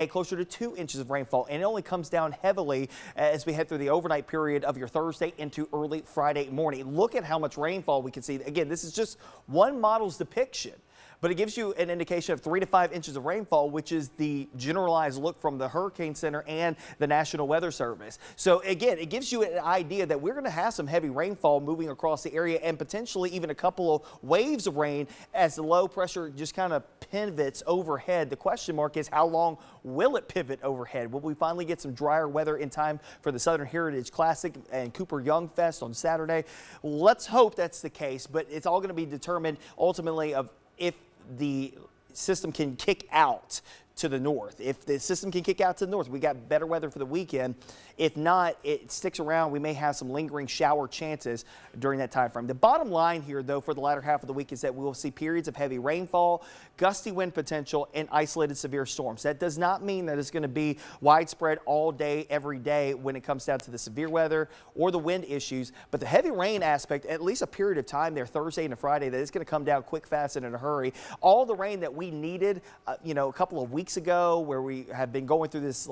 closer to 2 inches of rainfall, and it only comes down heavily as we head through the overnight period of your Thursday into early Friday morning. Look at how much rainfall we can see. Again, this is just one model's depiction, but it gives you an indication of 3 to 5 inches of rainfall, which is the generalized look from the Hurricane Center and the National Weather Service. So again, it gives you an idea that we're going to have some heavy rainfall moving across the area, and potentially even a couple of waves of rain as the low pressure just kind of pivots overhead. The question mark is, how long will it pivot overhead? Will we finally get some drier weather in time for the Southern Heritage Classic and Cooper Young Fest on Saturday? Let's hope that's the case, but it's all going to be determined ultimately of if the system can kick out to the north. If the system can kick out to the north, we got better weather for the weekend. If not, it sticks around. We may have some lingering shower chances during that time frame. The bottom line here, though, for the latter half of the week is that we will see periods of heavy rainfall, gusty wind potential, and isolated severe storms. That does not mean that it's going to be widespread all day, every day when it comes down to the severe weather or the wind issues. But the heavy rain aspect, at least a period of time there, Thursday and Friday, that it's going to come down quick, fast, and in a hurry. All the rain that we needed, a couple of weeks ago, where we have been going through this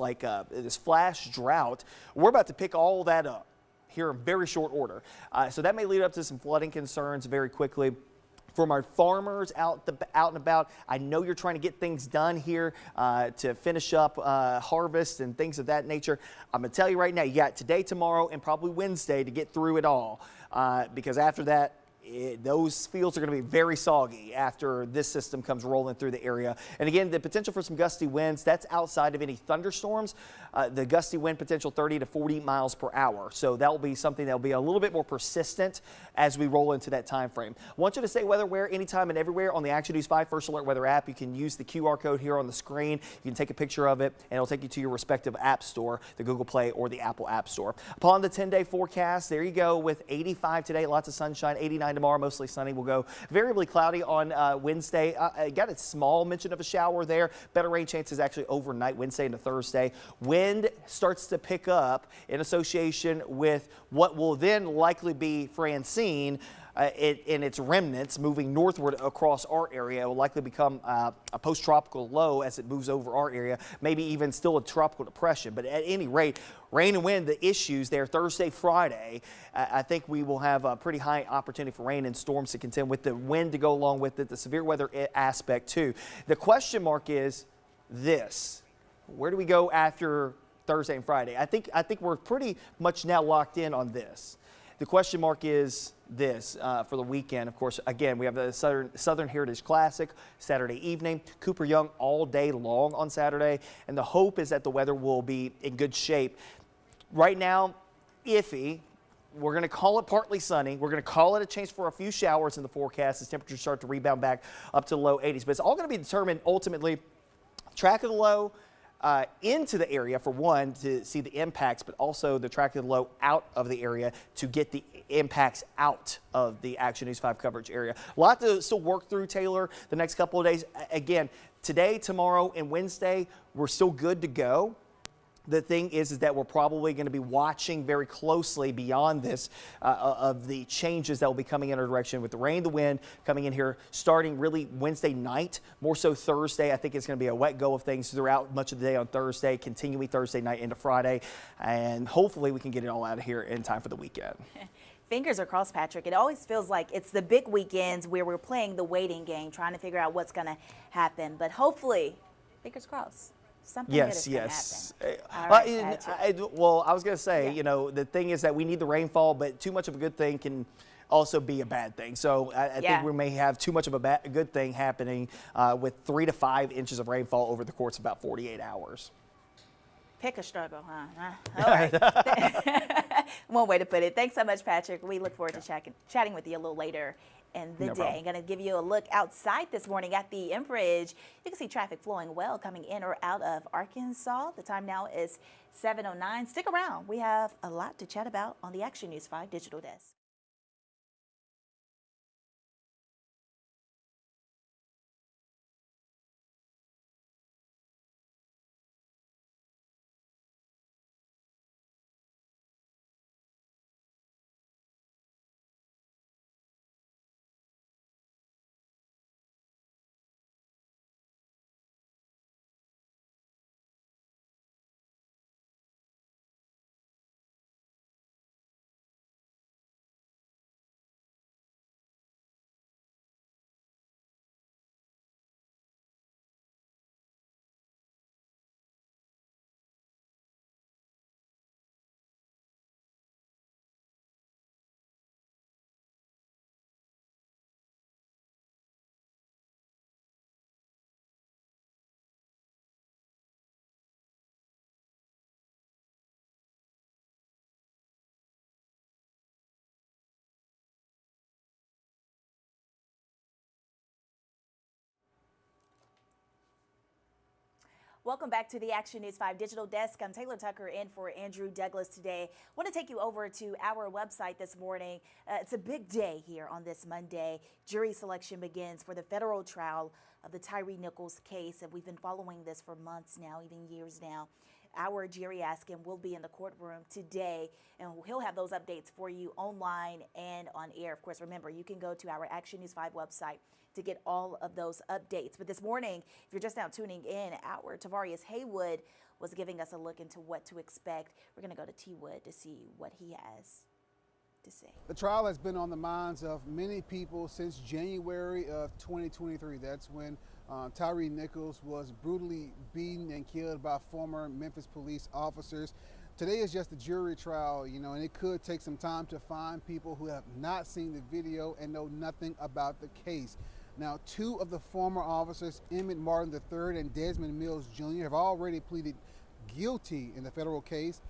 this flash drought, we're about to pick all that up here in very short order. So that may lead up to some flooding concerns very quickly. From our farmers out and about, I know you're trying to get things done here to finish up harvest and things of that nature. I'm going to tell you right now, you got today, tomorrow, and probably Wednesday to get through it all, because after that, those fields are going to be very soggy after this system comes rolling through the area. And again, the potential for some gusty winds, that's outside of any thunderstorms. The gusty wind potential 30 to 40 miles per hour. So that will be something that will be a little bit more persistent as we roll into that time frame. I want you to stay weather aware anytime and everywhere on the Action News 5 First Alert Weather app. You can use the QR code here on the screen. You can take a picture of it, and it'll take you to your respective app store, the Google Play or the Apple App Store. Upon the 10-day forecast, there you go with 85 today, lots of sunshine, 89 tomorrow, mostly sunny. We'll go variably cloudy on Wednesday. Got a small mention of a shower there. Better rain chances actually overnight Wednesday into Thursday. Wind starts to pick up in association with what will then likely be Francine in its remnants moving northward across our area. It will likely become a post-tropical low as it moves over our area, maybe even still a tropical depression. But at any rate, rain and wind, the issues there Thursday, Friday, I think we will have a pretty high opportunity for rain and storms to contend with, the wind to go along with it, the severe weather aspect too. The question mark is this: where do we go after Thursday and Friday? I think we're pretty much now locked in on this. The question mark is this for the weekend. Of course, again, we have the Southern Heritage Classic Saturday evening, Cooper Young all day long on Saturday, and the hope is that the weather will be in good shape. Right now, iffy. We're going to call it partly sunny. We're going to call it a chance for a few showers in the forecast as temperatures start to rebound back up to the low 80s. But it's all going to be determined ultimately track of the low into the area, for one, to see the impacts, but also the track of the low out of the area to get the impacts out of the Action News 5 coverage area. A lot to still work through, Taylor, the next couple of days. Again, today, tomorrow, and Wednesday, we're still good to go. The thing is that we're probably going to be watching very closely beyond this of the changes that will be coming in our direction with the rain, the wind coming in here starting really Wednesday night, more so Thursday. I think it's going to be a wet go of things throughout much of the day on Thursday, continuing Thursday night into Friday, and hopefully we can get it all out of here in time for the weekend. Fingers are crossed, Patrick. It always feels like it's the big weekends where we're playing the waiting game, trying to figure out what's going to happen, but hopefully, fingers crossed. Something yes. Well, I was going to say, the thing is that we need the rainfall, but too much of a good thing can also be a bad thing. So I think we may have too much of a good thing happening with 3 to 5 inches of rainfall over the course of about 48 hours. Pick a struggle, huh? All right. One way to put it. Thanks so much, Patrick. We look forward to chatting with you a little later in the day. I'm going to give you a look outside this morning at the Bridge. You can see traffic flowing well coming in or out of Arkansas. The time now is 7:09. Stick around. We have a lot to chat about on the Action News 5 Digital Desk. Welcome back to the Action News 5 Digital Desk. I'm Taylor Tucker in for Andrew Douglas today. I want to take you over to our website this morning. It's a big day here on this Monday. Jury selection begins for the federal trial of the Tyree Nichols case, and we've been following this for months now, even years now. Our Jerry Askin will be in the courtroom today, and he'll have those updates for you online and on air. Of course, remember, you can go to our Action News 5 website to get all of those updates. But this morning, if you're just now tuning in, our Tavarius Haywood was giving us a look into what to expect. We're going to go to T. Wood to see what he has to say. The trial has been on the minds of many people since January of 2023. That's when Tyree Nichols was brutally beaten and killed by former Memphis police officers. Today is just a jury trial, and it could take some time to find people who have not seen the video and know nothing about the case. Now, two of the former officers, Emmett Martin III and Desmond Mills Jr., have already pleaded guilty in the federal case.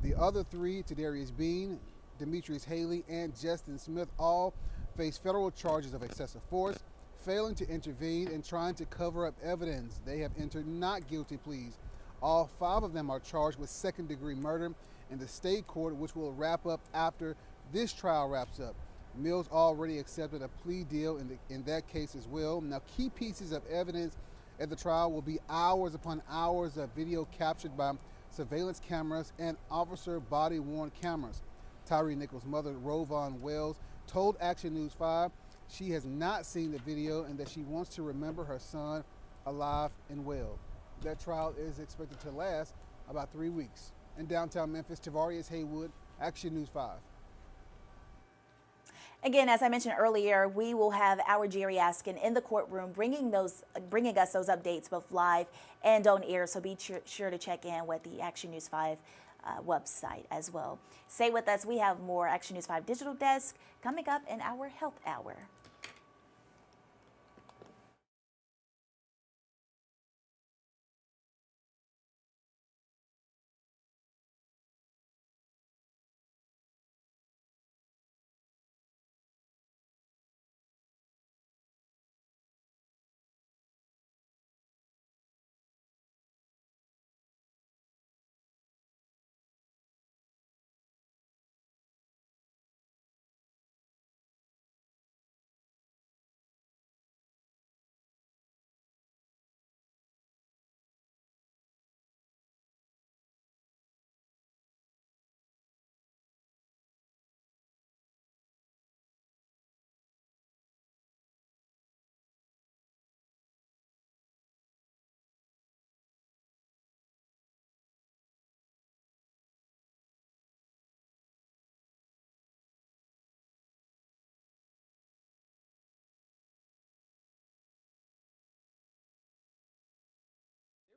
The other three, Tadarius Bean, Demetrius Haley, and Justin Smith, all face federal charges of excessive force, failing to intervene, and trying to cover up evidence. They have entered not guilty pleas. All five of them are charged with second-degree murder in the state court, which will wrap up after this trial wraps up. Mills already accepted a plea deal in that case as well. Now, key pieces of evidence at the trial will be hours upon hours of video captured by surveillance cameras and officer body-worn cameras. Tyree Nichols' mother, Rovon Wells, told Action News 5 she has not seen the video and that she wants to remember her son alive and well. That trial is expected to last about 3 weeks. In downtown Memphis, Tavarius Haywood, Action News 5. Again, as I mentioned earlier, we will have our Jerry Askin in the courtroom bringing us those updates both live and on air. So be sure to check in with the Action News 5 website as well. Stay with us. We have more Action News 5 Digital Desk coming up in our Health Hour.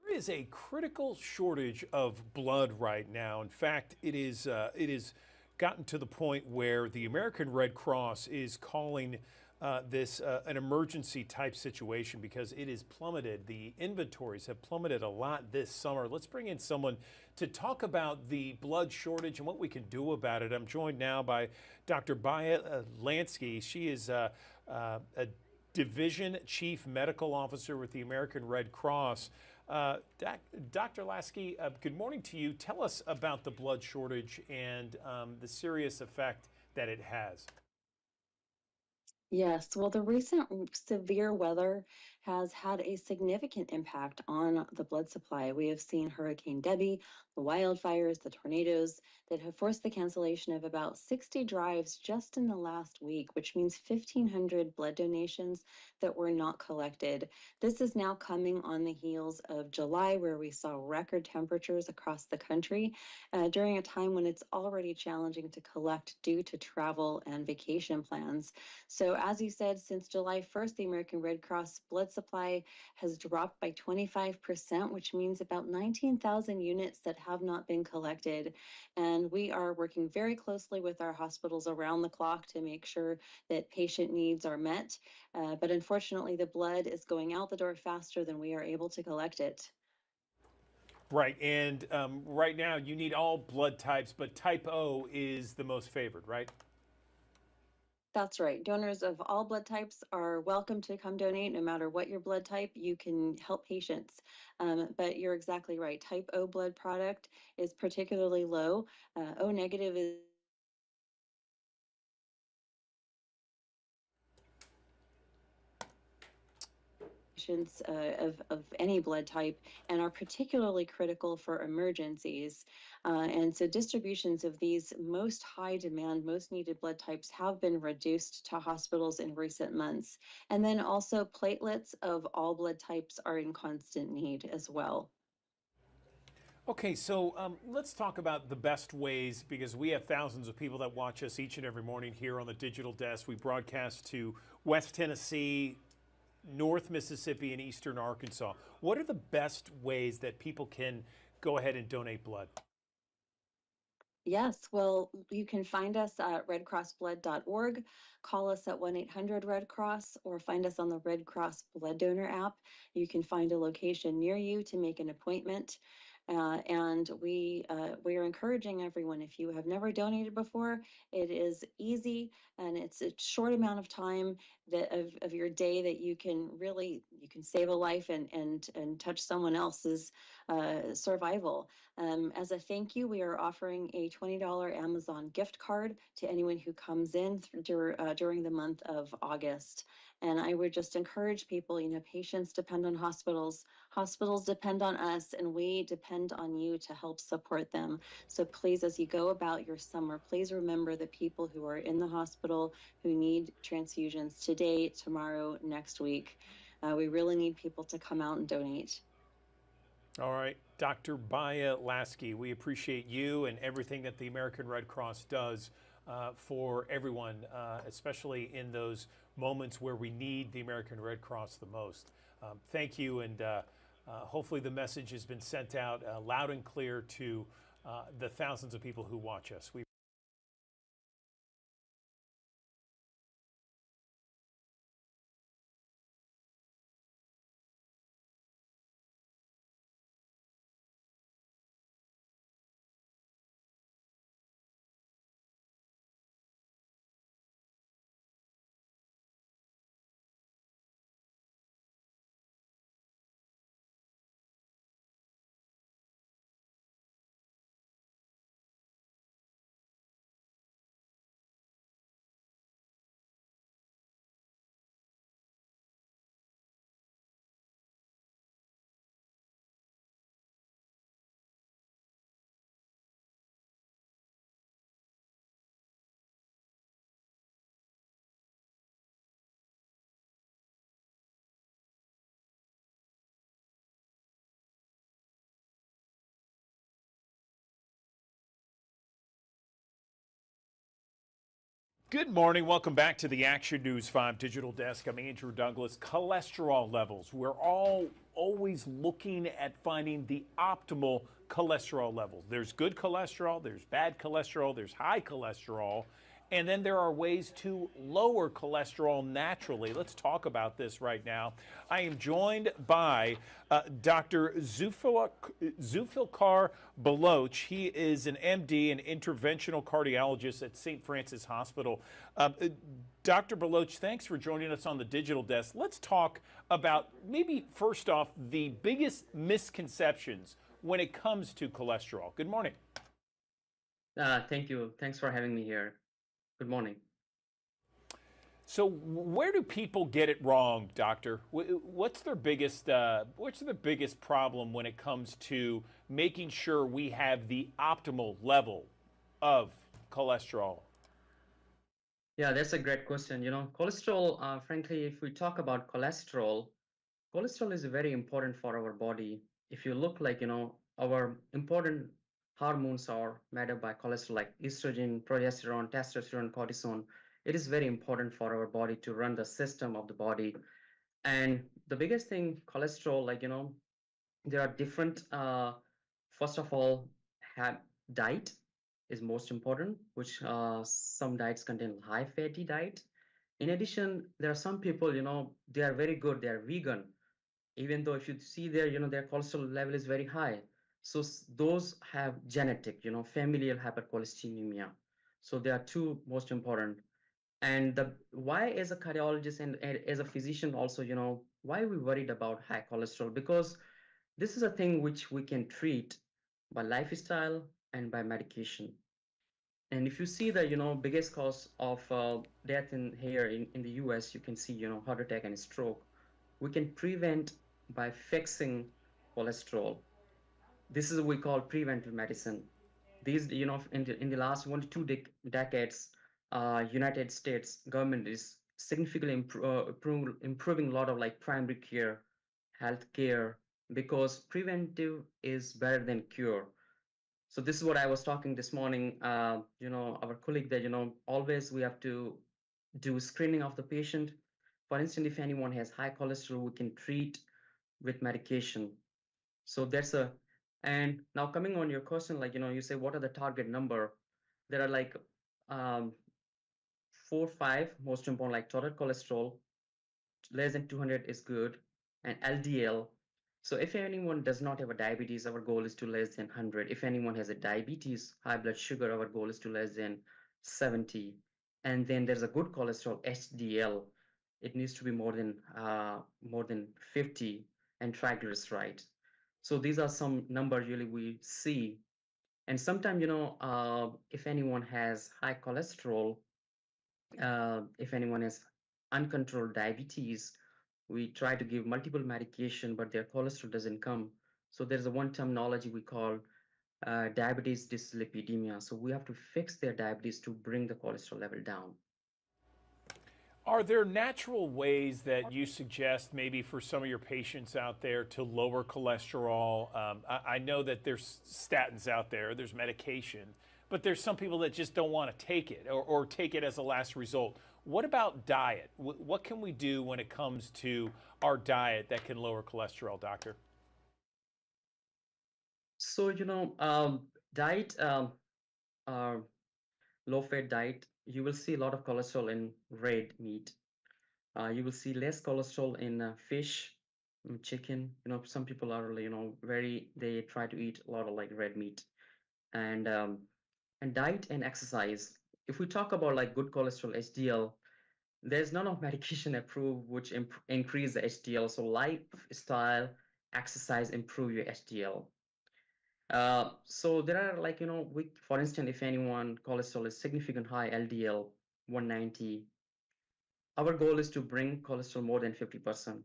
There is a critical shortage of blood right now. In fact, it is gotten to the point where the American Red Cross is calling this an emergency type situation because it is plummeted. The inventories have plummeted a lot this summer. Let's bring in someone to talk about the blood shortage and what we can do about it. I'm joined now by Dr. Baya Lansky. She is a Division Chief Medical Officer with the American Red Cross. Dr. Lasky, good morning to you. Tell us about the blood shortage and the serious effect that it has. Yes, well, the recent severe weather has had a significant impact on the blood supply. We have seen Hurricane Debbie, the wildfires, the tornadoes that have forced the cancellation of about 60 drives just in the last week, which means 1,500 blood donations that were not collected. This is now coming on the heels of July, where we saw record temperatures across the country during a time when it's already challenging to collect due to travel and vacation plans. So as you said, since July 1st, the American Red Cross blood supply has dropped by 25%, which means about 19,000 units that have not been collected. And we are working very closely with our hospitals around the clock to make sure that patient needs are met. But unfortunately, the blood is going out the door faster than we are able to collect it. Right, and right now you need all blood types, but type O is the most favored, right? That's right. Donors of all blood types are welcome to come donate no matter what your blood type. You can help patients. But you're exactly right. Type O blood product is particularly low. O negative is patients of any blood type and are particularly critical for emergencies. And so distributions of these most high demand, most needed blood types have been reduced to hospitals in recent months. And then also platelets of all blood types are in constant need as well. Okay, so let's talk about the best ways because we have thousands of people that watch us each and every morning here on the digital desk. We broadcast to West Tennessee, North Mississippi, and Eastern Arkansas. What are the best ways that people can go ahead and donate blood? Yes, well, you can find us at redcrossblood.org, call us at 1-800 Red Cross, or find us on the Red Cross Blood Donor app. You can find a location near you to make an appointment. And we are encouraging everyone, if you have never donated before, it is easy and it's a short amount of time that of your day that you can really you can save a life and touch someone else's survival. As a thank you, we are offering a $20 Amazon gift card to anyone who comes in during the month of August. And I would just encourage people, patients depend on hospitals, hospitals depend on us, and we depend on you to help support them. So please, as you go about your summer, please remember the people who are in the hospital who need transfusions today, tomorrow, next week. We really need people to come out and donate. All right, Dr. Baya Lasky, we appreciate you and everything that the American Red Cross does for everyone, especially in those moments where we need the American Red Cross the most. Thank you, and hopefully the message has been sent out loud and clear to the thousands of people who watch us. Good morning. Welcome back to the Action News 5 Digital Desk. I'm Andrew Douglas. Cholesterol levels. We're all always looking at finding the optimal cholesterol levels. There's good cholesterol, there's bad cholesterol, there's high cholesterol, and then there are ways to lower cholesterol naturally. Let's talk about this right now. I am joined by Dr. Zulfikar Baloch. He is an MD and interventional cardiologist at St. Francis Hospital. Dr. Baloch, thanks for joining us on the digital desk. Let's talk about maybe first off the biggest misconceptions when it comes to cholesterol. Good morning. Thank you. Thanks for having me here. Good morning. So, where do people get it wrong, doctor? What's their biggest problem when it comes to making sure we have the optimal level of cholesterol? Yeah, that's a great question. Cholesterol, frankly, if we talk about cholesterol, cholesterol is very important for our body. If you look like, our important hormones are made up by cholesterol, like estrogen, progesterone, testosterone, cortisol. It is very important for our body to run the system of the body. And the biggest thing, cholesterol, there are different, first of all, have diet is most important, which some diets contain high fatty diet. In addition, there are some people, they are very good, they are vegan, even though if you see their, their cholesterol level is very high. So those have genetic, familial hypercholesterolemia. So they are two most important. And the why as a cardiologist and as a physician also, why we worried about high cholesterol? Because this is a thing which we can treat by lifestyle and by medication. And if you see the, biggest cause of death in here in the US, you can see, heart attack and stroke. We can prevent by fixing cholesterol. This is what we call preventive medicine. These, in the last 1 to 2 decades, United States government is significantly improving a lot of like primary care, health care, because preventive is better than cure. So this is what I was talking this morning. Our colleague that, always we have to do screening of the patient. For instance, if anyone has high cholesterol, we can treat with medication. So that's a, and now coming on your question, like, you say, what are the target number? There are like um, 4, 5 most important, like total cholesterol, less than 200 is good, and LDL. So if anyone does not have a diabetes, our goal is to less than 100. If anyone has a diabetes, high blood sugar, our goal is to less than 70. And then there's a good cholesterol, HDL. It needs to be more than 50, and triglycerides. So these are some numbers really we see. And sometimes, if anyone has high cholesterol, if anyone has uncontrolled diabetes, we try to give multiple medication, but their cholesterol doesn't come. So there's a one terminology we call diabetes dyslipidemia. So we have to fix their diabetes to bring the cholesterol level down. Are there natural ways that you suggest maybe for some of your patients out there to lower cholesterol? I know that there's statins out there, there's medication, but there's some people that just don't want to take it or take it as a last result. What about diet? What can we do when it comes to our diet that can lower cholesterol, doctor? So, diet, uh, low fat diet, you will see a lot of cholesterol in red meat. You will see less cholesterol in fish, chicken. Some people are, they try to eat a lot of like red meat. And diet and exercise. If we talk about like good cholesterol, HDL, there's none of medication approved which increase the HDL. So lifestyle, exercise improve your HDL. So there are like, for instance, if anyone cholesterol is significant high, LDL 190, our goal is to bring cholesterol more than 50%.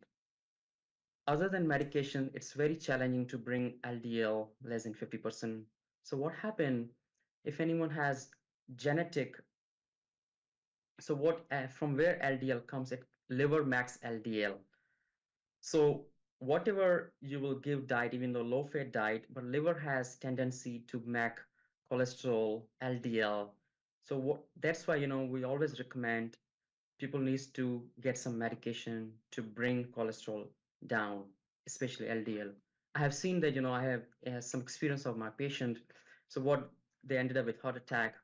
Other than medication, it's very challenging to bring LDL less than 50%. So what happened if anyone has genetic, so what from where LDL comes, it liver max LDL. So whatever you will give diet, even though low fat diet, but liver has tendency to make cholesterol, LDL. So that's why, we always recommend people needs to get some medication to bring cholesterol down, especially LDL. I have seen that, I have some experience of my patient. So what they ended up with heart attack,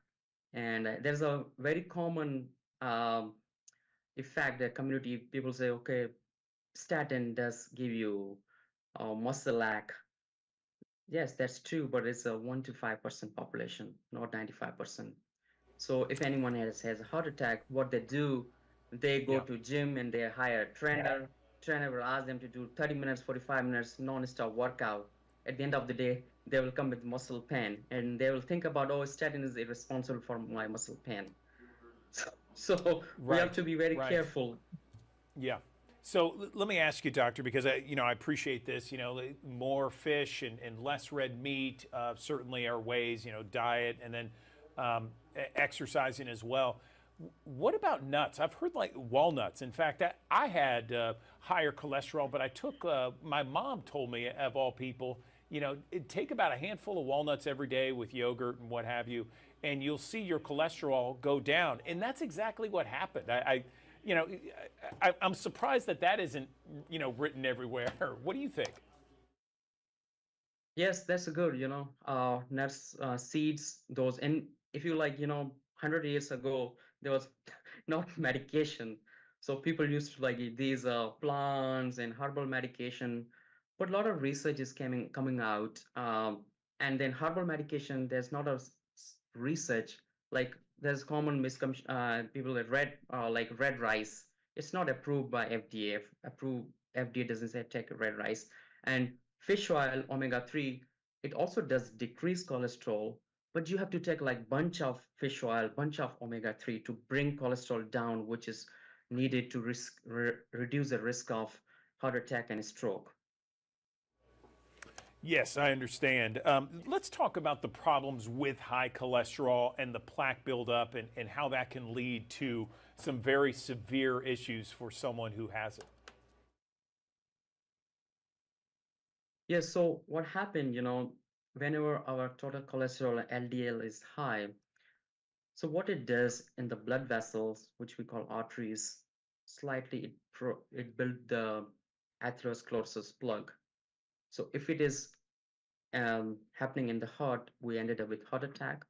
and there's a very common um, effect that community people say, okay, statin does give you muscle lack. Yes, that's true, but it's a 1 to 5% population, not 95%. So if anyone has a heart attack, what they do, they go Yeah. to gym and they hire a trainer. Trainer will ask them to do 30 minutes, 45 minutes non-stop workout. At the end of the day, they will come with muscle pain and they will think about, oh, statin is irresponsible for my muscle pain. So we have Right, to be very right. careful. Yeah. So let me ask you, doctor, because I appreciate this. More fish and less red meat certainly are ways. Diet and then exercising as well. What about nuts? I've heard like walnuts. In fact, I had higher cholesterol, but I took. My mom told me, of all people, take about a handful of walnuts every day with yogurt and what have you, and you'll see your cholesterol go down. And that's exactly what happened. You know, I'm surprised that isn't, written everywhere. What do you think? Yes, that's good, nuts, seeds, those. And if you like, 100 years ago, there was not medication. So people used to like eat these plants and herbal medication. But a lot of research is coming out. And then herbal medication, there's not a research like there's common misconception. People that like red rice. It's not approved by FDA. Approved FDA doesn't say take red rice. And fish oil, omega-3, it also does decrease cholesterol, but you have to take like bunch of fish oil, bunch of omega-3 to bring cholesterol down, which is needed to reduce the risk of heart attack and stroke. Yes, I understand. Let's talk about the problems with high cholesterol and the plaque buildup and how that can lead to some very severe issues for someone who has it. Yes, so what happened, whenever our total cholesterol LDL is high, so what it does in the blood vessels, which we call arteries, slightly it build the atherosclerosis plug. So if it is happening in the heart, we ended up with heart attack.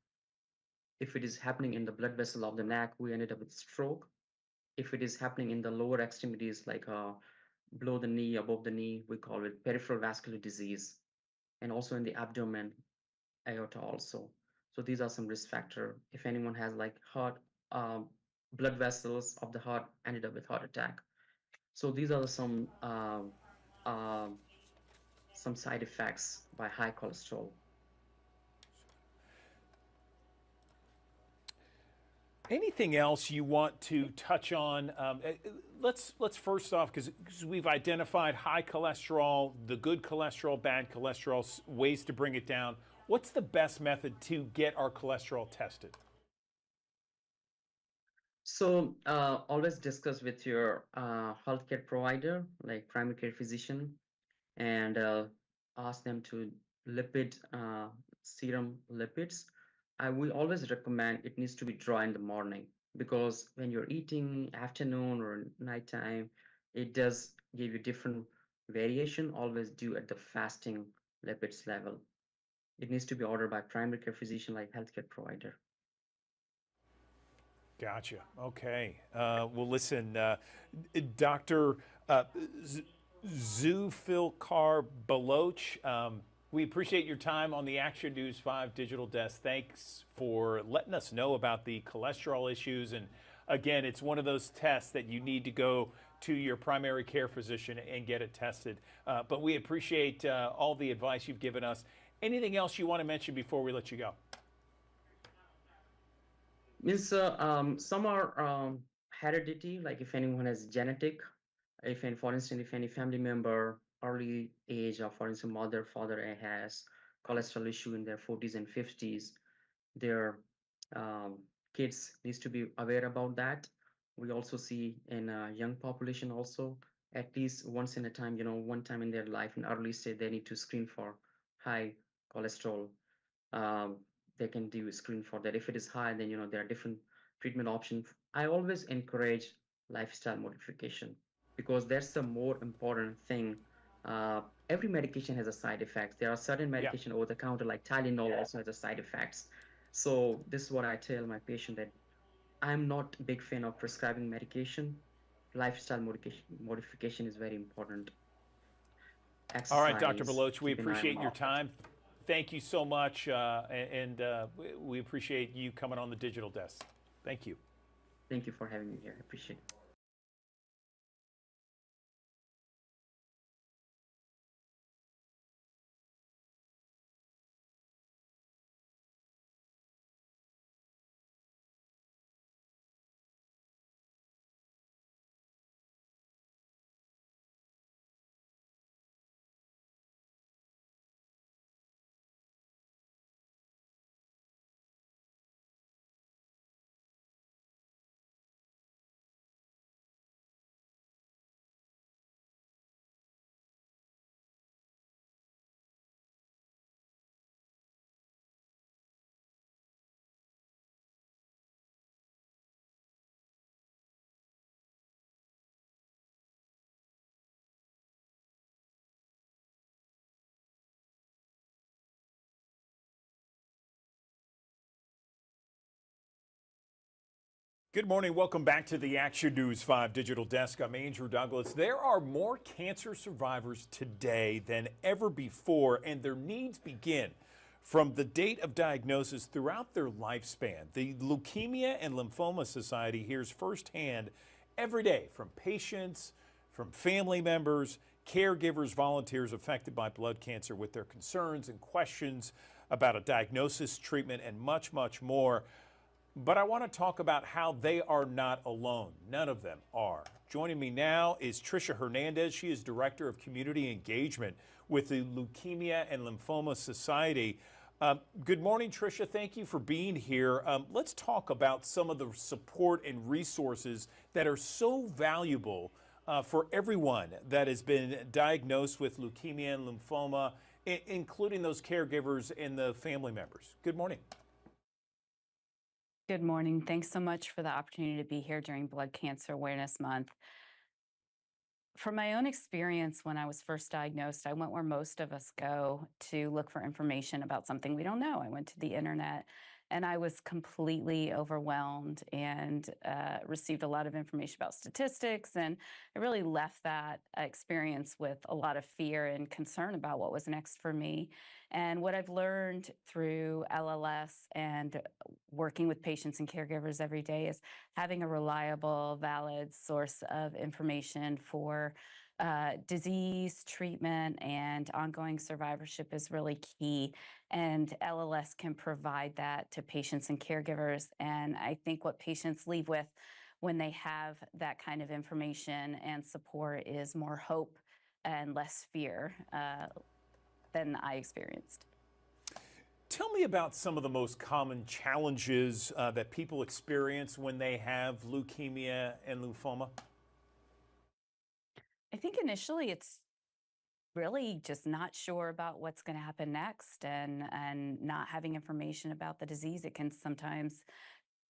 If it is happening in the blood vessel of the neck, we ended up with stroke. If it is happening in the lower extremities, like below the knee, above the knee, we call it peripheral vascular disease. And also in the abdomen, aorta also. So these are some risk factor. If anyone has like heart, blood vessels of the heart ended up with heart attack. So these are some side effects by high cholesterol. Anything else you want to touch on? Let's first off, because we've identified high cholesterol, the good cholesterol, bad cholesterol, ways to bring it down. What's the best method to get our cholesterol tested? So always discuss with your healthcare provider, like primary care physician, and ask them to lipid serum lipids. We always recommend it needs to be dry in the morning, because when you're eating afternoon or nighttime, it does give you different variation, always due at the fasting lipids level. It needs to be ordered by primary care physician, like healthcare provider. Gotcha. Okay. Well, listen, Dr. Zulfikar Baloch, we appreciate your time on the Action News 5 Digital Desk. Thanks for letting us know about the cholesterol issues. And again, it's one of those tests that you need to go to your primary care physician and get it tested. But we appreciate all the advice you've given us. Anything else you want to mention before we let you go? Means some are heredity, like if anyone has genetic, for instance, if any family member early age, or for instance, mother, father has cholesterol issue in their 40s and 50s, their um, kids needs to be aware about that. We also see in a young population also, at least once in a time, one time in their life in early stage, they need to screen for high cholesterol. um, they can do a screen for that. If it is high, then there are different treatment options. I always encourage lifestyle modification, because that's the more important thing. Every medication has a side effects. There are certain Yeah. medication over the counter, like Tylenol, also has a side effects. So this is what I tell my patient, that I'm not a big fan of prescribing medication. Lifestyle modification is very important. All right, Dr. Exercise, Baloch, we keep an eye appreciate on your it. time. Thank you so much, and we appreciate you coming on the digital desk. Thank you. Thank you for having me here. I appreciate it. Good morning. Welcome back to the Action News 5 Digital Desk. I'm Andrew Douglas. There are more cancer survivors today than ever before, and their needs begin from the date of diagnosis throughout their lifespan. The Leukemia and Lymphoma Society hears firsthand every day from patients, from family members, caregivers, volunteers affected by blood cancer with their concerns and questions about a diagnosis, treatment, and much, much more. But I want to talk about how they are not alone. None of them are. Joining me now is Tricia Hernandez. She is Director of Community Engagement with the Leukemia and Lymphoma Society. Good morning, Tricia. Thank you for being here. Let's talk about some of the support and resources that are so valuable for everyone that has been diagnosed with leukemia and lymphoma, including those caregivers and the family members. Good morning. Good morning. Thanks so much for the opportunity to be here during Blood Cancer Awareness Month. From my own experience, when I was first diagnosed, I went where most of us go to look for information about something we don't know. I went to the internet and I was completely overwhelmed and received a lot of information about statistics. And I really left that experience with a lot of fear and concern about what was next for me. And what I've learned through LLS and working with patients and caregivers every day is having a reliable, valid source of information for disease, treatment, and ongoing survivorship is really key. And LLS can provide that to patients and caregivers. And I think what patients leave with when they have that kind of information and support is more hope and less fear than I experienced. Tell me about some of the most common challenges that people experience when they have leukemia and lymphoma. I think initially it's really just not sure about what's going to happen next and not having information about the disease. It can sometimes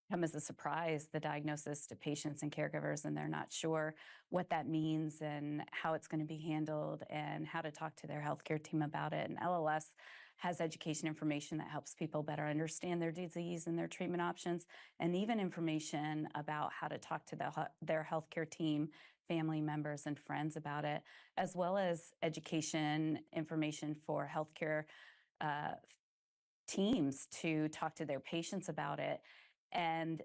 come as a surprise, the diagnosis to patients and caregivers, and they're not sure what that means and how it's going to be handled and how to talk to their healthcare team about it. And LLS has education information that helps people better understand their disease and their treatment options, and even information about how to talk to their healthcare team, family members, and friends about it, as well as education information for healthcare teams to talk to their patients about it. And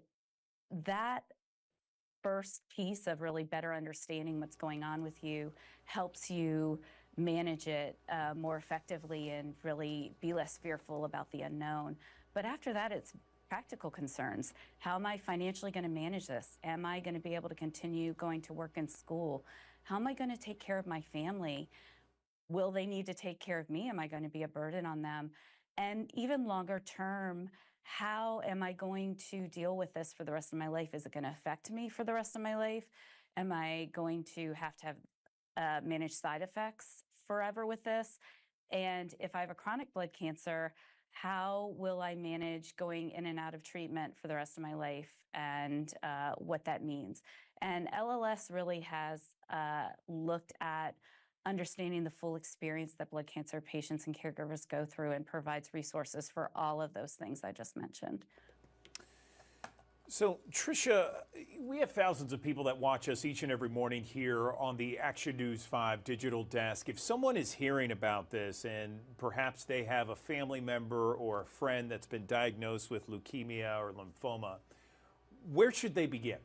that first piece of really better understanding what's going on with you helps you manage it more effectively and really be less fearful about the unknown. But after that, it's practical concerns. How am I financially going to manage this? Am I going to be able to continue going to work and school? How am I going to take care of my family? Will they need to take care of me? Am I going to be a burden on them? And even longer term, how am I going to deal with this for the rest of my life? Is it going to affect me for the rest of my life? Am I going to have manage side effects forever with this? And if I have a chronic blood cancer, how will I manage going in and out of treatment for the rest of my life and what that means? And LLS really has looked at understanding the full experience that blood cancer patients and caregivers go through and provides resources for all of those things I just mentioned. So, Tricia, we have thousands of people that watch us each and every morning here on the Action News 5 digital desk. If someone is hearing about this and perhaps they have a family member or a friend that's been diagnosed with leukemia or lymphoma, where should they begin?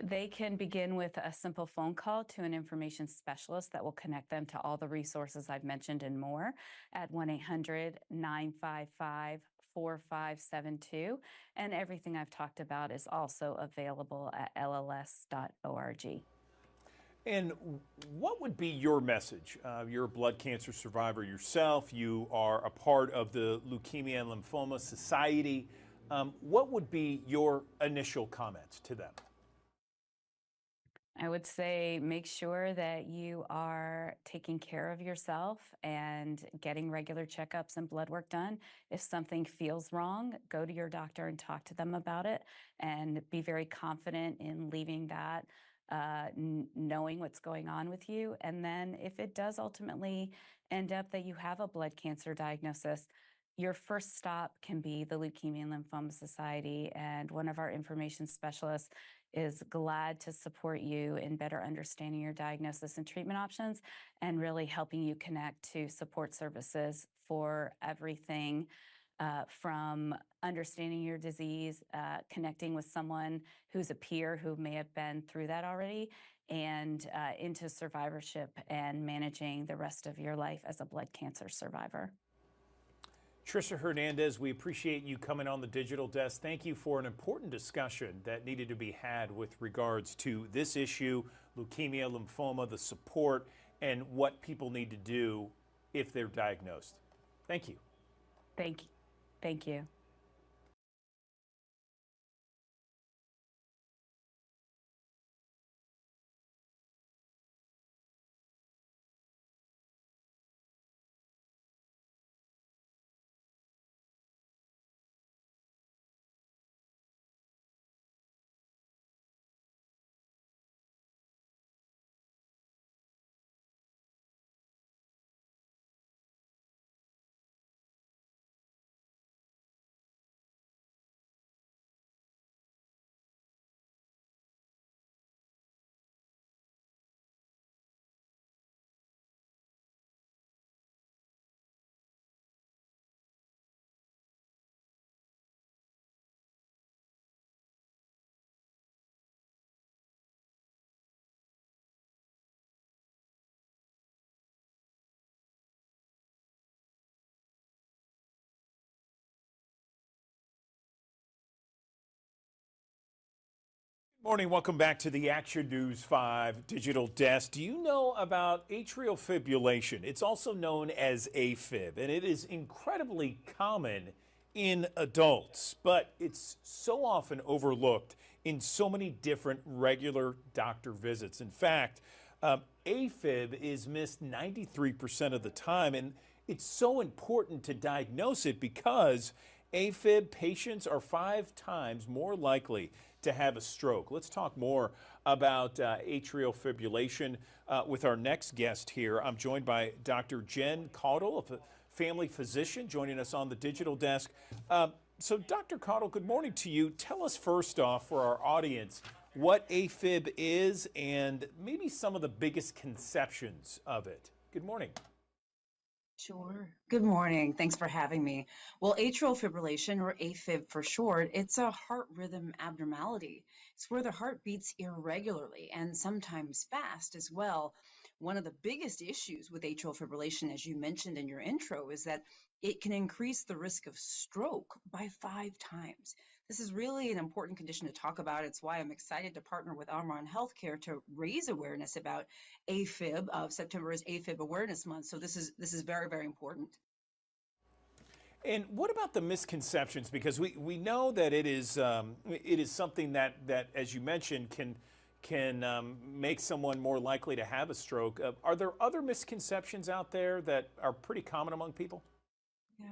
They can begin with a simple phone call to an information specialist that will connect them to all the resources I've mentioned and more at 1-800-955-4572. And everything I've talked about is also available at lls.org. And what would be your message? You're a blood cancer survivor yourself. You are a part of the Leukemia and Lymphoma Society. What would be your initial comments to them? I would say make sure that you are taking care of yourself and getting regular checkups and blood work done. If something feels wrong, go to your doctor and talk to them about it and be very confident in leaving that, knowing what's going on with you. And then if it does ultimately end up that you have a blood cancer diagnosis, your first stop can be the Leukemia and Lymphoma Society, and one of our information specialists is glad to support you in better understanding your diagnosis and treatment options and really helping you connect to support services for everything from understanding your disease, connecting with someone who's a peer who may have been through that already, and into survivorship and managing the rest of your life as a blood cancer survivor. Trisha Hernandez, we appreciate you coming on the Digital Desk. Thank you for an important discussion that needed to be had with regards to this issue, leukemia, lymphoma, the support, and what people need to do if they're diagnosed. Thank you. Thank you. Thank you. Morning, welcome back to the Action News 5 Digital Desk. Do you know about atrial fibrillation? It's also known as AFib, and it is incredibly common in adults, but it's so often overlooked in so many different regular doctor visits. In fact, AFib is missed 93% of the time, and it's so important to diagnose it because AFib patients are 5 times more likely to have a stroke. Let's talk more about atrial fibrillation with our next guest here. I'm joined by Dr. Jen Caudle, a family physician, joining us on the Digital Desk. So Dr. Caudle, good morning to you. Tell us first off for our audience what AFib is and maybe some of the biggest conceptions of it. Good morning. Sure. Good morning. Thanks for having me. Well, atrial fibrillation, or AFib for short, it's a heart rhythm abnormality. It's where the heart beats irregularly and sometimes fast as well. One of the biggest issues with atrial fibrillation, as you mentioned in your intro, is that it can increase the risk of stroke by 5 times. This is really an important condition to talk about. It's why I'm excited to partner with Amron Healthcare to raise awareness about AFib. September is AFib Awareness Month, so this is very, very important. And what about the misconceptions? Because we know that it is something that as you mentioned can make someone more likely to have a stroke. Are there other misconceptions out there that are pretty common among people? Yeah.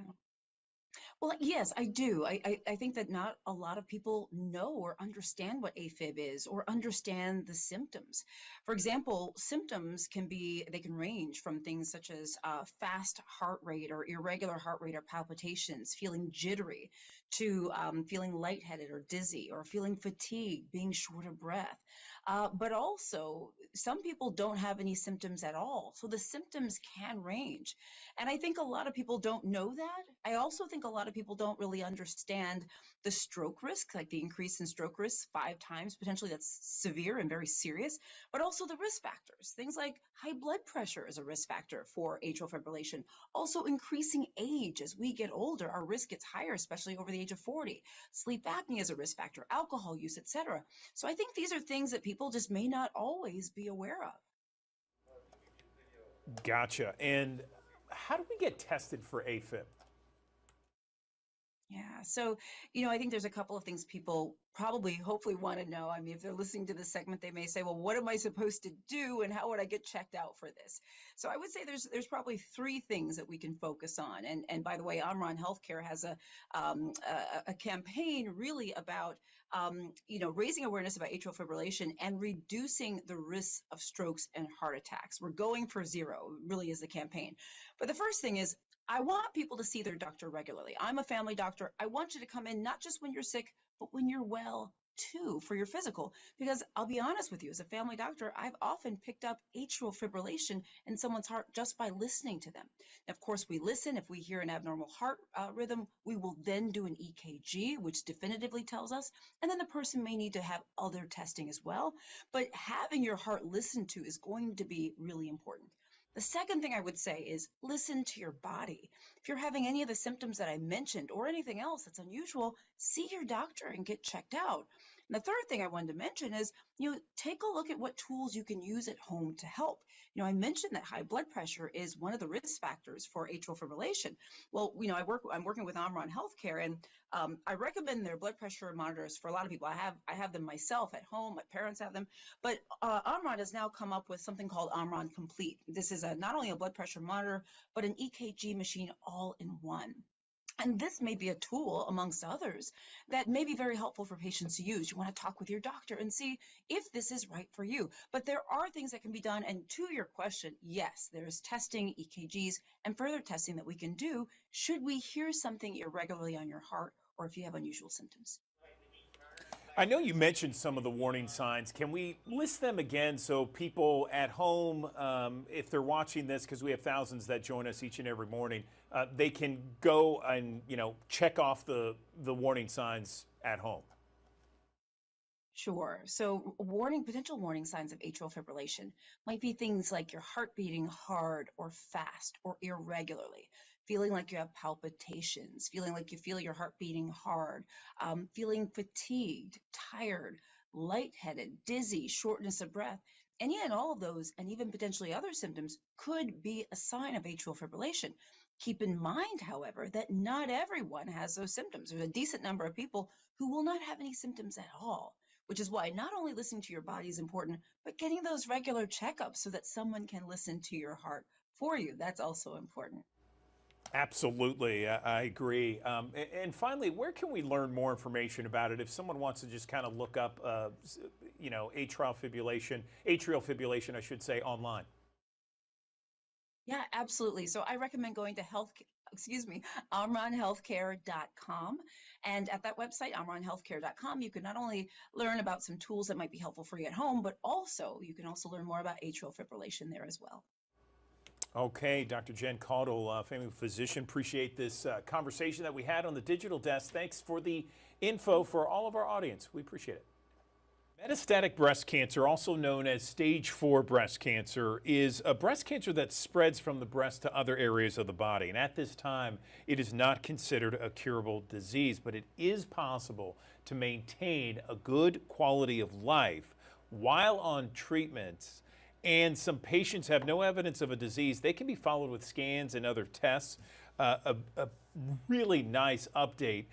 Well, yes, I do. I think that not a lot of people know or understand what AFib is or understand the symptoms. For example, symptoms they can range from things such as fast heart rate or irregular heart rate or palpitations, feeling jittery, to feeling lightheaded or dizzy, or feeling fatigued, being short of breath. But also, some people don't have any symptoms at all. So the symptoms can range. And I think a lot of people don't know that. I also think a lot of people don't really understand the stroke risk, like the increase in stroke risk 5 times, potentially that's severe and very serious, but also the risk factors. Things like high blood pressure is a risk factor for atrial fibrillation. Also increasing age. As we get older, our risk gets higher, especially over the age of 40. Sleep apnea is a risk factor, alcohol use, etc. So I think these are things that people just may not always be aware of. Gotcha. And how do we get tested for AFib? Yeah. So, I think there's a couple of things people probably, hopefully want to know. I mean, if they're listening to this segment, they may say, well, what am I supposed to do and how would I get checked out for this? So I would say there's probably 3 things that we can focus on. And by the way, Amron Healthcare has a campaign really about, raising awareness about atrial fibrillation and reducing the risk of strokes and heart attacks. We're going for zero, really is the campaign. But the first thing is I want people to see their doctor regularly. I'm a family doctor. I want you to come in not just when you're sick, but when you're well too for your physical. Because I'll be honest with you, as a family doctor, I've often picked up atrial fibrillation in someone's heart just by listening to them. Of course, we listen. If we hear an abnormal heart rhythm, we will then do an EKG, which definitively tells us. And then the person may need to have other testing as well. But having your heart listened to is going to be really important. The second thing I would say is listen to your body. If you're having any of the symptoms that I mentioned or anything else that's unusual, see your doctor and get checked out. And the third thing I wanted to mention is, take a look at what tools you can use at home to help. I mentioned that high blood pressure is one of the risk factors for atrial fibrillation. Well, I'm working with Omron Healthcare, and I recommend their blood pressure monitors for a lot of people. I have them myself at home. My parents have them, but Omron has now come up with something called Omron Complete. This is not only a blood pressure monitor, but an EKG machine all in one. And this may be a tool, amongst others, that may be very helpful for patients to use. You want to talk with your doctor and see if this is right for you. But there are things that can be done. And to your question, yes, there's testing, EKGs, and further testing that we can do should we hear something irregularly on your heart or if you have unusual symptoms. I know you mentioned some of the warning signs. Can we list them again so people at home, if they're watching this, because we have thousands that join us each and every morning, they can go and check off the warning signs at home? Sure. So potential warning signs of atrial fibrillation might be things like your heart beating hard or fast or irregularly, feeling like you have palpitations, feeling like you feel your heart beating hard, feeling fatigued, tired, lightheaded, dizzy, shortness of breath. Any and all of those, and even potentially other symptoms, could be a sign of atrial fibrillation. Keep in mind, however, that not everyone has those symptoms. There's a decent number of people who will not have any symptoms at all, which is why not only listening to your body is important, but getting those regular checkups so that someone can listen to your heart for you. That's also important. Absolutely, I agree. And finally, where can we learn more information about it if someone wants to just kind of look up, atrial fibrillation, I should say, online? Yeah, absolutely. So I recommend going to omronhealthcare.com. And at that website, omronhealthcare.com, you can not only learn about some tools that might be helpful for you at home, but you can also learn more about atrial fibrillation there as well. Okay, Dr. Jen Caudle, family physician, appreciate this conversation that we had on the digital desk. Thanks for the info for all of our audience. We appreciate it. Metastatic breast cancer, also known as stage 4 breast cancer, is a breast cancer that spreads from the breast to other areas of the body. And at this time, it is not considered a curable disease, but it is possible to maintain a good quality of life while on treatments. And some patients have no evidence of a disease. They can be followed with scans and other tests. A really nice update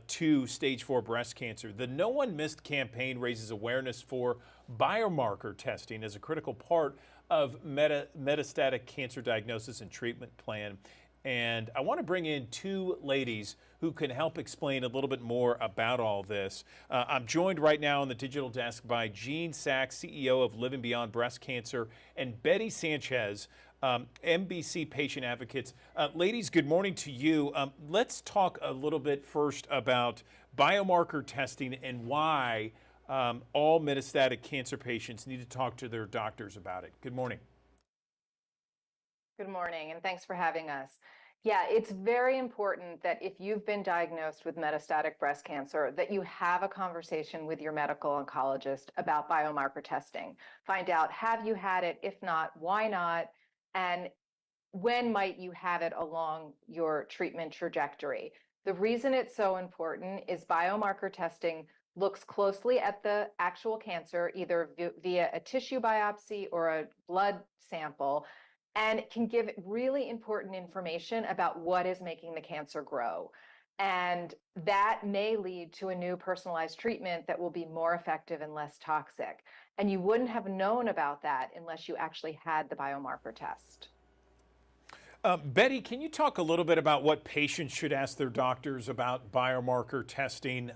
to stage 4 breast cancer. The No One Missed campaign raises awareness for biomarker testing as a critical part of metastatic cancer diagnosis and treatment plan. And I want to bring in two ladies who can help explain a little bit more about all this. I'm joined right now on the digital desk by Jean Sachs, CEO of Living Beyond Breast Cancer, and Betty Sanchez, MBC Patient Advocates. Ladies, good morning to you. Let's talk a little bit first about biomarker testing and why all metastatic cancer patients need to talk to their doctors about it. Good morning. Good morning, and thanks for having us. Yeah, it's very important that if you've been diagnosed with metastatic breast cancer, that you have a conversation with your medical oncologist about biomarker testing. Find out, have you had it? If not, why not? And when might you have it along your treatment trajectory? The reason it's so important is biomarker testing looks closely at the actual cancer, either via a tissue biopsy or a blood sample, and it can give really important information about what is making the cancer grow. And that may lead to a new personalized treatment that will be more effective and less toxic. And you wouldn't have known about that unless you actually had the biomarker test. Betty, can you talk a little bit about what patients should ask their doctors about biomarker testing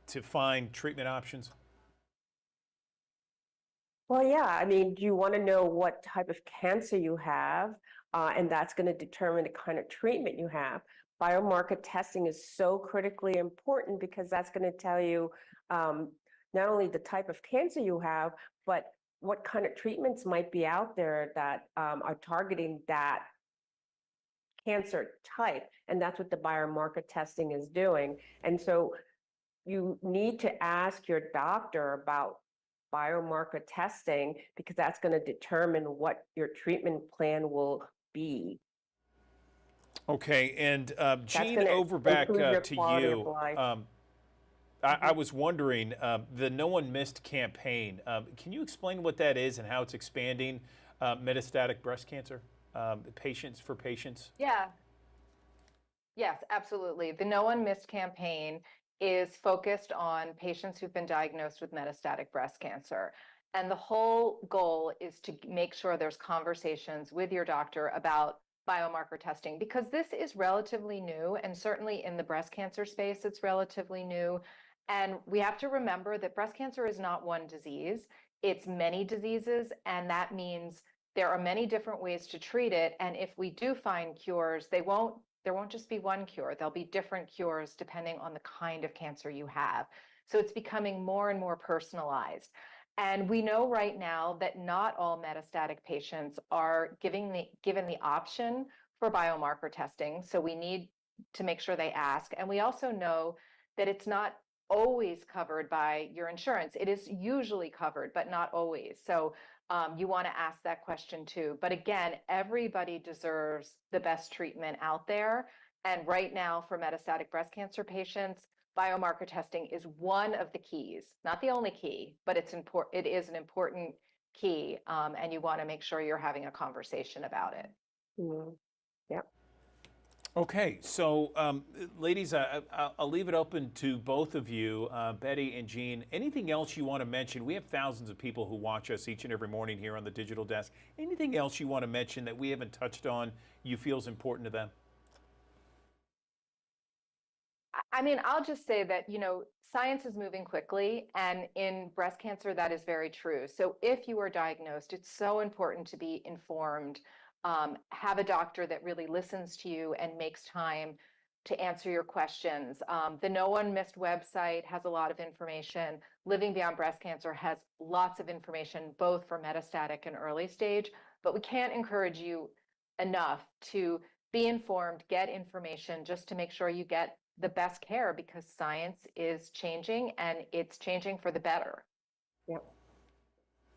to find treatment options? Well, yeah, I mean, do you want to know what type of cancer you have? and that's going to determine the kind of treatment you have. Biomarker testing is so critically important because that's going to tell you not only the type of cancer you have, but what kind of treatments might be out there that are targeting that cancer type. And that's what the biomarker testing is doing. And so you need to ask your doctor about biomarker testing because that's going to determine what your treatment plan will be. Okay, and Gene, gonna over back improve your to quality of you. life. I was wondering, the No One Missed campaign, can you explain what that is and how it's expanding metastatic breast cancer patients for patients? Yeah. Yes, absolutely. The No One Missed campaign is focused on patients who've been diagnosed with metastatic breast cancer. And the whole goal is to make sure there's conversations with your doctor about biomarker testing, because this is relatively new, and certainly in the breast cancer space, it's relatively new. And we have to remember that breast cancer is not one disease, it's many diseases, and that means there are many different ways to treat it. And if we do find cures, there won't just be one cure. There'll be different cures depending on the kind of cancer you have. So it's becoming more and more personalized. And we know right now that not all metastatic patients are given the option for biomarker testing. So we need to make sure they ask. And we also know that it's not always covered by your insurance. It is usually covered, but not always. So you want to ask that question too. But again, everybody deserves the best treatment out there. And right now, for metastatic breast cancer patients, biomarker testing is one of the keys, not the only key, but it is an important key. And you want to make sure you're having a conversation about it. Yep. Okay, so ladies, I'll leave it open to both of you, Betty and Jean. Anything else you want to mention? We have thousands of people who watch us each and every morning here on the Digital Desk. Anything else you want to mention that we haven't touched on you feel is important to them? I mean, I'll just say that, science is moving quickly, and in breast cancer, that is very true. So if you are diagnosed, it's so important to be informed, have a doctor that really listens to you and makes time to answer your questions. The No One Missed website has a lot of information. Living Beyond Breast Cancer has lots of information, both for metastatic and early stage, but we can't encourage you enough to be informed, get information, just to make sure you get the best care, because science is changing and it's changing for the better. Yep.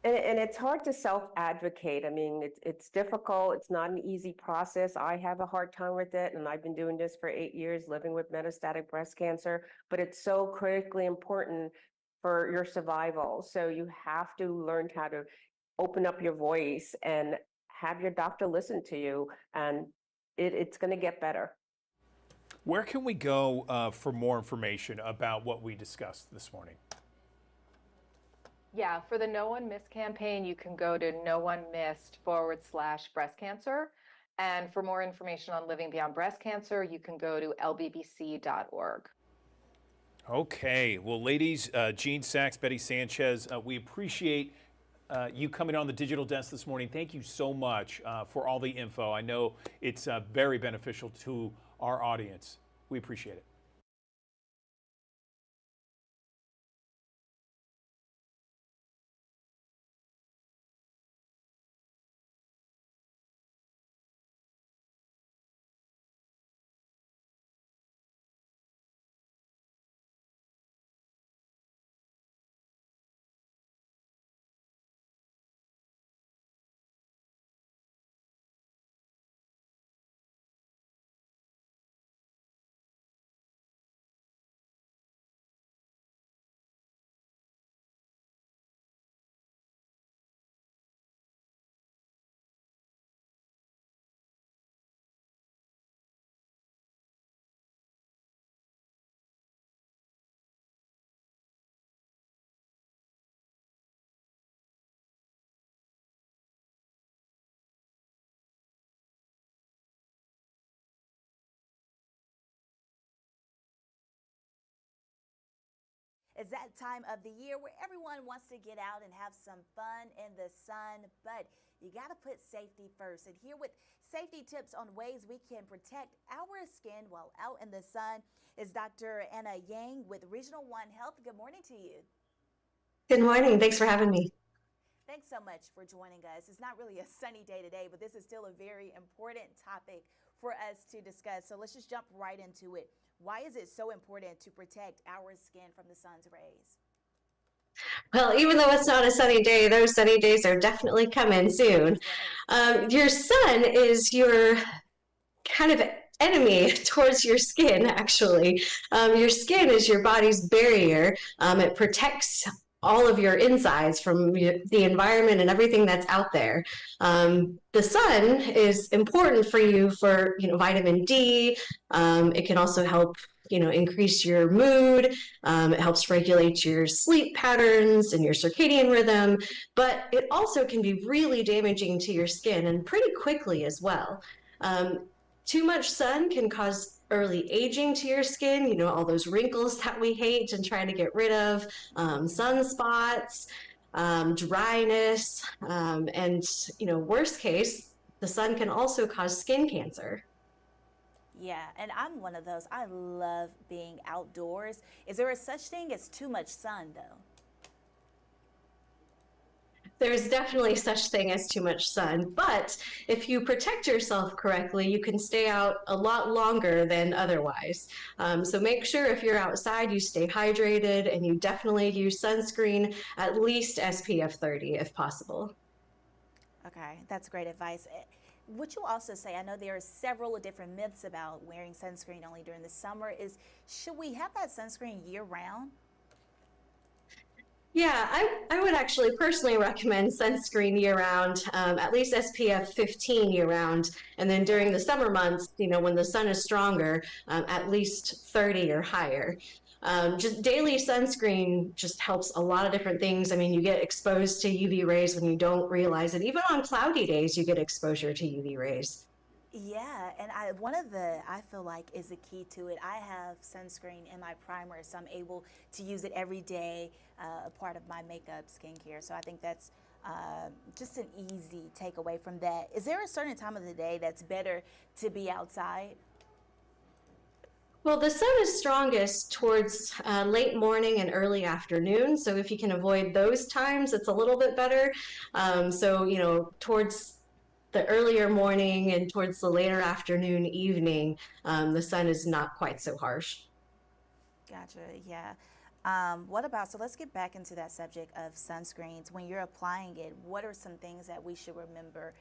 And it's hard to self-advocate. I mean, it's difficult. It's not an easy process. I have a hard time with it, and I've been doing this for 8 years, living with metastatic breast cancer. But it's so critically important for your survival. So you have to learn how to open up your voice and have your doctor listen to you, and it's going to get better. Where can we go for more information about what we discussed this morning? Yeah, for the No One Missed campaign, you can go to NoOneMissed/breast cancer. And for more information on Living Beyond Breast Cancer, you can go to lbbc.org. Okay, well, ladies, Jean Sachs, Betty Sanchez, we appreciate you coming on the Digital Desk this morning. Thank you so much for all the info. I know it's very beneficial to our audience. We appreciate it. It's that time of the year where everyone wants to get out and have some fun in the sun, but you got to put safety first. And here with safety tips on ways we can protect our skin while out in the sun is Dr. Anna Yang with Regional One Health. Good morning to you. Good morning. Thanks for having me. Thanks so much for joining us. It's not really a sunny day today, but this is still a very important topic for us to discuss. So let's just jump right into it. Why is it so important to protect our skin from the sun's rays? Well, even though it's not a sunny day, those sunny days are definitely coming soon. Your sun is your kind of enemy towards your skin, actually. Your skin is your body's barrier. It protects all of your insides from the environment and everything that's out there. The sun is important for you for, vitamin D. It can also help, increase your mood. It helps regulate your sleep patterns and your circadian rhythm, but it also can be really damaging to your skin and pretty quickly as well. Too much sun can cause early aging to your skin, all those wrinkles that we hate and try to get rid of, sunspots, dryness, and, worst case, the sun can also cause skin cancer. Yeah, and I'm one of those. I love being outdoors. Is there a such thing as too much sun, though? There's definitely such thing as too much sun, but if you protect yourself correctly, you can stay out a lot longer than otherwise. So make sure if you're outside, you stay hydrated, and you definitely use sunscreen, at least SPF 30 if possible. Okay, that's great advice. Would you also say, I know there are several different myths about wearing sunscreen only during the summer, should we have that sunscreen year round? Yeah, I would actually personally recommend sunscreen year-round, at least SPF 15 year-round, and then during the summer months, when the sun is stronger, at least 30 or higher. Just daily sunscreen just helps a lot of different things. I mean, you get exposed to UV rays when you don't realize it. Even on cloudy days, you get exposure to UV rays. Yeah, and I feel like is the key to it. I have sunscreen in my primer, so I'm able to use it every day, a part of my makeup, skincare. So I think that's just an easy takeaway from that. Is there a certain time of the day that's better to be outside? Well, the sun is strongest towards late morning and early afternoon. So if you can avoid those times, it's a little bit better. Towards the earlier morning and towards the later afternoon, evening, the sun is not quite so harsh. Gotcha, yeah. So let's get back into that subject of sunscreens. When you're applying it, what are some things that we should remember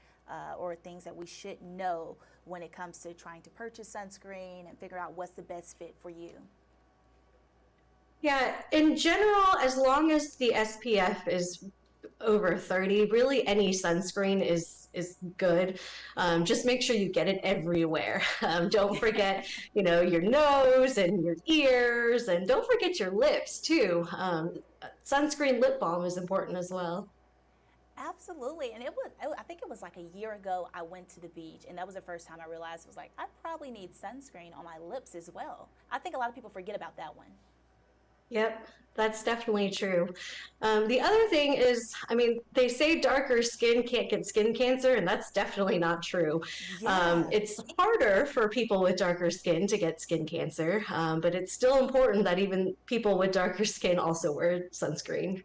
or things that we should know when it comes to trying to purchase sunscreen and figure out what's the best fit for you? Yeah, in general, as long as the SPF is over 30, really any sunscreen is good. Just make sure you get it everywhere. Don't forget, your nose and your ears, and don't forget your lips too. Sunscreen lip balm is important as well. Absolutely, and I think it was like a year ago I went to the beach, and that was the first time I realized it was like, I probably need sunscreen on my lips as well. I think a lot of people forget about that one. Yep, that's definitely true. The other thing is, they say darker skin can't get skin cancer, and that's definitely not true. Yeah. It's harder for people with darker skin to get skin cancer, but it's still important that even people with darker skin also wear sunscreen.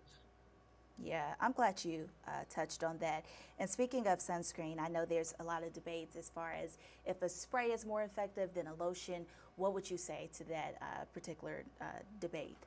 Yeah, I'm glad you touched on that. And speaking of sunscreen, I know there's a lot of debates as far as if a spray is more effective than a lotion. What would you say to that particular debate?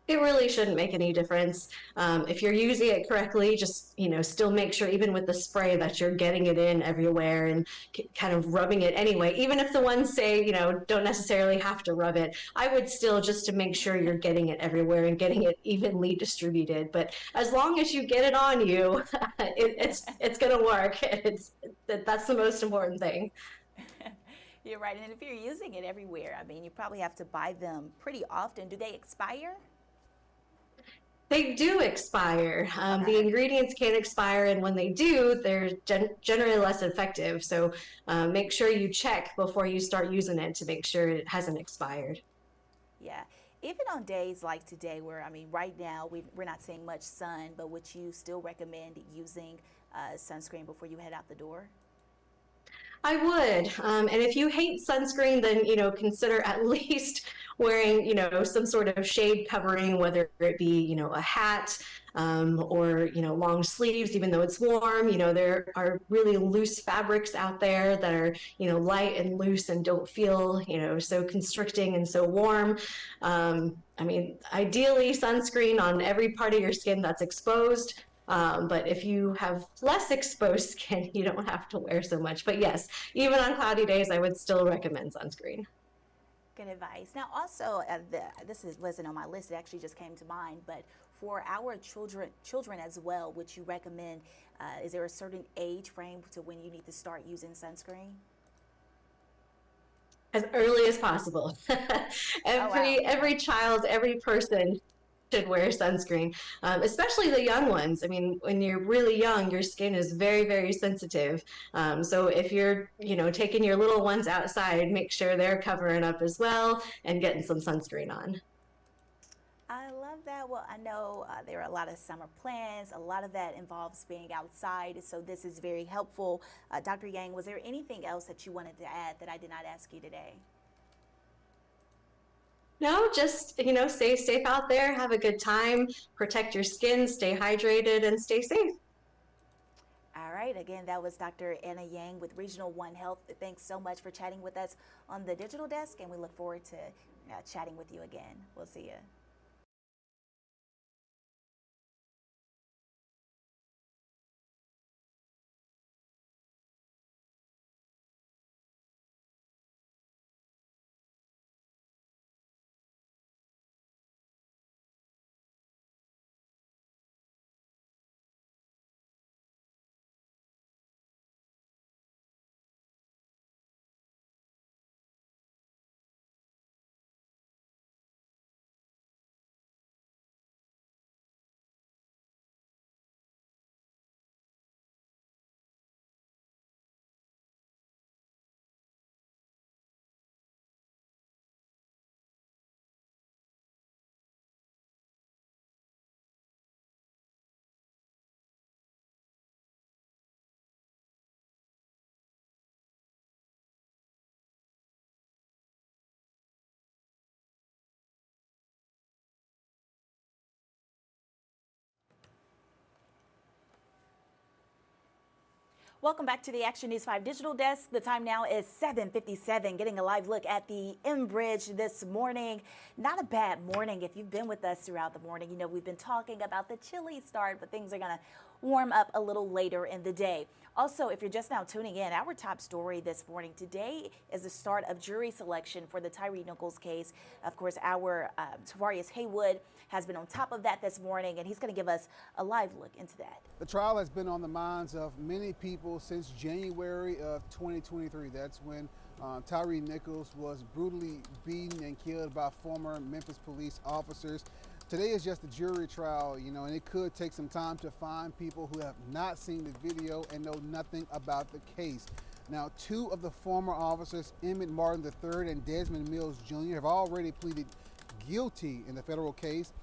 It really shouldn't make any difference. If you're using it correctly, just, still make sure even with the spray that you're getting it in everywhere and kind of rubbing it anyway. Even if the ones say, don't necessarily have to rub it, I would still just to make sure you're getting it everywhere and getting it evenly distributed. But as long as you get it on you, it's going to work. That's the most important thing. You're right. And if you're using it everywhere, you probably have to buy them pretty often. Do they expire? They do expire. The ingredients can expire, and when they do, they're generally less effective. So make sure you check before you start using it to make sure it hasn't expired. Yeah. Even on days like today, where, I mean, right now we're not seeing much sun, but would you still recommend using sunscreen before you head out the door? I would. And if you hate sunscreen, then, consider at least wearing, some sort of shade covering, whether it be, a hat, or, long sleeves, even though it's warm. There are really loose fabrics out there that are, light and loose and don't feel, so constricting and so warm. I mean, ideally sunscreen on every part of your skin that's exposed. But if you have less exposed skin, you don't have to wear so much. But yes, even on cloudy days, I would still recommend sunscreen. Good advice. Now, also, wasn't on my list. It actually just came to mind. But for our children as well, would you recommend? Is there a certain age frame to when you need to start using sunscreen? As early as possible. Oh, wow. Every child, every person should wear sunscreen, especially the young ones. I mean, when you're really young, your skin is very, very sensitive. So if you're, taking your little ones outside, make sure they're covering up as well and getting some sunscreen on. I love that. Well, I know there are a lot of summer plans. A lot of that involves being outside. So this is very helpful. Dr. Yang, was there anything else that you wanted to add that I did not ask you today? No, just, stay safe out there, have a good time, protect your skin, stay hydrated, and stay safe. All right. Again, that was Dr. Anna Yang with Regional One Health. Thanks so much for chatting with us on the digital desk, and we look forward to chatting with you again. We'll see you. Welcome back to the Action News 5 digital desk. The time now is 7:57. Getting a live look at the M Bridge this morning. Not a bad morning if you've been with us throughout the morning. We've been talking about the chilly start, but things are going to warm up a little later in the day. Also, if you're just now tuning in, our top story this morning today is the start of jury selection for the Tyre Nichols case. Of course, our Tavarius Haywood has been on top of that this morning, and he's going to give us a live look into that. The trial has been on the minds of many people since January of 2023. That's when Tyre Nichols was brutally beaten and killed by former Memphis police officers. Today is just a jury trial, and it could take some time to find people who have not seen the video and know nothing about the case. Now, two of the former officers, Emmett Martin III and Desmond Mills Jr., have already pleaded guilty in the federal case.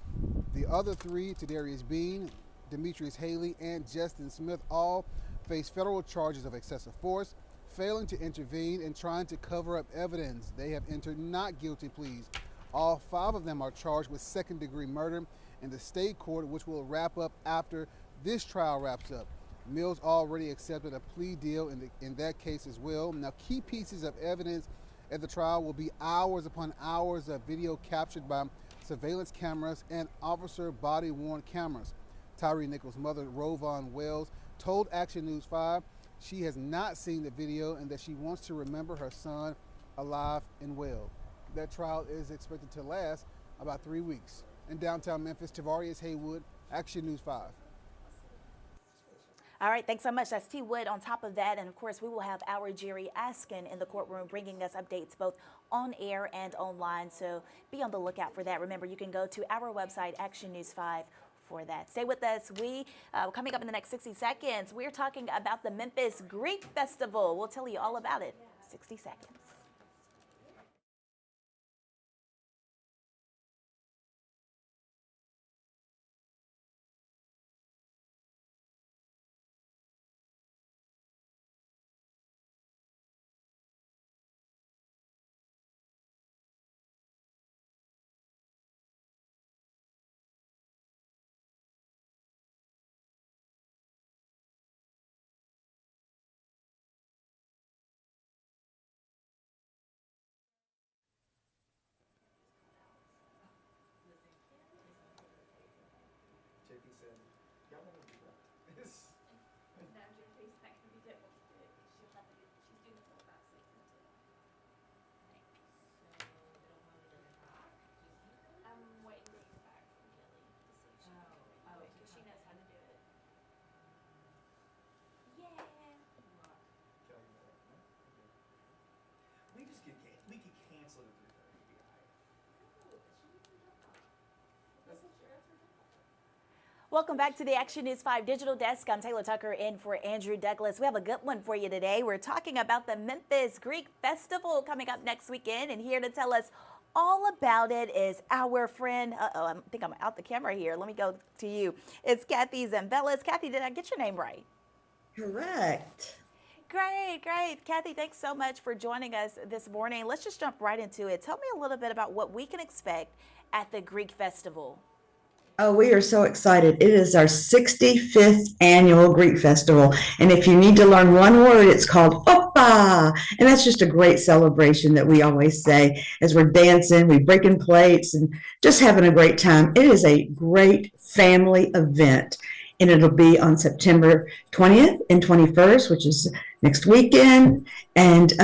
The other three, Tadarius Bean, Demetrius Haley, and Justin Smith, all face federal charges of excessive force, failing to intervene, and trying to cover up evidence. They have entered not guilty pleas. All five of them are charged with second-degree murder in the state court, which will wrap up after this trial wraps up. Mills already accepted a plea deal in that case as well. Now, key pieces of evidence at the trial will be hours upon hours of video captured by surveillance cameras and officer body-worn cameras. Tyre Nichols' mother, Rovon Wells, told Action News 5 she has not seen the video and that she wants to remember her son alive and well. That trial is expected to last about 3 weeks. In downtown Memphis, Tavarius Haywood, Action News 5. All right, thanks so much. That's T. Wood on top of that. And of course, we will have our Jerry Askin in the courtroom bringing us updates both on air and online. So be on the lookout for that. Remember, you can go to our website, Action News 5, for that. Stay with us. Coming up in the next 60 seconds, we're talking about the Memphis Greek Festival. We'll tell you all about it. 60 seconds. Welcome back to the Action News 5 Digital Desk. I'm Taylor Tucker in for Andrew Douglas. We have a good one for you today. We're talking about the Memphis Greek Festival coming up next weekend, and here to tell us all about it is our friend, I think I'm out the camera here. Let me go to you. It's Kathy Zambelis. Kathy, did I get your name right? Correct. Great, great. Kathy, thanks so much for joining us this morning. Let's just jump right into it. Tell me a little bit about what we can expect at the Greek Festival. Oh, we are so excited. It is our 65th annual Greek Festival. And if you need to learn one word, it's called Oppa. And that's just a great celebration that we always say as we're dancing, we breaking plates and just having a great time. It is a great family event. And it'll be on September 20th and 21st, which is next weekend. And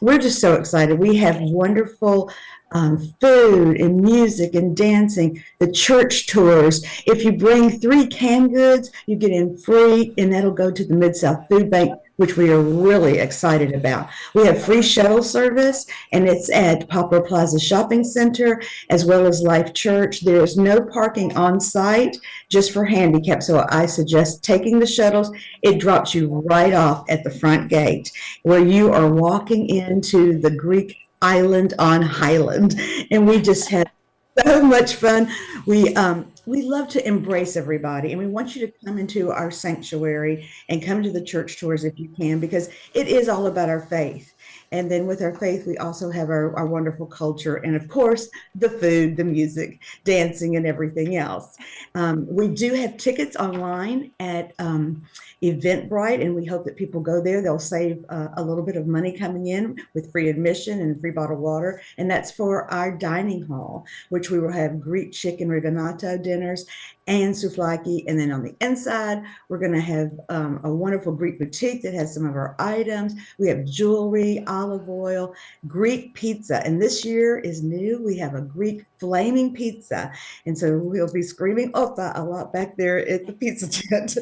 we're just so excited. We have wonderful food and music and dancing, the church tours. If you bring 3 canned goods, you get in free, and that'll go to the Mid-South Food Bank, which we are really excited about. We have free shuttle service, and it's at Poplar Plaza Shopping Center, as well as Life Church. There is no parking on site, just for handicap, so I suggest taking the shuttles. It drops you right off at the front gate, where you are walking into the Greek island on Highland, and we just had so much fun. We love to embrace everybody, and we want you to come into our sanctuary and come to the church tours if you can, because it is all about our faith. And then with our faith, we also have our wonderful culture, and of course, the food, the music, dancing, and everything else. We do have tickets online at Eventbrite, and we hope that people go there. They'll save a little bit of money coming in with free admission and free bottled water. And that's for our dining hall, which we will have Greek chicken riganato dinners and souvlaki. And then on the inside, we're going to have a wonderful Greek boutique that has some of our items. We have jewelry, olive oil, Greek pizza. And this year is new. We have a Greek flaming pizza. And so we'll be screaming Oppa a lot back there at the pizza tent.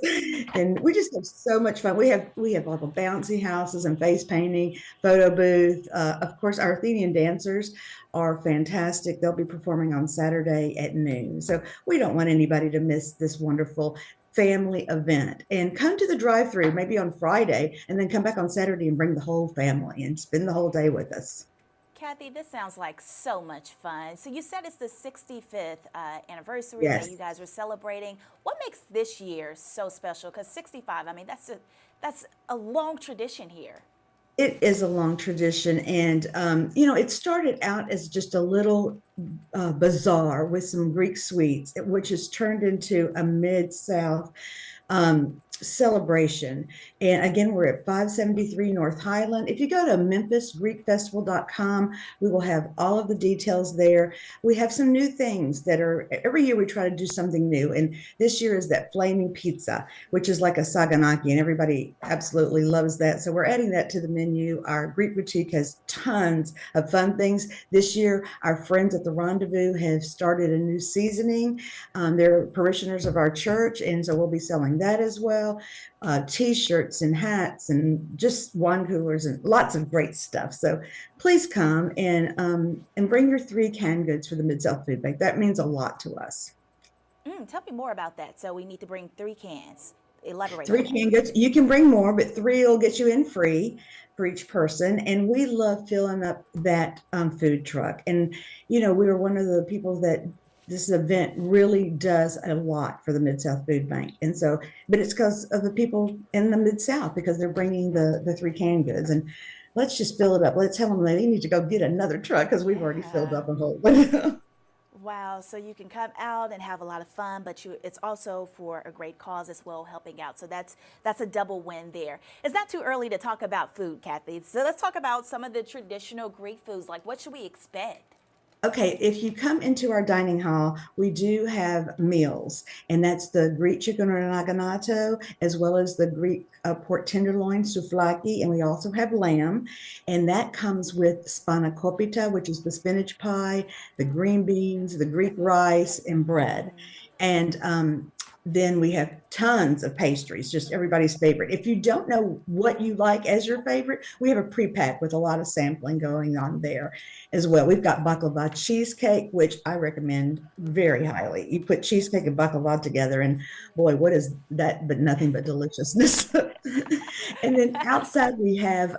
And we just have so much fun. We have all the bouncy houses and face painting, photo booth. Of course, our Athenian dancers are fantastic. They'll be performing on Saturday at noon. So we don't want anybody to miss this wonderful family event. And come to the drive-through maybe on Friday, and then come back on Saturday and bring the whole family and spend the whole day with us. Kathy, this sounds like so much fun. So you said it's the 65th anniversary Yes. that you guys are celebrating. What makes this year so special? Because 65, I mean, that's a long tradition here. It is a long tradition, and it started out as just a little bazaar with some Greek sweets, which has turned into a Mid-South celebration. And again, we're at 573 North Highland. If you go to memphisgreekfestival.com, we will have all of the details there. We have some new things that are, every year we try to do something new. And this year is that flaming pizza, which is like a saganaki, and everybody absolutely loves that. So we're adding that to the menu. Our Greek boutique has tons of fun things. This year, our friends at the Rendezvous have started a new seasoning. They're parishioners of our church, and so we'll be selling that as well. T-shirts and hats and just wine coolers and lots of great stuff. So please come and bring your 3 canned goods for the Mid-South Food Bank. That means a lot to us. Tell me more about that. So we need to bring 3 cans. Elaborate. 3 canned goods. You can bring more, but 3 will get you in free for each person. And we love filling up that food truck. And, we were one of the people that this event really does a lot for the Mid-South Food Bank. And so, but it's because of the people in the Mid-South, because they're bringing the 3 canned goods. And let's just fill it up. Let's tell them they need to go get another truck, because we've already filled up a whole one. Wow, so you can come out and have a lot of fun, but it's also for a great cause as well, helping out. So that's a double win there. It's not too early to talk about food, Kathy. So let's talk about some of the traditional Greek foods. Like, what should we expect? Okay, if you come into our dining hall, we do have meals, and that's the Greek chicken renaganato, as well as the Greek pork tenderloin souvlaki, and we also have lamb, and that comes with spanakopita, which is the spinach pie, the green beans, the Greek rice, and bread. And Then we have tons of pastries, just everybody's favorite. If you don't know what you like as your favorite, we have a pre-pack with a lot of sampling going on there as well. We've got baklava cheesecake, which I recommend very highly. You put cheesecake and baklava together, and boy, what is that but nothing but deliciousness. And then outside we have,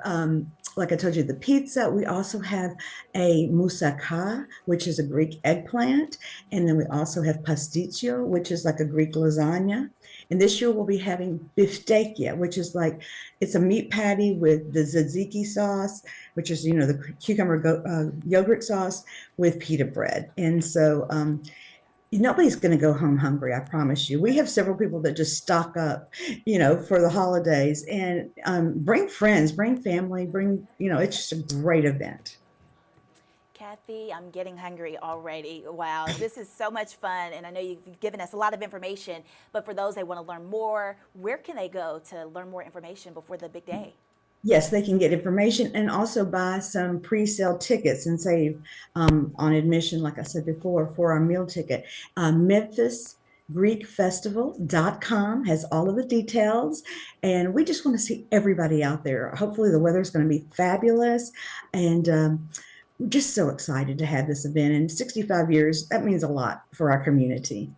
like I told you, the pizza. We also have a moussaka, which is a Greek eggplant. And then we also have pasticcio, which is like a Greek lasagna. And this year we'll be having biftekia, which is like, it's a meat patty with the tzatziki sauce, which is, the cucumber yogurt sauce with pita bread. And so nobody's going to go home hungry, I promise you. We have several people that just stock up, for the holidays, and bring friends, bring family, it's just a great event. Kathy, I'm getting hungry already. Wow, this is so much fun, and I know you've given us a lot of information, but for those that want to learn more, where can they go to learn more information before the big day? Yes, they can get information and also buy some pre-sale tickets and save on admission, like I said before, for our meal ticket. Memphis GreekFestival.com has all of the details, and we just want to see everybody out there. Hopefully the weather is going to be fabulous, and we're just so excited to have this event. In 65 years, that means a lot for our community.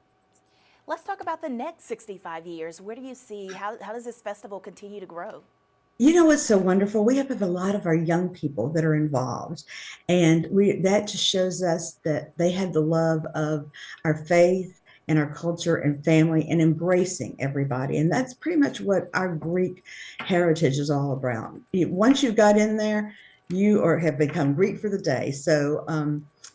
Let's talk about the next 65 years. Where do you see, how does this festival continue to grow? You know what's so wonderful? We have a lot of our young people that are involved, and that just shows us that they have the love of our faith and our culture and family and embracing everybody. And that's pretty much what our Greek heritage is all about. Once you got in there, you have become Greek for the day. So,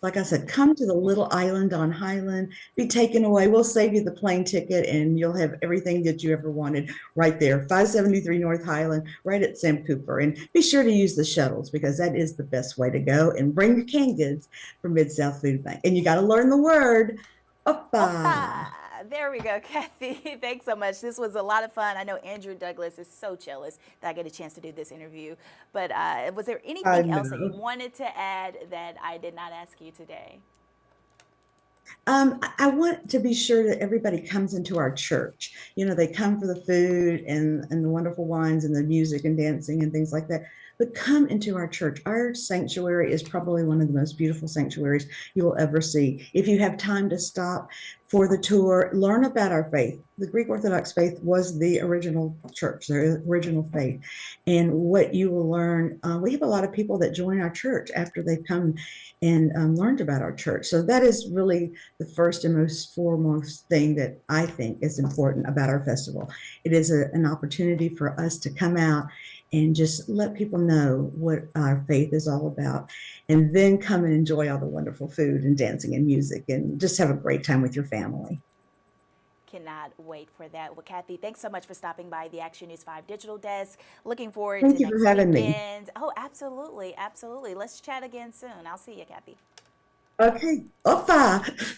like I said, come to the little island on Highland, be taken away. We'll save you the plane ticket, and you'll have everything that you ever wanted right there, 573 North Highland, right at Sam Cooper. And be sure to use the shuttles, because that is the best way to go. And bring your canned goods from Mid-South Food Bank. And you got to learn the word, oppa. There we go, Kathy. Thanks so much. This was a lot of fun. I know Andrew Douglas is so jealous that I get a chance to do this interview. But was there anything else that you wanted to add that I did not ask you today? I want to be sure that everybody comes into our church. They come for the food and the wonderful wines and the music and dancing and things like that. But come into our church. Our sanctuary is probably one of the most beautiful sanctuaries you will ever see. If you have time to stop for the tour, learn about our faith. The Greek Orthodox faith was the original church, the original faith. And what you will learn, we have a lot of people that join our church after they've come and learned about our church. So that is really the first and most foremost thing that I think is important about our festival. It is an opportunity for us to come out and just let people know what our faith is all about, and then come and enjoy all the wonderful food and dancing and music, and just have a great time with your family. Cannot wait for that. Well, Kathy, thanks so much for stopping by the Action News 5 digital desk. Looking forward Thank to you next for having weekend. me. Oh, absolutely, absolutely. Let's chat again soon. I'll see you, Kathy. Okay, oppa.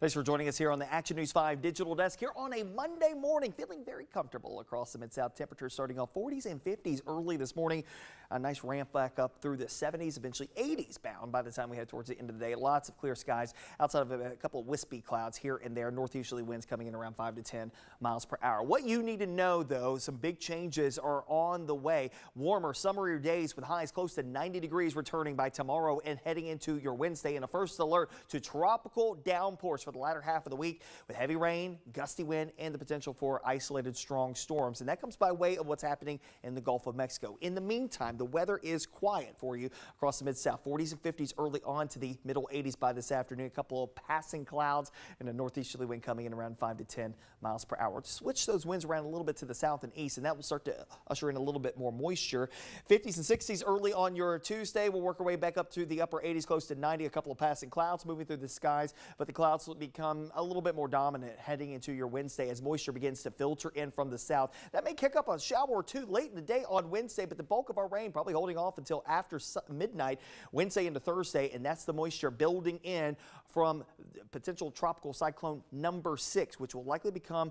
Thanks for joining us here on the Action News 5 digital desk here on a Monday morning. Feeling very comfortable across the Mid-South. Temperatures starting off 40s and 50s early this morning. A nice ramp back up through the 70s, eventually 80s bound by the time we head towards the end of the day. Lots of clear skies outside of a couple of wispy clouds here and there. Northeasterly winds coming in around 5 to 10 miles per hour. What you need to know, though, some big changes are on the way. Warmer, summery days with highs close to 90 degrees returning by tomorrow and heading into your Wednesday. And a first alert to tropical downpours for the latter half of the week with heavy rain, gusty wind, and the potential for isolated strong storms. And that comes by way of what's happening in the Gulf of Mexico. In the meantime, the weather is quiet for you across the Mid-South. 40s and 50s early on to the middle 80s by this afternoon. A couple of passing clouds and a northeasterly wind coming in around 5 to 10 miles per hour. Switch those winds around a little bit to the south and east, and that will start to usher in a little bit more moisture. 50s and 60s early on your Tuesday. We'll work our way back up to the upper 80s, close to 90. A couple of passing clouds moving through the skies, but the clouds will become a little bit more dominant heading into your Wednesday as moisture begins to filter in from the south. That may kick up a shower or two late in the day on Wednesday, but the bulk of our rain probably holding off until after midnight, Wednesday into Thursday, and that's the moisture building in from potential tropical cyclone number 6, which will likely become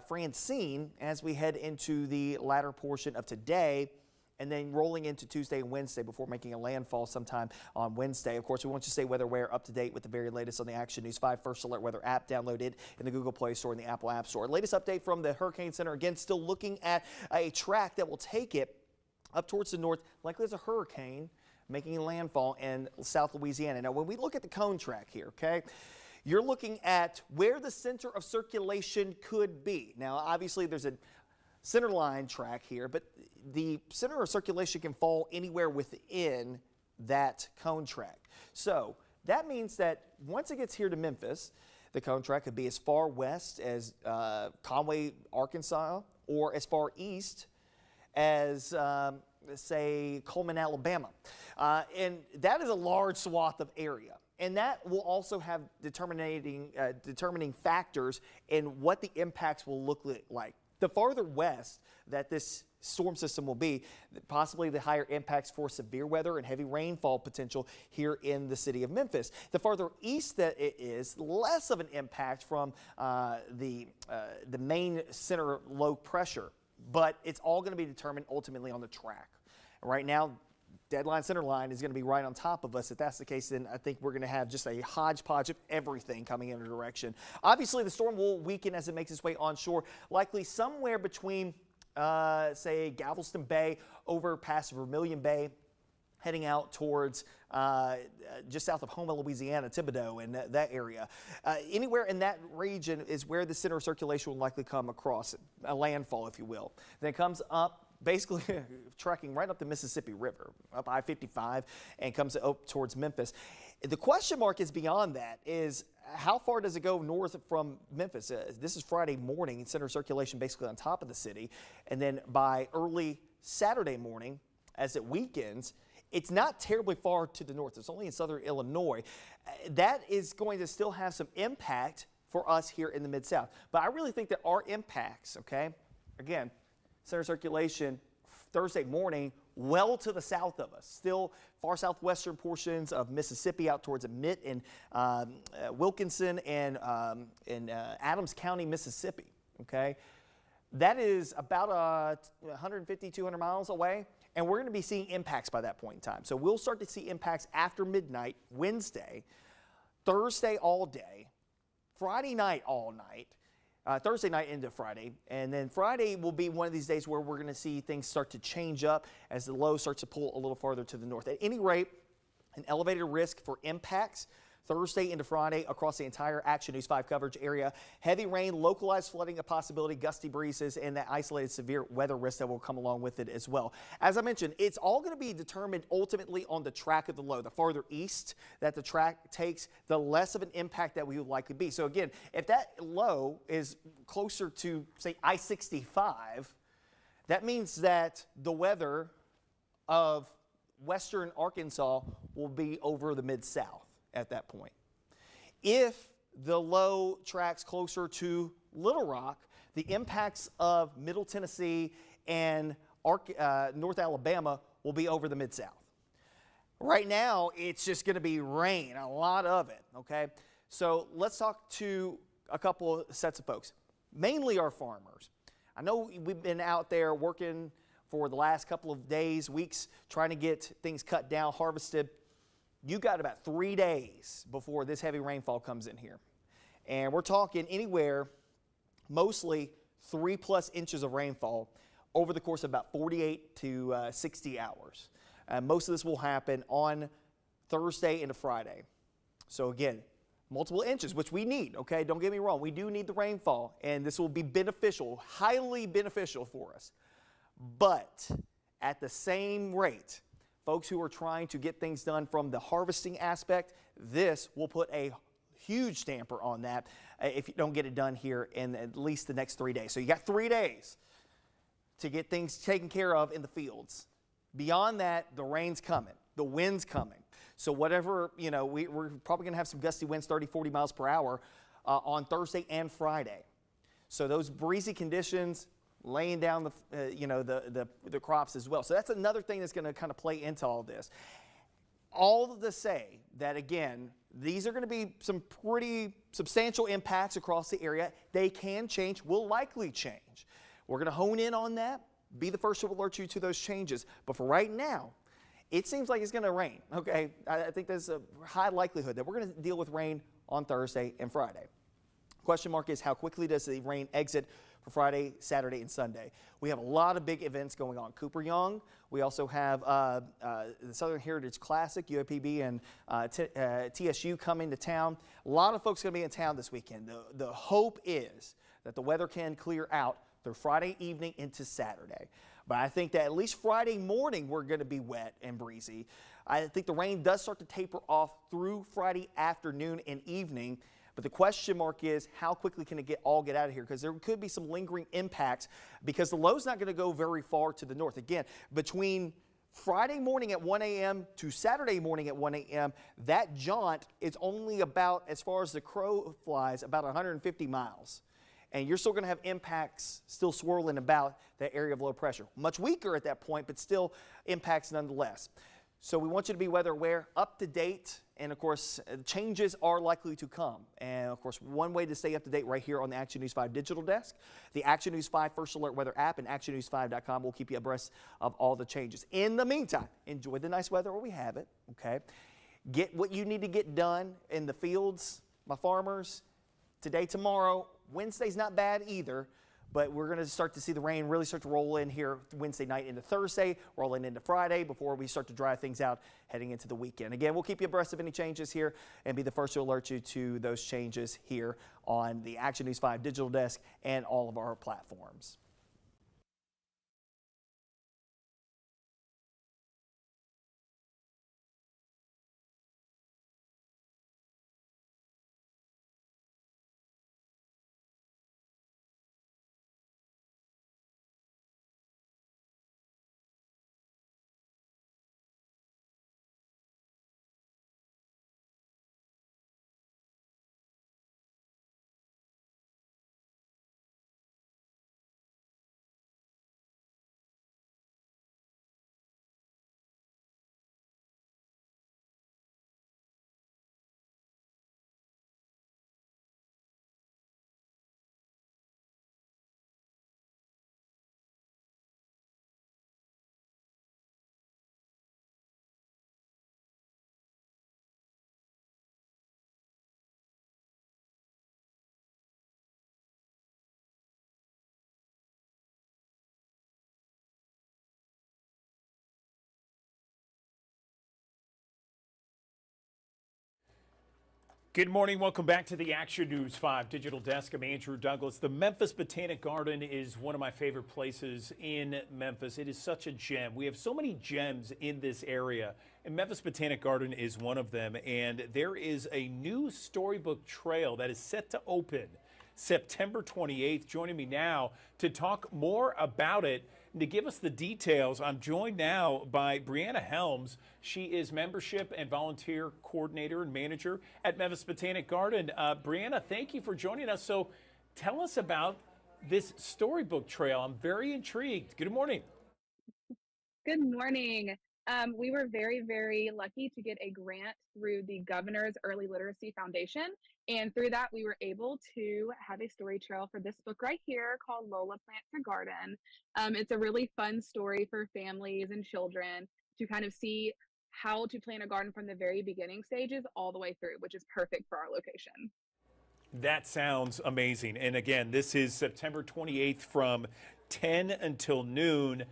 Francine as we head into the latter portion of today, and then rolling into Tuesday and Wednesday before making a landfall sometime on Wednesday. Of course, we want you to stay weather-aware, up to date with the very latest on the Action News 5 First Alert Weather app, downloaded in the Google Play Store and the Apple App Store. Latest update from the Hurricane Center, again, still looking at a track that will take it up towards the north, likely as a hurricane, making a landfall in South Louisiana. Now, when we look at the cone track here, okay, you're looking at where the center of circulation could be. Now, obviously, there's a center line track here, but the center of circulation can fall anywhere within that cone track. So that means that once it gets here to Memphis, the cone track could be as far west as Conway, Arkansas, or as far east as say Coleman, Alabama. And that is a large swath of area. And that will also have determining factors in what the impacts will look like. The farther west that this storm system will be, possibly the higher impacts for severe weather and heavy rainfall potential here in the city of Memphis. The farther east that it is, less of an impact from the main center low pressure, but it's all going to be determined ultimately on the track. Right now, deadline center line is going to be right on top of us. If that's the case, then I think we're going to have just a hodgepodge of everything coming in our direction. Obviously, the storm will weaken as it makes its way onshore, likely somewhere between, say, Galveston Bay over past Vermilion Bay, heading out towards just south of Houma, Louisiana, Thibodaux, and that area. Anywhere in that region is where the center of circulation will likely come across, a landfall, if you will. Then it comes up, basically tracking right up the Mississippi River, up I-55, and comes up towards Memphis. The question mark is beyond that, is how far does it go north from Memphis? This is Friday morning, center circulation basically on top of the city, and then by early Saturday morning, as it weakens, it's not terribly far to the north. It's only in southern Illinois. That is going to still have some impact for us here in the Mid-South. But I really think that our impacts, okay, again, center circulation Thursday morning well to the south of us. Still far southwestern portions of Mississippi out towards Emmett and Wilkinson and Adams County, Mississippi. Okay, that is about 150, 200 miles away, and we're going to be seeing impacts by that point in time. So we'll start to see impacts after midnight, Wednesday, Thursday all day, Friday night all night, Thursday night into Friday, and then Friday will be one of these days where we're going to see things start to change up as the low starts to pull a little farther to the north. At any rate, an elevated risk for impacts Thursday into Friday across the entire Action News 5 coverage area. Heavy rain, localized flooding a possibility, gusty breezes, and that isolated severe weather risk that will come along with it as well. As I mentioned, it's all going to be determined ultimately on the track of the low. The farther east that the track takes, the less of an impact that we would likely be. So again, if that low is closer to, say, I-65, that means that the weather of western Arkansas will be over the Mid-South at that point. If the low tracks closer to Little Rock, the impacts of Middle Tennessee and North Alabama will be over the Mid-South. Right now, it's just going to be rain, a lot of it, okay? So let's talk to a couple of sets of folks, mainly our farmers. I know we've been out there working for the last couple of days, weeks, trying to get things cut down, harvested. You got about 3 days before this heavy rainfall comes in here. And we're talking anywhere, mostly 3+ inches of rainfall over the course of about 48 to 60 hours. Most of this will happen on Thursday into Friday. So again, multiple inches, which we need, okay? Don't get me wrong. We do need the rainfall, and this will be beneficial, highly beneficial for us. But at the same rate, folks who are trying to get things done from the harvesting aspect, this will put a huge damper on that if you don't get it done here in at least the next 3 days. So you got 3 days to get things taken care of in the fields. Beyond that, the rain's coming, the wind's coming. So whatever, you know, we're probably going to have some gusty winds, 30, 40 miles per hour on Thursday and Friday. So those breezy conditions laying down the crops as well. So that's another thing that's going to kind of play into all this. All to say that, again, these are going to be some pretty substantial impacts across the area. They can change, will likely change. We're going to hone in on that, be the first to alert you to those changes. But for right now, it seems like it's going to rain, okay? I think there's a high likelihood that we're going to deal with rain on Thursday and Friday. Question mark is how quickly does the rain exit for Friday, Saturday, and Sunday? We have a lot of big events going on. Cooper Young. We also have the Southern Heritage Classic, UAPB, and TSU coming to town. A lot of folks going to be in town this weekend. The hope is that the weather can clear out through Friday evening into Saturday. But I think that at least Friday morning we're going to be wet and breezy. I think the rain does start to taper off through Friday afternoon and evening. But the question mark is how quickly can it all get out of here? Because there could be some lingering impacts because the low's not going to go very far to the north. Again, between Friday morning at 1 a.m. to Saturday morning at 1 a.m., that jaunt is only about, as far as the crow flies, about 150 miles. And you're still going to have impacts still swirling about that area of low pressure. Much weaker at that point, but still impacts nonetheless. So we want you to be weather aware, up to date, and of course, changes are likely to come. And of course, one way to stay up to date right here on the Action News 5 digital desk, the Action News 5 First Alert Weather app, and actionnews5.com will keep you abreast of all the changes. In the meantime, enjoy the nice weather where we have it, okay? Get what you need to get done in the fields, my farmers, today, tomorrow. Wednesday's not bad either, but we're going to start to see the rain really start to roll in here Wednesday night into Thursday, rolling into Friday before we start to dry things out heading into the weekend. Again, we'll keep you abreast of any changes here and be the first to alert you to those changes here on the Action News 5 digital desk and all of our platforms. Good morning. Welcome back to the Action News 5 digital desk. I'm Andrew Douglas. The Memphis Botanic Garden is one of my favorite places in Memphis. It is such a gem. We have so many gems in this area, and Memphis Botanic Garden is one of them. And there is a new storybook trail that is set to open September 28th. Joining me now to talk more about it and to give us the details, I'm joined now by Brianna Helms. She is Membership and Volunteer Coordinator and Manager at Memphis Botanic Garden. Brianna, thank you for joining us. So tell us about this storybook trail. I'm very intrigued. Good morning. Good morning. We were very, very lucky to get a grant through the Governor's Early Literacy Foundation. And through that, we were able to have a story trail for this book right here called Lola Plants a Garden. It's a really fun story for families and children to kind of see how to plant a garden from the very beginning stages all the way through, which is perfect for our location. That sounds amazing. And again, this is September 28th from 10 until noon.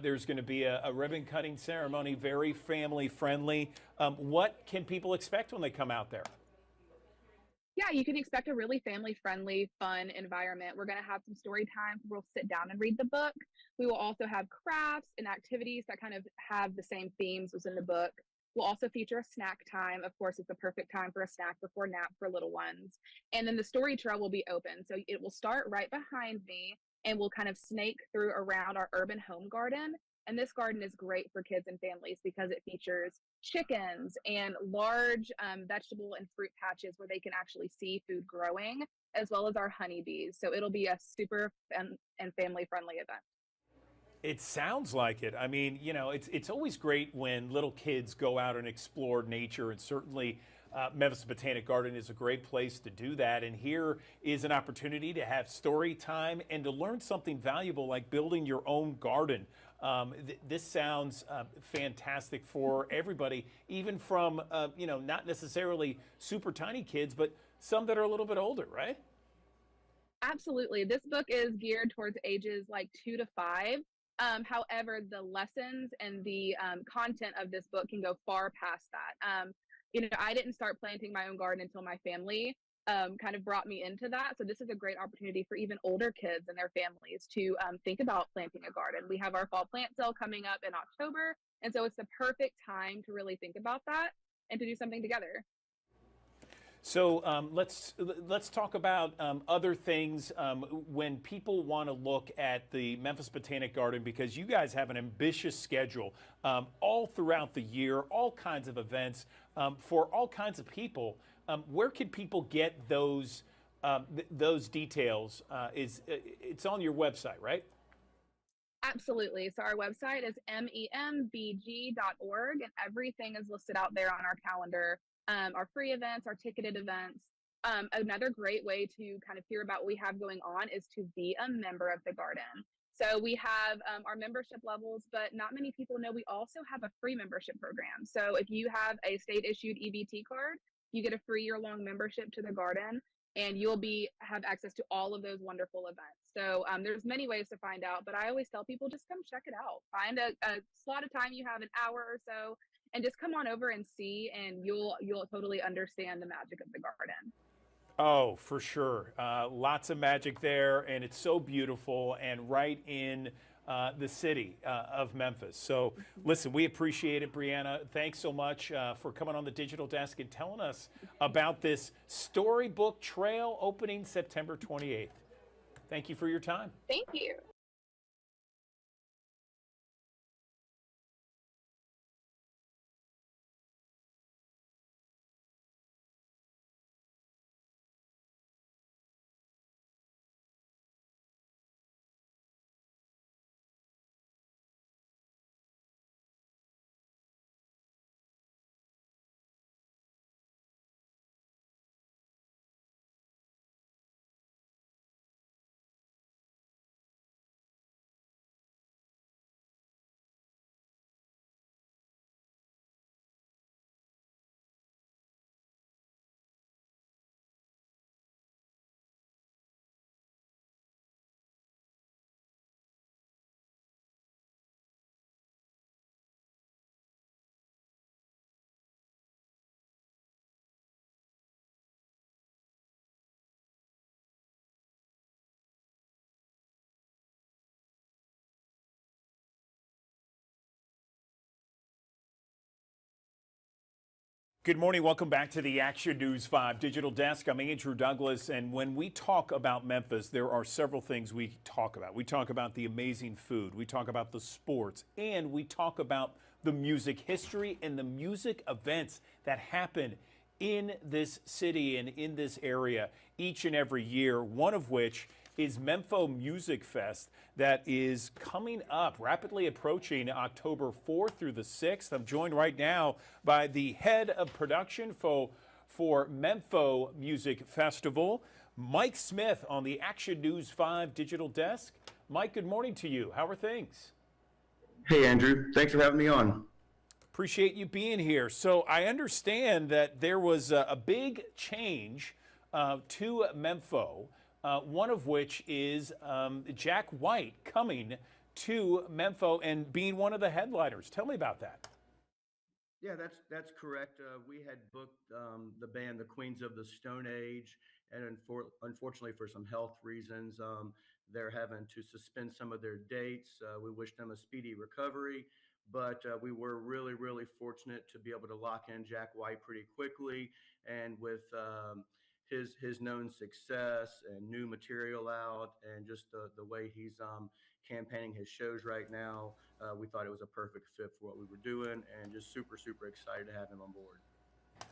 There's going to be a ribbon cutting ceremony, very family friendly. What can people expect when they come out there? Yeah, you can expect a really family friendly, fun environment. We're going to have some story time. We'll sit down and read the book. We will also have crafts and activities that kind of have the same themes as in the book. We'll also feature a snack time. Of course, it's the perfect time for a snack before nap for little ones. And then the story trail will be open. So it will start right behind me and we'll kind of snake through around our urban home garden. And this garden is great for kids and families because it features chickens and large vegetable and fruit patches where they can actually see food growing, as well as our honeybees. So it'll be a super fun and family friendly event. It sounds like it. I mean, you know, it's always great when little kids go out and explore nature, and certainly Memphis Botanic Garden is a great place to do that. And here is an opportunity to have story time and to learn something valuable like building your own garden. This sounds fantastic for everybody, even from, you know, not necessarily super tiny kids, but some that are a little bit older, right? Absolutely. This book is geared towards ages like 2 to 5. However, the lessons and the content of this book can go far past that. You know, I didn't start planting my own garden until my family kind of brought me into that. So this is a great opportunity for even older kids and their families to think about planting a garden. We have our fall plant sale coming up in October. And so it's the perfect time to really think about that and to do something together. So let's talk about other things when people want to look at the Memphis Botanic Garden, because you guys have an ambitious schedule all throughout the year, all kinds of events for all kinds of people. Where can people get those details? It's on your website, right? Absolutely. So our website is membg.org, and everything is listed out there on our calendar. Our free events, our ticketed events. Another great way to kind of hear about what we have going on is to be a member of the garden. So we have our membership levels, but not many people know we also have a free membership program. So if you have a state issued EBT card, you get a free year-long membership to the garden, and you'll have access to all of those wonderful events. So there's many ways to find out, but I always tell people just come check it out. Find a slot of time, you have an hour or so, and just come on over and see, and you'll totally understand the magic of the garden. Oh, for sure. Lots of magic there, and it's so beautiful and right in the city of Memphis. So listen, we appreciate it, Brianna. Thanks so much for coming on the digital desk and telling us about this storybook trail opening September 28th. Thank you for your time. Thank you. Good morning. Welcome back to the Action News 5 Digital Desk. I'm Andrew Douglas, and when we talk about Memphis, there are several things we talk about. We talk about the amazing food, we talk about the sports, and we talk about the music history and the music events that happen in this city and in this area each and every year, one of which is Mempho Music Fest that is coming up, rapidly approaching October 4th through the 6th. I'm joined right now by the head of production for Mempho Music Festival, Mike Smith, on the Action News 5 digital desk. Mike, good morning to you. How are things? Hey, Andrew. Thanks for having me on. Appreciate you being here. So I understand that there was a big change to Mempho, one of which is Jack White coming to Mempho and being one of the headliners. Tell me about that. Yeah, that's correct. We had booked the band, the Queens of the Stone Age, and unfortunately for some health reasons, they're having to suspend some of their dates. We wish them a speedy recovery, but we were really, really fortunate to be able to lock in Jack White pretty quickly, and with his known success and new material out, and just the way he's campaigning his shows right now, we thought it was a perfect fit for what we were doing, and just super, super excited to have him on board.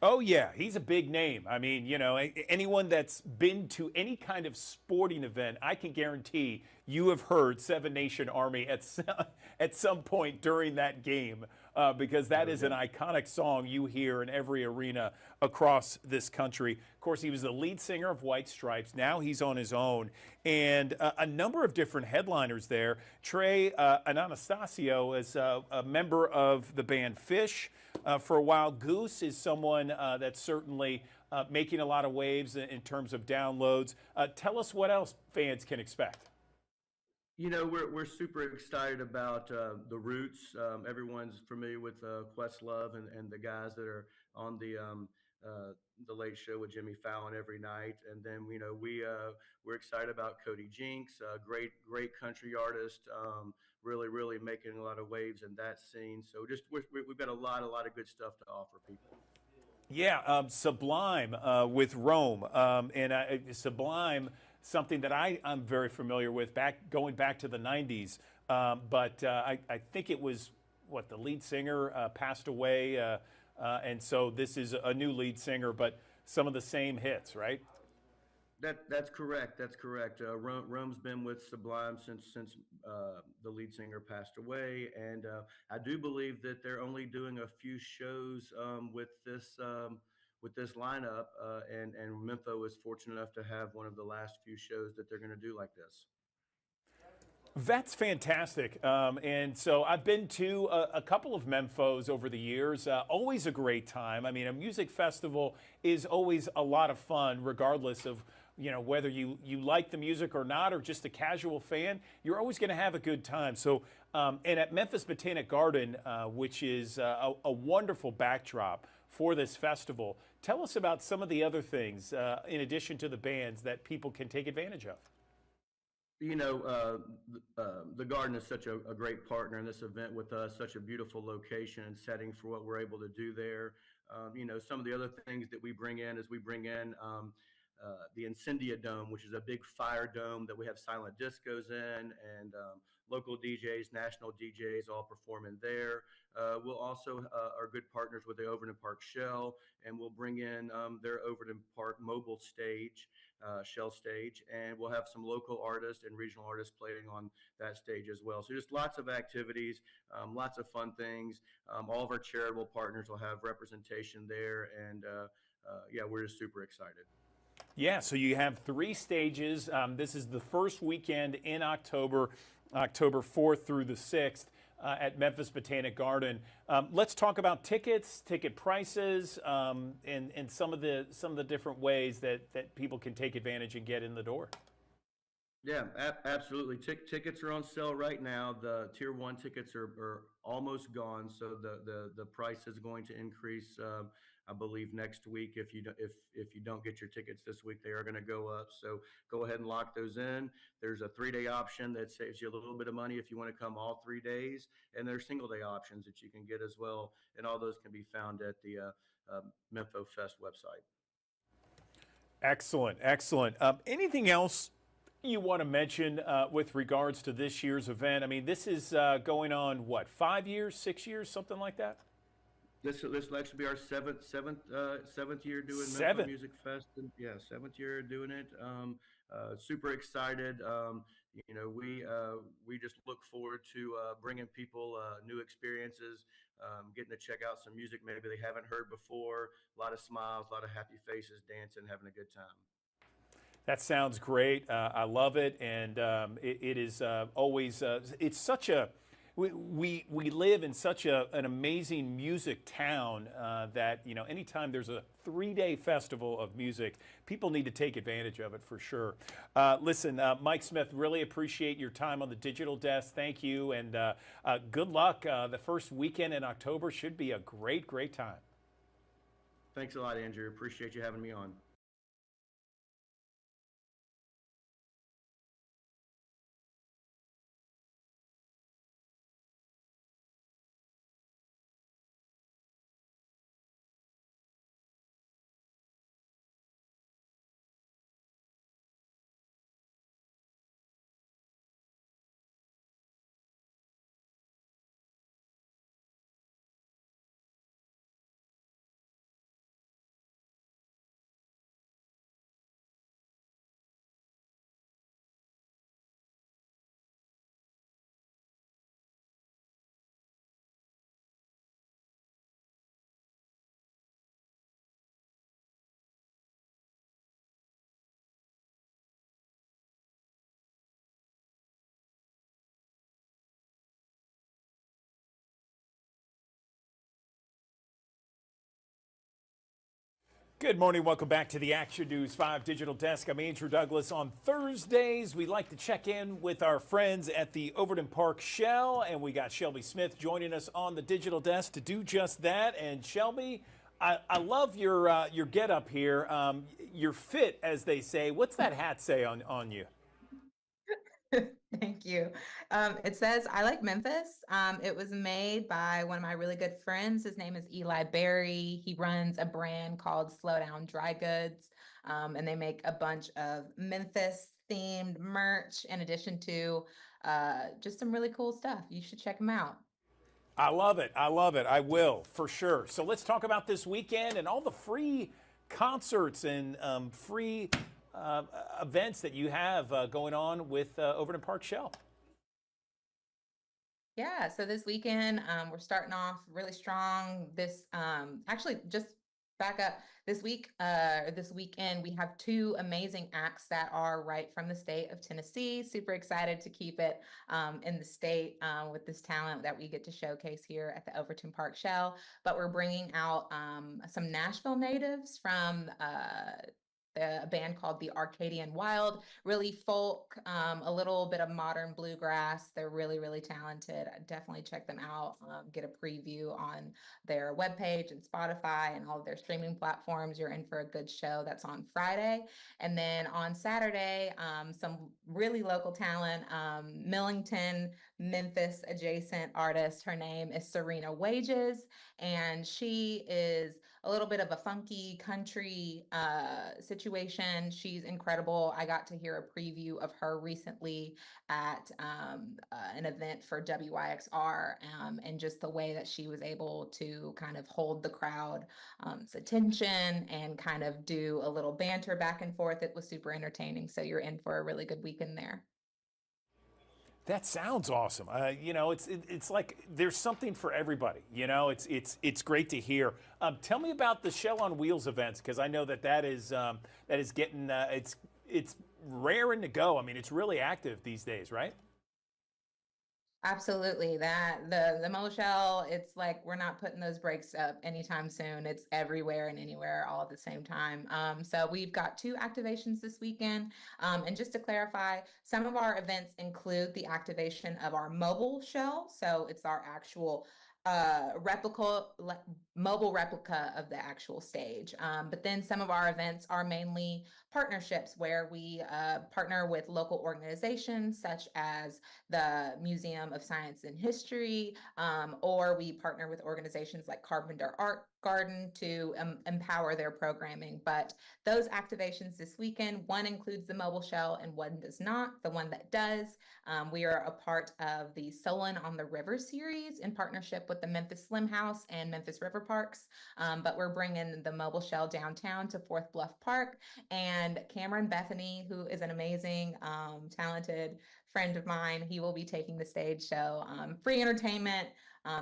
Oh, yeah, he's a big name. I mean, you know, anyone that's been to any kind of sporting event, I can guarantee you have heard Seven Nation Army at some point during that game, because that is an iconic song you hear in every arena across this country. Of course, he was the lead singer of White Stripes. Now he's on his own. And a number of different headliners there. Trey Anastasio is a member of the band Fish. For a while, Goose is someone that's certainly making a lot of waves in terms of downloads. Tell us what else fans can expect. You know, we're super excited about the Roots. Everyone's familiar with Questlove and the guys that are on the Late Show with Jimmy Fallon every night. And then, you know, we're excited about Cody Jinks, great country artist, really making a lot of waves in that scene. So just we've got a lot of good stuff to offer people. Yeah, Sublime with Rome, and Sublime, something that I'm very familiar with, going back to the 90s. But I think it was the lead singer passed away, and so this is a new lead singer, but some of the same hits, right? That's correct. That's correct. Rome's been with Sublime since the lead singer passed away, and I do believe that they're only doing a few shows with this lineup, and Mempho is fortunate enough to have one of the last few shows that they're going to do like this. That's fantastic. And so I've been to a couple of Memphos over the years. Always a great time. I mean, a music festival is always a lot of fun, regardless of whether you like the music or not, or just a casual fan. You're always going to have a good time. So, and at Memphis Botanic Garden, which is a wonderful backdrop for this festival, tell us about some of the other things, in addition to the bands, that people can take advantage of. You know, the garden is such a great partner in this event with us, such a beautiful location and setting for what we're able to do there. Some of the other things that we bring in is the Incendia Dome, which is a big fire dome that we have silent discos in, and local DJs, national DJs all perform in there. We'll also are good partners with the Overton Park Shell, and we'll bring in their Overton Park mobile stage, Shell stage, and we'll have some local artists and regional artists playing on that stage as well. So just lots of activities, lots of fun things. All of our charitable partners will have representation there, and yeah, we're just super excited. Yeah, so you have 3 stages. This is the first weekend in October, October 4th through the 6th at Memphis Botanic Garden. Let's talk about tickets, ticket prices, and some of the different ways that people can take advantage and get in the door. Yeah, absolutely. Tickets are on sale right now. The Tier 1 tickets are almost gone, so the price is going to increase. I believe next week. If you don't get your tickets this week, they are going to go up. So go ahead and lock those in. There's a 3-day option that saves you a little bit of money if you want to come all 3 days, and there's single-day options that you can get as well. And all those can be found at the Mempho Fest website. Excellent, excellent. Anything else you want to mention with regards to this year's event? I mean, this is going on, what, 5 years, 6 years, something like that? This will actually be our seventh year doing Mental Seven. Music Fest, and yeah, seventh year doing it. Super excited. We just look forward to bringing people new experiences, getting to check out some music maybe they haven't heard before. A lot of smiles, a lot of happy faces, dancing, having a good time. That sounds great. I love it, and it is always. It's such a. We live in such an amazing music town that anytime there's a 3-day festival of music, people need to take advantage of it for sure. Listen, Mike Smith, really appreciate your time on the digital desk. Thank you, and good luck. The first weekend in October should be a great time. Thanks a lot, Andrew. Appreciate you having me on. Good morning. Welcome back to the Action News 5 Digital Desk. I'm Andrew Douglas. On Thursdays, we like to check in with our friends at the Overton Park Shell, and we got Shelby Smith joining us on the digital desk to do just that. And Shelby, I love your get up here. You're fit, as they say. What's that hat say on you? Thank you. It says, I like Memphis. It was made by one of my really good friends. His name is Eli Berry. He runs a brand called Slow Down Dry Goods, and they make a bunch of Memphis themed merch in addition to just some really cool stuff. You should check them out. I love it. I love it. I will, for sure. So let's talk about this weekend and all the free concerts and free events that you have going on with Overton Park Shell. Yeah, so this weekend, we're starting off really strong. Actually, just back up this weekend, we have two amazing acts that are right from the state of Tennessee. Super excited to keep it in the state with this talent that we get to showcase here at the Overton Park Shell. But we're bringing out some Nashville natives from a band called the Arcadian Wild, really folk, a little bit of modern bluegrass. They're really talented. Definitely check them out. Get a preview on their webpage and Spotify and all of their streaming platforms. You're in for a good show. That's on Friday. And then on Saturday, some really local talent, Millington, Memphis adjacent artist. Her name is Serena Wages, and she is a little bit of a funky country situation. She's incredible. I got to hear a preview of her recently at an event for WYXR, and just the way that she was able to kind of hold the crowd's attention and kind of do a little banter back and forth. It was super entertaining. So you're in for a really good weekend there. That sounds awesome. It's like there's something for everybody. It's great to hear. Tell me about the Shell on Wheels events, because I know that is getting it's raring to go. I mean, it's really active these days, right? Absolutely. The Mo Shell, it's like we're not putting those brakes up anytime soon. It's everywhere and anywhere all at the same time. So we've got two activations this weekend. And just to clarify, some of our events include the activation of our mobile shell. So it's our actual mobile replica of the actual stage. But then some of our events are mainly partnerships where we partner with local organizations such as the Museum of Science and History, or we partner with organizations like Carpenter Art Garden to empower their programming. But those activations this weekend, one includes the mobile shell and one does not. The one that does, we are a part of the Solon on the River series in partnership with the Memphis Slim House and Memphis River parks, but we're bringing the mobile shell downtown to Fourth Bluff Park. And Cameron Bethany, who is an amazing, talented friend of mine, he will be taking the stage show. Free entertainment.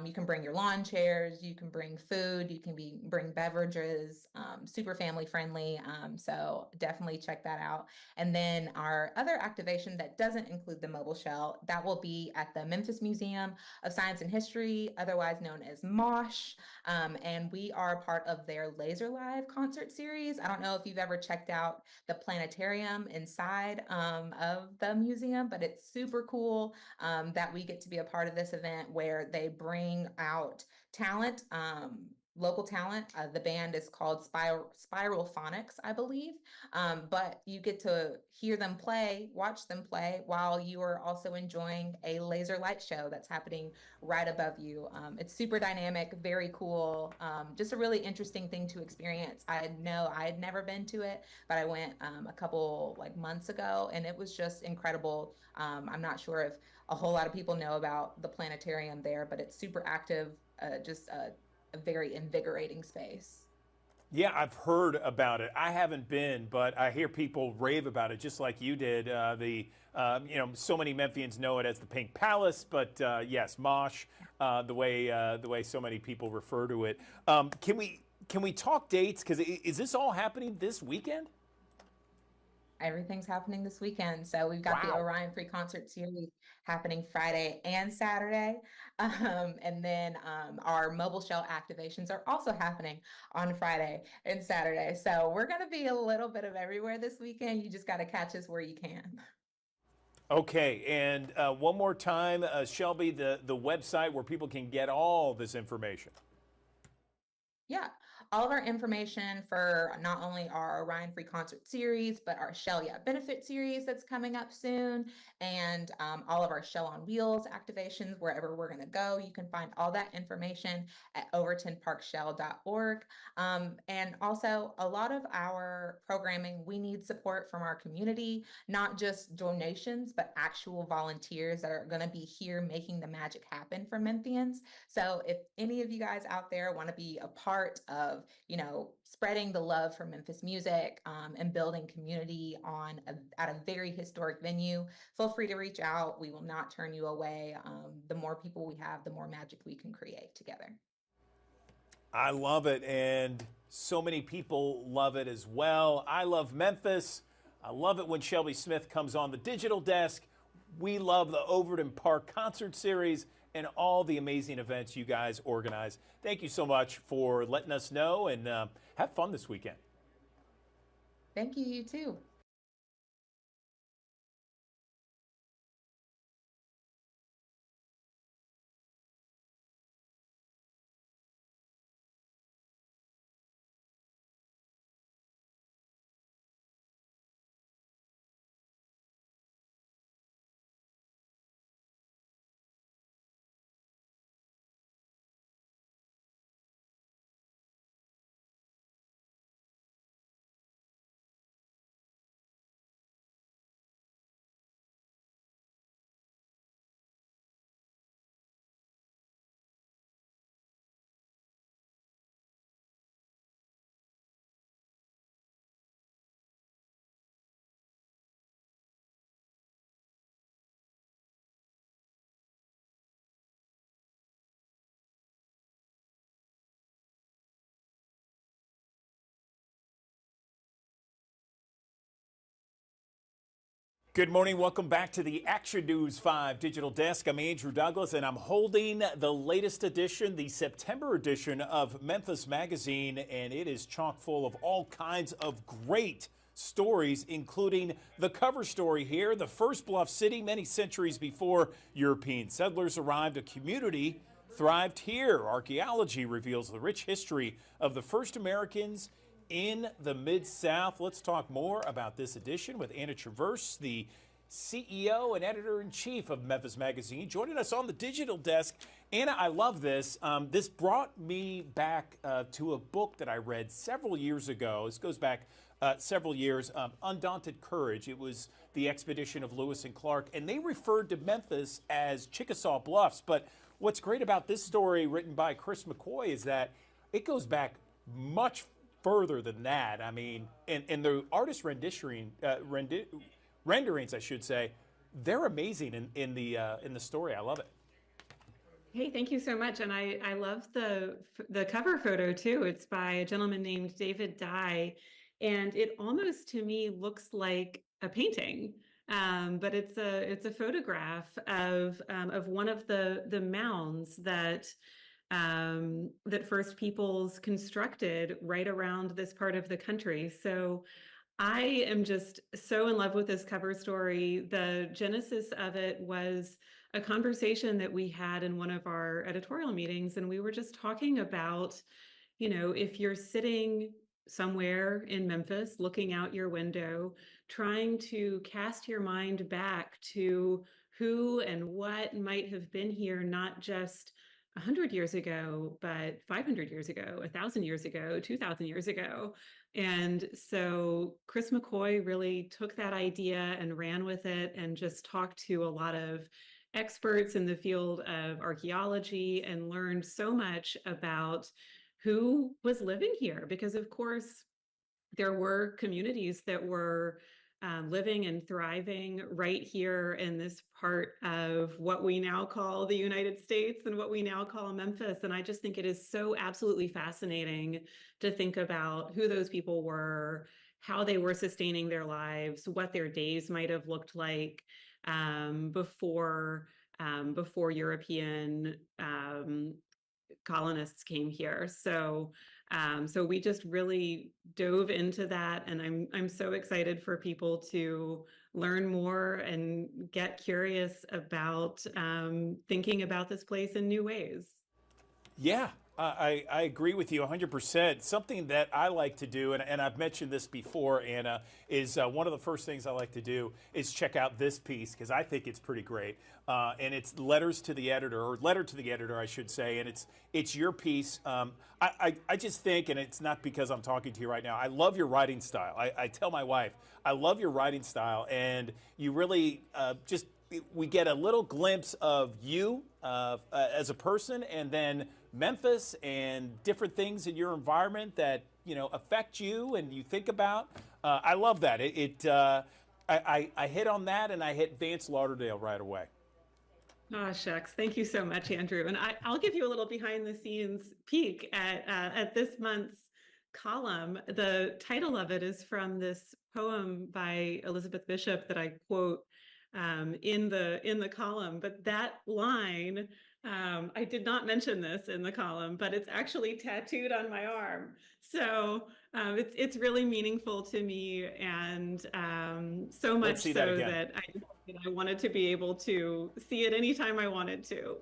You can bring your lawn chairs, you can bring food, you can bring beverages, super family friendly. So definitely check that out. And then our other activation that doesn't include the mobile shell, that will be at the Memphis Museum of Science and History, otherwise known as MOSH. And we are part of their Laser Live concert series. I don't know if you've ever checked out the planetarium inside of the museum, but it's super cool that we get to be a part of this event where they bring out talent, local talent. The band is called Spiral Phonics, I believe. But you get to hear them play, watch them play, while you are also enjoying a laser light show that's happening right above you. It's super dynamic, very cool, just a really interesting thing to experience. I know I had never been to it, but I went a couple months ago, and it was just incredible. I'm not sure if a whole lot of people know about the planetarium there, but it's super active, just a very invigorating space. Yeah, I've heard about it. I haven't been, but I hear people rave about it, just like you did. So many Memphians know it as the Pink Palace, but yes, Mosh, the way so many people refer to it. Can we talk dates? Because is this all happening this weekend? Everything's happening this weekend. So we've got the Orion Free Concert Series happening Friday and Saturday. And then our mobile shell activations are also happening on Friday and Saturday. So we're going to be a little bit of everywhere this weekend. You just got to catch us where you can. Okay, and one more time, Shelby, the website where people can get all this information. Yeah, all of our information for not only our Orion Free Concert Series, but our Shell Yeah Benefit Series that's coming up soon, and all of our Shell on Wheels activations, wherever we're going to go. You can find all that information at overtonparkshell.org. And also, a lot of our programming, we need support from our community, not just donations, but actual volunteers that are going to be here making the magic happen for Memphians. So if any of you guys out there want to be a part of, spreading the love for Memphis music and building community at a very historic venue, feel free to reach out. We will not turn you away. The more people we have, the more magic we can create together. I love it, and so many people love it as well. I love Memphis. I love it when Shelby Smith comes on the digital desk. We love the Overton Park Concert Series and all the amazing events you guys organize. Thank you so much for letting us know, and have fun this weekend. Thank you, you too. Good morning. Welcome back to the Action News 5 Digital Desk. I'm Andrew Douglas, and I'm holding the latest edition, the September edition of Memphis Magazine, and it is chock full of all kinds of great stories, including the cover story here. The first bluff city many centuries before European settlers arrived, a community thrived here. Archaeology reveals the rich history of the first Americans in the Mid-South. Let's talk more about this edition with Anna Traverse, the CEO and editor-in-chief of Memphis Magazine, joining us on the digital desk. Anna, I love this. This brought me back to a book that I read several years ago. This goes back several years, Undaunted Courage. It was the expedition of Lewis and Clark, and they referred to Memphis as Chickasaw Bluffs. But what's great about this story written by Chris McCoy is that it goes back much further than that. I mean, and the artist renderings, I should say, they're amazing in the story. I love it. Hey, thank you so much. And I love the cover photo too. It's by a gentleman named David Dye, and it almost to me looks like a painting. But it's a photograph of one of the mounds that First Peoples constructed right around this part of the country. So I am just so in love with this cover story. The genesis of it was a conversation that we had in one of our editorial meetings, and we were just talking about, if you're sitting somewhere in Memphis, looking out your window, trying to cast your mind back to who and what might have been here, not just 100 years ago, but 500 years ago, 1,000 years ago, 2,000 years ago. And so Chris McCoy really took that idea and ran with it and just talked to a lot of experts in the field of archaeology and learned so much about who was living here. Because of course, there were communities that were living and thriving right here in this part of what we now call the United States and what we now call Memphis. And I just think it is so absolutely fascinating to think about who those people were, how they were sustaining their lives, what their days might have looked like before European colonists came here. So we just really dove into that, and I'm so excited for people to learn more and get curious about thinking about this place in new ways. Yeah, I agree with you 100%. Something that I like to do, and I've mentioned this before, Anna, is one of the first things I like to do is check out this piece because I think it's pretty great. And it's letters to the editor, or letter to the editor, I should say, and it's your piece. I just think, and it's not because I'm talking to you right now, I love your writing style. I tell my wife, I love your writing style, and you really we get a little glimpse of you as a person, and then Memphis and different things in your environment that affect you and you think about. I love that. I hit on that, and I hit Vance Lauderdale right away. Oh, shucks. Thank you so much, Andrew. And I'll give you a little behind the scenes peek at this month's column. The title of it is from this poem by Elizabeth Bishop that I quote in the column. But that line, I did not mention this in the column, but it's actually tattooed on my arm. So it's really meaningful to me, and so much so that I wanted to be able to see it anytime I wanted to.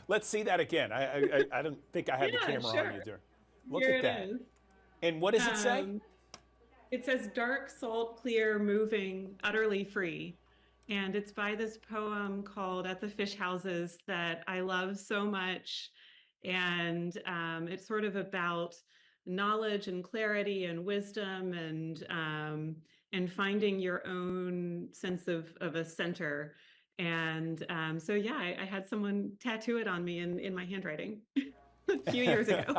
Let's see that again. I don't think I have the camera on you there. Look at that. And what does it say? It says, "Dark, salt, clear, moving, utterly free." And it's by this poem called "At the Fish Houses" that I love so much. And it's sort of about knowledge and clarity and wisdom and finding your own sense of a center. And so, yeah, I had someone tattoo it on me in my handwriting a few years ago.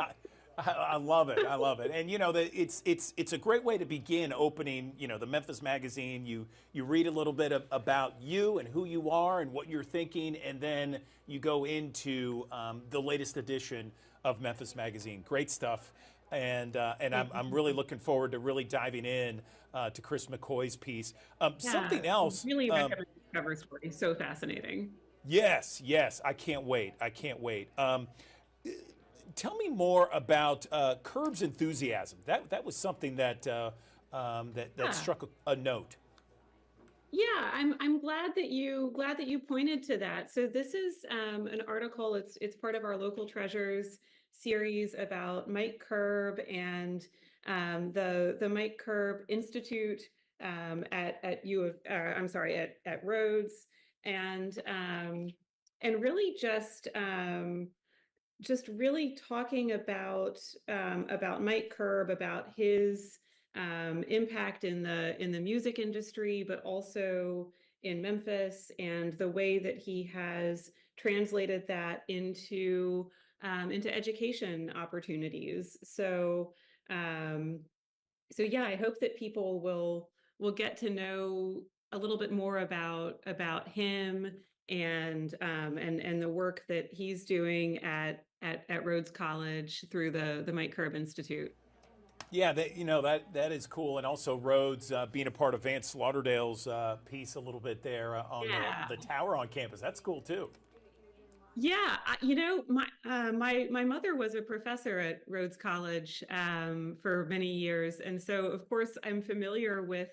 I love it. I love it. And it's a great way to begin opening, the Memphis Magazine. You read a little bit about you and who you are and what you're thinking, and then you go into the latest edition of Memphis Magazine. Great stuff. And I'm really looking forward to really diving in to Chris McCoy's piece. Something else. Really recommend the cover story. So fascinating. Yes. I can't wait. Tell me more about Curb's enthusiasm. That was something that struck a note. Yeah, I'm glad that you pointed to that. So this is an article. It's part of our Local Treasures series about Mike Curb and the Mike Curb Institute at Rhodes, and really just really talking about Mike Curb, about his impact in the music industry, but also in Memphis, and the way that he has translated that into into education opportunities. So yeah, I hope that people will get to know a little bit more about him and the work that he's doing at Rhodes College through the Mike Curb Institute. Yeah, that is cool, and also Rhodes being a part of Vance Lauderdale's piece a little bit there on the tower on campus. That's cool too. Yeah, my mother was a professor at Rhodes College for many years, and so of course I'm familiar with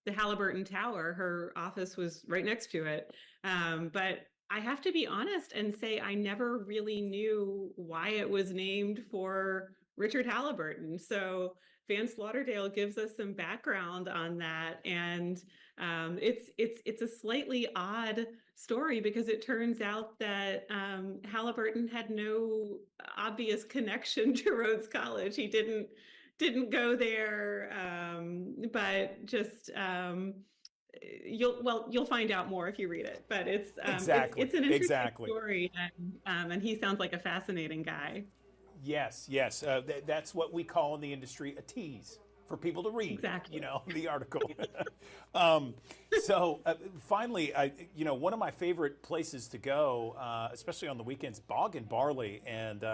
the Halliburton Tower. Her office was right next to it, but I have to be honest and say I never really knew why it was named for Richard Halliburton. So Vance Lauderdale gives us some background on that, and it's a slightly odd story because it turns out that Halliburton had no obvious connection to Rhodes College. He didn't go there, but just you'll find out more if you read it. But it's it's an interesting story, and he sounds like a fascinating guy. Yes, that's what we call in the industry a tease for people to read. Exactly. The article. So finally, one of my favorite places to go, especially on the weekends, Bog and Barley, and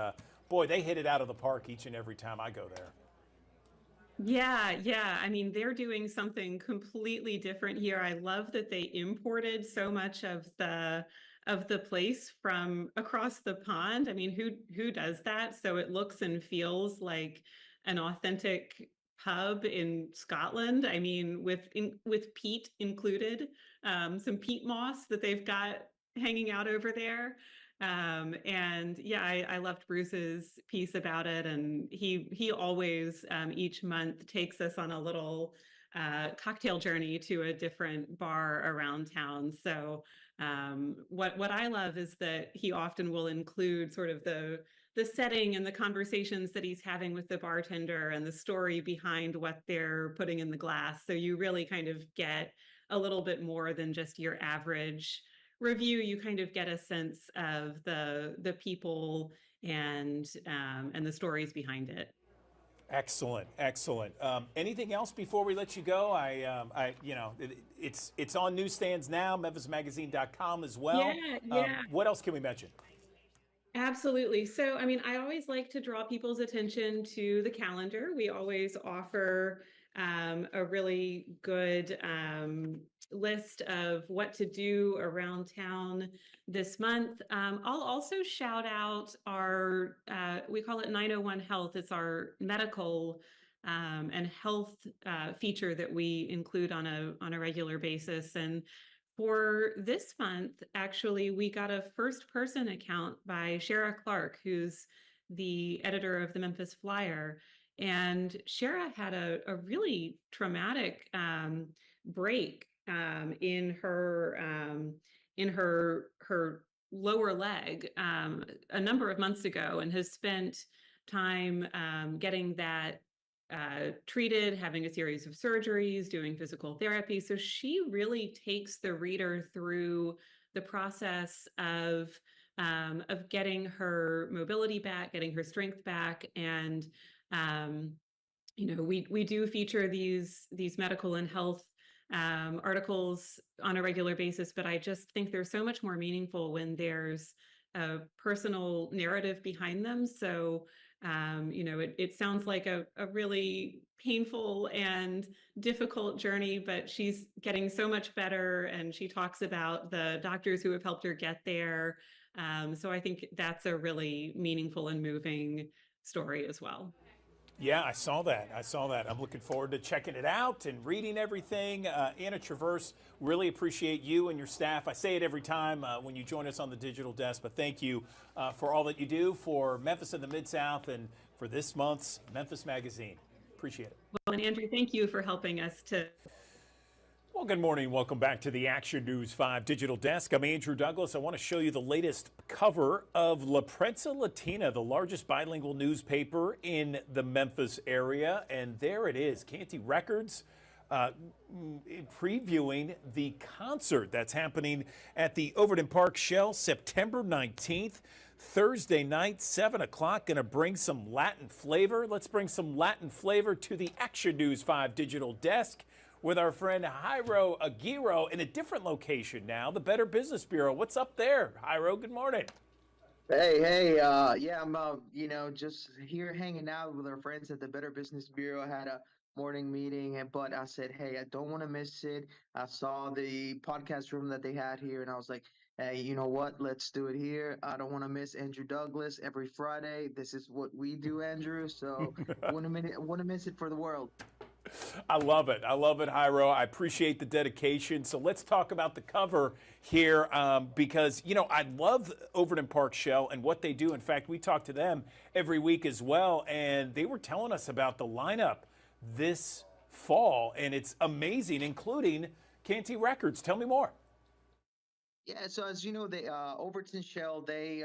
boy, they hit it out of the park each and every time I go there. Yeah. I mean, they're doing something completely different here. I love that they imported so much of the place from across the pond. I mean, who does that? So it looks and feels like an authentic pub in Scotland. I mean, with peat included, some peat moss that they've got hanging out over there. And yeah, I loved Bruce's piece about it, and he always each month takes us on a little cocktail journey to a different bar around town. So what I love is that he often will include sort of the setting and the conversations that he's having with the bartender and the story behind what they're putting in the glass. So you really kind of get a little bit more than just your average review. You kind of get a sense of the people and the stories behind it. Excellent. Anything else before we let you go? It's on newsstands now, memphismagazine.com as well. Yeah. What else can we mention? Absolutely. So, I mean, I always like to draw people's attention to the calendar. We always offer a really good list of what to do around town this month. I'll also shout out our, we call it 901 Health. It's our medical and health feature that we include on a regular basis. And for this month, actually, we got a first person account by Shara Clark, who's the editor of the Memphis Flyer. And Shara had a really traumatic break in her lower leg a number of months ago, and has spent time getting that treated, having a series of surgeries, doing physical therapy. So she really takes the reader through the process of getting her mobility back, getting her strength back, and we do feature these medical and health articles on a regular basis, but I just think they're so much more meaningful when there's a personal narrative behind them. So it sounds like a really painful and difficult journey, but she's getting so much better, and she talks about the doctors who have helped her get there. So I think that's a really meaningful and moving story as well. Yeah, I saw that. I'm looking forward to checking it out and reading everything. Anna Traverse, really appreciate you and your staff. I say it every time when you join us on the digital desk, but thank you for all that you do for Memphis and the Mid-South and for this month's Memphis Magazine. Appreciate it. Well, and Andrew, thank you for helping us to... Well, good morning. Welcome back to the Action News 5 Digital Desk. I'm Andrew Douglas. I want to show you the latest cover of La Prensa Latina, the largest bilingual newspaper in the Memphis area. And there it is, Canty Records previewing the concert that's happening at the Overton Park Shell September 19th. Thursday night, 7 o'clock. Going to bring some Latin flavor. Let's bring some Latin flavor to the Action News 5 digital desk with our friend Jairo Aguirre in a different location now, the Better Business Bureau. What's up there, Jairo? Good morning. Hey, yeah, I'm, just here hanging out with our friends at the Better Business Bureau. I had a morning meeting, but I said, hey, I don't want to miss it. I saw the podcast room that they had here, and I was like, hey, you know what? Let's do it here. I don't want to miss Andrew Douglas every Friday. This is what we do, Andrew. So wouldn't miss it for the world. I love it. I love it, Jairo. I appreciate the dedication. So let's talk about the cover here because, I love Overton Park Shell and what they do. In fact, we talk to them every week as well, and they were telling us about the lineup this fall, and it's amazing, including Canty Records. Tell me more. Yeah, so as you know, they Overton Shell, they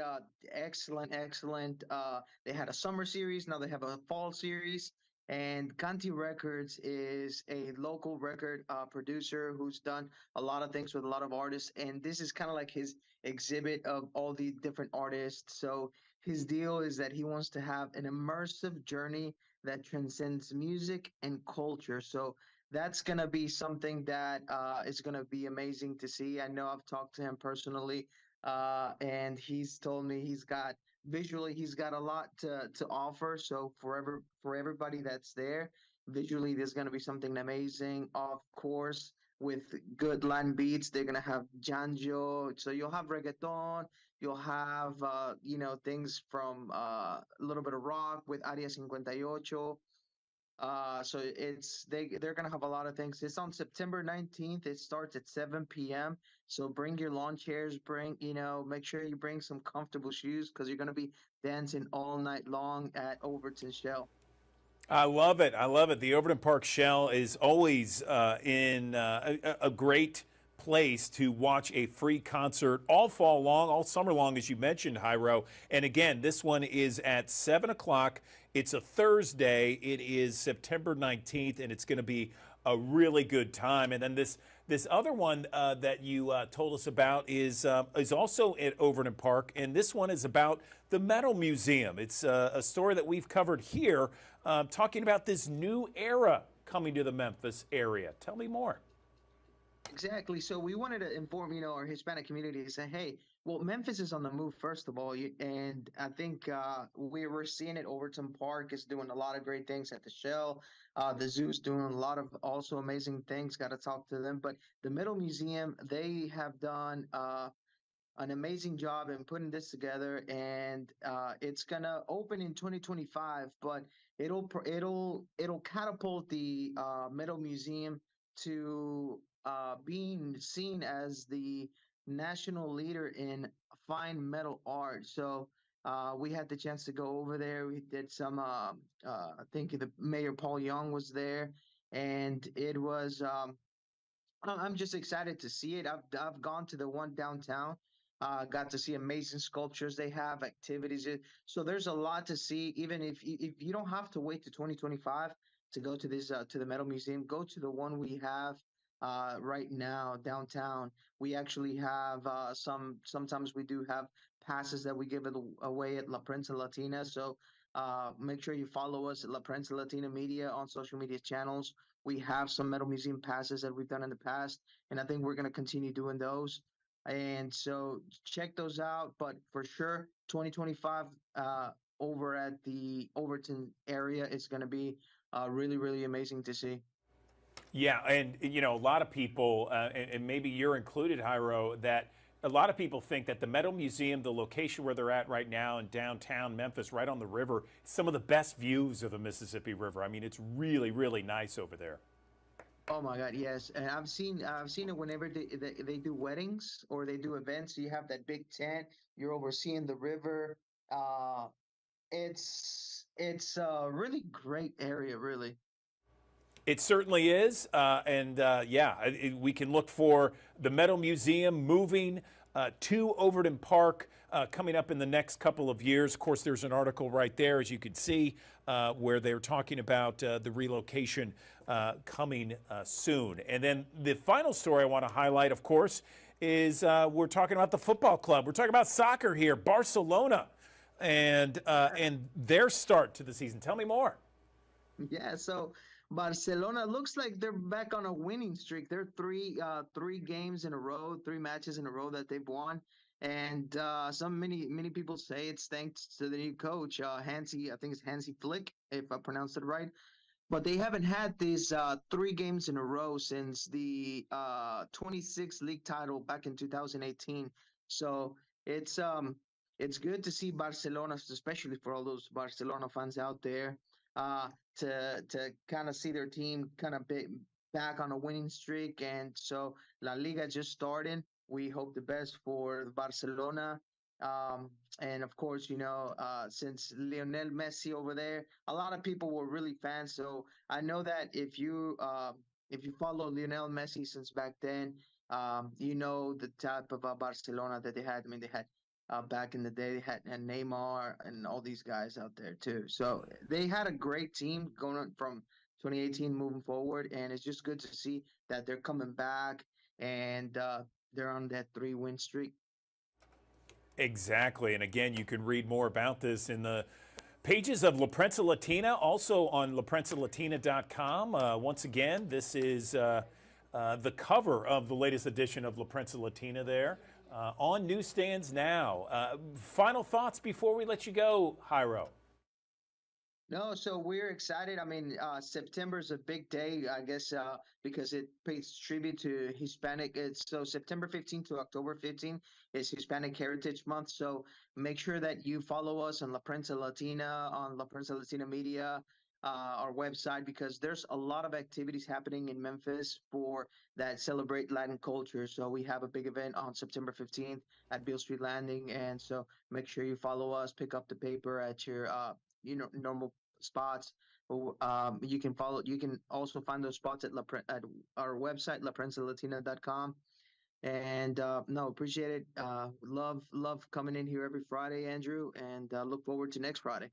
excellent. They had a summer series, now they have a fall series. And Canty Records is a local record producer who's done a lot of things with a lot of artists. And this is kind of like his exhibit of all the different artists. So his deal is that he wants to have an immersive journey that transcends music and culture. So that's gonna be something that is gonna be amazing to see. I know I've talked to him personally, and he's told me he's got a lot to offer. So for everybody that's there, visually there's gonna be something amazing. Of course, with good Latin beats, they're gonna have janjo. So you'll have reggaeton. You'll have things from a little bit of rock with Área 58. So they're gonna have a lot of things. It's on September 19th. It starts at 7 p.m. So bring your lawn chairs. Make sure you bring some comfortable shoes because you're gonna be dancing all night long at Overton Shell. I love it. I love it. The Overton Park Shell is always in a great place to watch a free concert all fall long, all summer long, as you mentioned, Jairo. And again, this one is at 7 o'clock. It's a Thursday. It is September 19th, and it's going to be a really good time. And then this other one that you told us about is also at Overton Park, and this one is about the Metal Museum. It's a story that we've covered here, talking about this new era coming to the Memphis area. Tell me more. Exactly. So we wanted to inform, our Hispanic community and say, hey, well, Memphis is on the move, first of all. And I think we're seeing it. Overton Park is doing a lot of great things at the Shell. The zoo's doing a lot of also amazing things. Got to talk to them. But the Metal Museum, they have done an amazing job in putting this together, and it's gonna open in 2025. But it'll catapult the Metal Museum to being seen as the national leader in fine metal art. So we had the chance to go over there. We did some. I think the Mayor Paul Young was there, and it was. I'm just excited to see it. I've gone to the one downtown. Got to see amazing sculptures they have, activities. So there's a lot to see. Even if you don't have to wait to 2025 to go to this to the Metal Museum, go to the one we have right now downtown. We actually have sometimes we do have passes that we give it away at La Prensa Latina. So make sure you follow us at La Prensa Latina Media on social media channels. We have some Metal Museum passes that we've done in the past, and I think we're going to continue doing those. And so check those out. But for sure, 2025 over at the Overton area is going to be really, really amazing to see. Yeah, and a lot of people, and maybe you're included, Jairo, that a lot of people think that the Metal Museum, the location where they're at right now in downtown Memphis, right on the river, some of the best views of the Mississippi River. I mean, it's really, really nice over there. Oh my God, yes, and I've seen it whenever they do weddings or they do events. You have that big tent. You're overseeing the river. It's a really great area, really. It certainly is, we can look for the Metal Museum moving to Overton Park coming up in the next couple of years. Of course, there's an article right there, as you can see, where they're talking about the relocation coming soon. And then the final story I want to highlight, of course, is we're talking about the football club. We're talking about soccer here, Barcelona, and their start to the season. Tell me more. Yeah, so Barcelona looks like they're back on a winning streak. They're three games in a row, three matches in a row that they've won. And many people say it's thanks to the new coach, Hansi, I think it's Hansi Flick, if I pronounced it right. But they haven't had these three games in a row since the 26 league title back in 2018. So it's good to see Barcelona, especially for all those Barcelona fans out there, uh, to kind of see their team kind of back on a winning streak. And so La Liga just started. We hope the best for Barcelona. Um, and of course, since Lionel Messi over there, a lot of people were really fans. So I know that if you follow Lionel Messi since back then, you know the type of Barcelona that they had. I mean, they had back in the day, they had and Neymar and all these guys out there too. So they had a great team going on from 2018 moving forward, and it's just good to see that they're coming back and they're on that 3-win streak. Exactly. And again, you can read more about this in the pages of La Prensa Latina, also on laprensalatina.com. Once again, this is the cover of the latest edition of La Prensa Latina there. On newsstands now. Final thoughts before we let you go, Jairo? No, so we're excited. I mean, September is a big day, I guess, because it pays tribute to Hispanic. So September 15th to October 15th is Hispanic Heritage Month. So make sure that you follow us on La Prensa Latina, on La Prensa Latina Media, our website, because there's a lot of activities happening in Memphis for that celebrate Latin culture. So we have a big event on September 15th at Beale Street Landing. And so make sure you follow us, pick up the paper at your normal spots. You can also find those spots at at our website, laprensalatina.com. And no, appreciate it. Love coming in here every Friday, Andrew, and look forward to next Friday.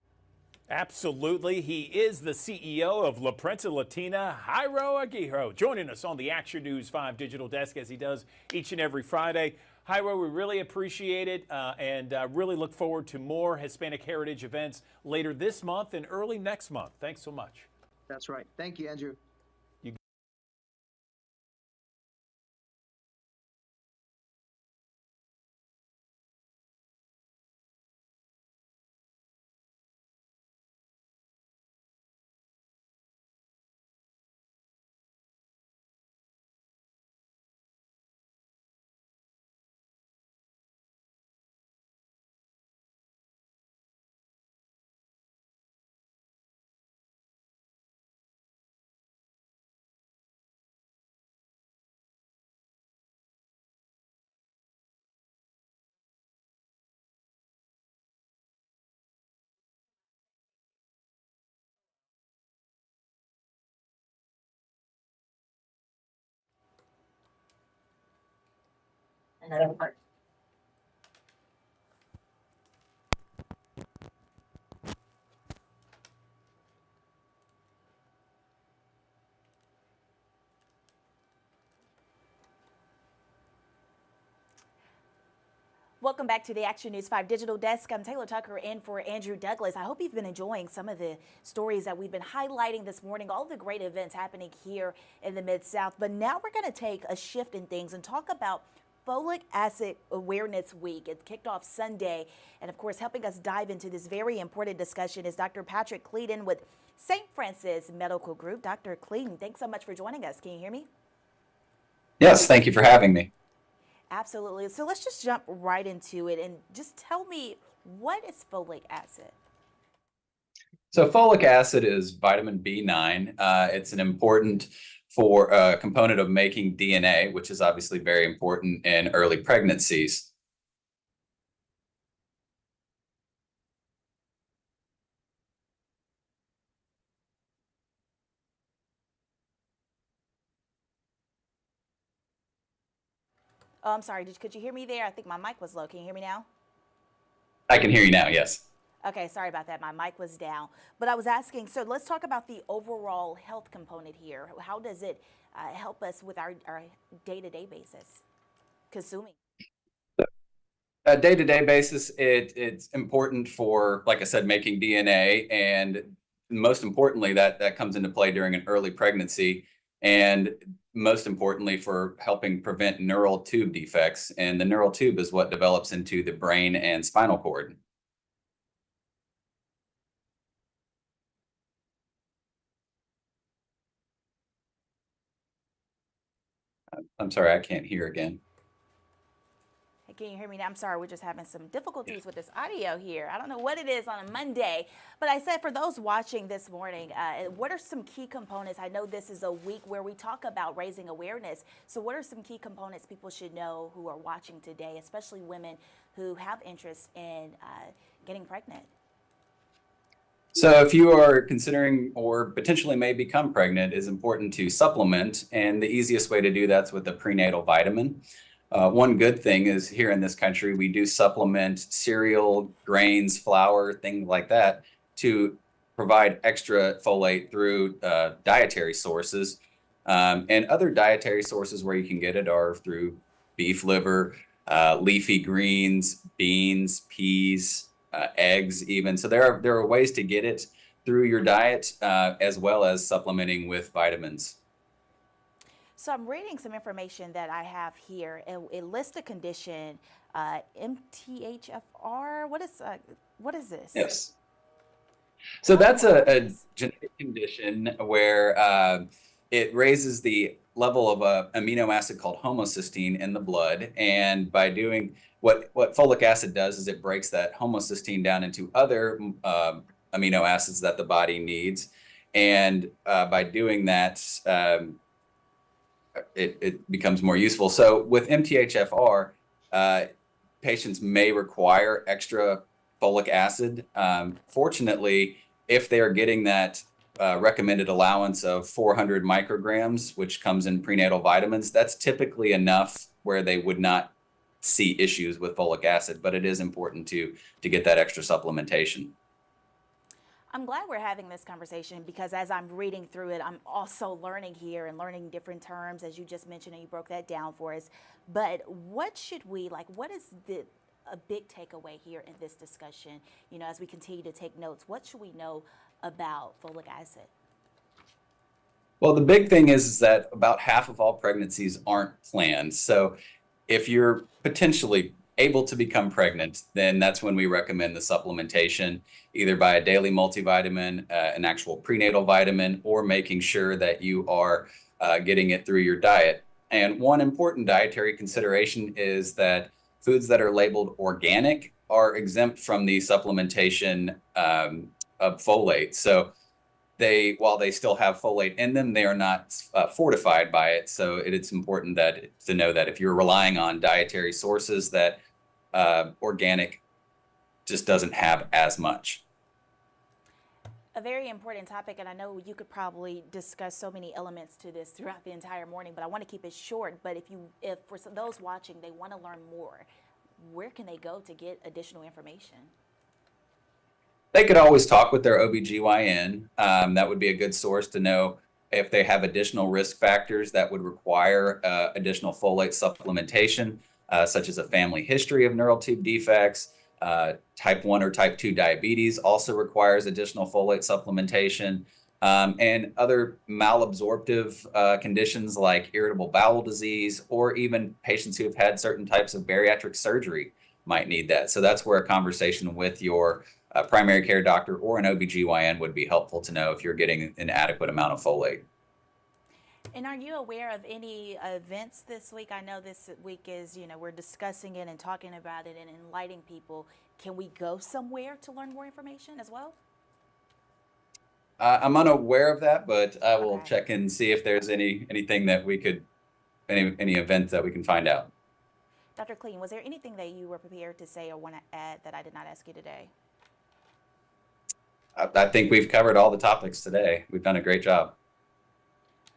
Absolutely. He is the CEO of La Prensa Latina, Jairo Aguirre, joining us on the Action News 5 digital desk as he does each and every Friday. Jairo, we really appreciate it and really look forward to more Hispanic Heritage events later this month and early next month. Thanks so much. That's right. Thank you, Andrew. Another part. Welcome back to the Action News 5 Digital Desk. I'm Taylor Tucker in for Andrew Douglas. I hope you've been enjoying some of the stories that we've been highlighting this morning, all the great events happening here in the Mid-South. But now we're going to take a shift in things and talk about Folic Acid Awareness Week. It kicked off Sunday. And of course, helping us dive into this very important discussion is Dr. Patrick Cleeden with St. Francis Medical Group. Dr. Cleeden, thanks so much for joining us. Can you hear me? Yes, thank you for having me. Absolutely. So let's just jump right into it and just tell me, what is folic acid? So folic acid is vitamin B9. It's an important component of making DNA, which is obviously very important in early pregnancies. Oh, I'm sorry. Could you hear me there? I think my mic was low. Can you hear me now? I can hear you now, yes. Okay, sorry about that. My mic was down. But I was asking, so let's talk about the overall health component here. How does it help us with our day-to-day basis? consuming? A day-to-day basis, it's important for, like I said, making DNA, and most importantly, that comes into play during an early pregnancy, and most importantly for helping prevent neural tube defects. And the neural tube is what develops into the brain and spinal cord. I'm sorry, I can't hear again. Hey, can you hear me now? I'm sorry, we're just having some difficulties with this audio here. I don't know what it is on a Monday, but I said for those watching this morning, what are some key components? I know this is a week where we talk about raising awareness. So what are some key components people should know who are watching today, especially women who have interest in getting pregnant? So if you are considering or potentially may become pregnant, it's important to supplement. And the easiest way to do that's with a prenatal vitamin. One good thing is here in this country, we do supplement cereal, grains, flour, things like that to provide extra folate through dietary sources. And other dietary sources where you can get it are through beef liver, leafy greens, beans, peas, eggs even. So there are ways to get it through your diet as well as supplementing with vitamins. So I'm reading some information that I have here. It lists a condition, MTHFR. What is this? Yes. So that's a genetic condition where it raises the level of a amino acid called homocysteine in the blood. And by doing what folic acid does is it breaks that homocysteine down into other amino acids that the body needs. And by doing that, it becomes more useful. So with MTHFR, patients may require extra folic acid. Fortunately, if they are getting that recommended allowance of 400 micrograms, which comes in prenatal vitamins, that's typically enough where they would not see issues with folic acid, but it is important to get that extra supplementation. I'm glad we're having this conversation because as I'm reading through it, I'm also learning here and learning different terms, as you just mentioned, and you broke that down for us. But what should we, what is a big takeaway here in this discussion, as we continue to take notes? What should we know about folic acid? Well, the big thing is that about half of all pregnancies aren't planned. So if you're potentially able to become pregnant, then that's when we recommend the supplementation, either by a daily multivitamin, an actual prenatal vitamin, or making sure that you are getting it through your diet. And one important dietary consideration is that foods that are labeled organic are exempt from the supplementation of folate. So while they still have folate in them, they are not fortified by it. So it's important to know that if you're relying on dietary sources, that organic just doesn't have as much. A very important topic, and I know you could probably discuss so many elements to this throughout the entire morning, but I want to keep it short. But if for those watching, they want to learn more, where can they go to get additional information? They could always talk with their OBGYN. That would be a good source to know if they have additional risk factors that would require additional folate supplementation, such as a family history of neural tube defects. Type 1 or type 2 diabetes also requires additional folate supplementation. And other malabsorptive conditions like irritable bowel disease, or even patients who have had certain types of bariatric surgery might need that. So that's where a conversation with your primary care doctor or an OBGYN would be helpful to know if you're getting an adequate amount of folate. And are you aware of any events this week? I know this week is, we're discussing it and talking about it and enlightening people. Can we go somewhere to learn more information as well? I'm unaware of that, but I will check and see if there's anything that we could, any event that we can find out. Dr. Kleen, was there anything that you were prepared to say or want to add that I did not ask you today? I think we've covered all the topics today. We've done a great job.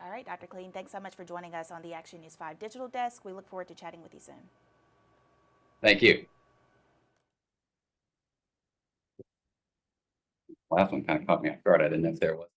All right, Dr. Kleen, thanks so much for joining us on the Action News 5 Digital Desk. We look forward to chatting with you soon. Thank you. Last one kind of caught me off guard. I didn't know if there was.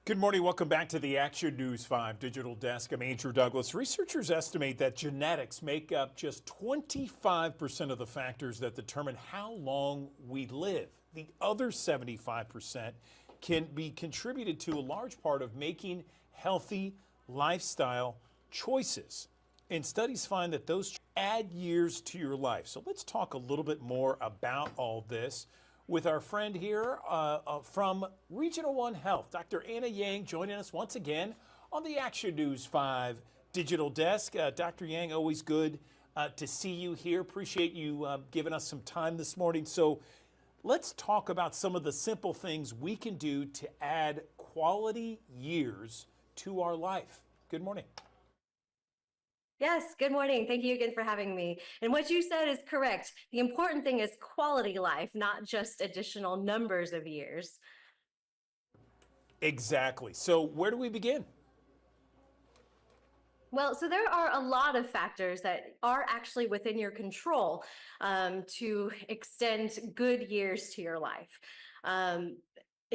Good morning. Welcome back to the Action News 5 Digital Desk. I'm Andrew Douglas. Researchers estimate that genetics make up just 25% of the factors that determine how long we live. The other 75% can be contributed to a large part of making healthy lifestyle choices. And studies find that those add years to your life. So let's talk a little bit more about all this with our friend here from Regional One Health, Dr. Anna Yang, joining us once again on the Action News 5 Digital Desk. Dr. Yang, always good to see you here. Appreciate you giving us some time this morning. So let's talk about some of the simple things we can do to add quality years to our life. Good morning. Yes, good morning. Thank you again for having me. And what you said is correct. The important thing is quality life, not just additional numbers of years. Exactly. So where do we begin? Well, so there are a lot of factors that are actually within your control to extend good years to your life. Um,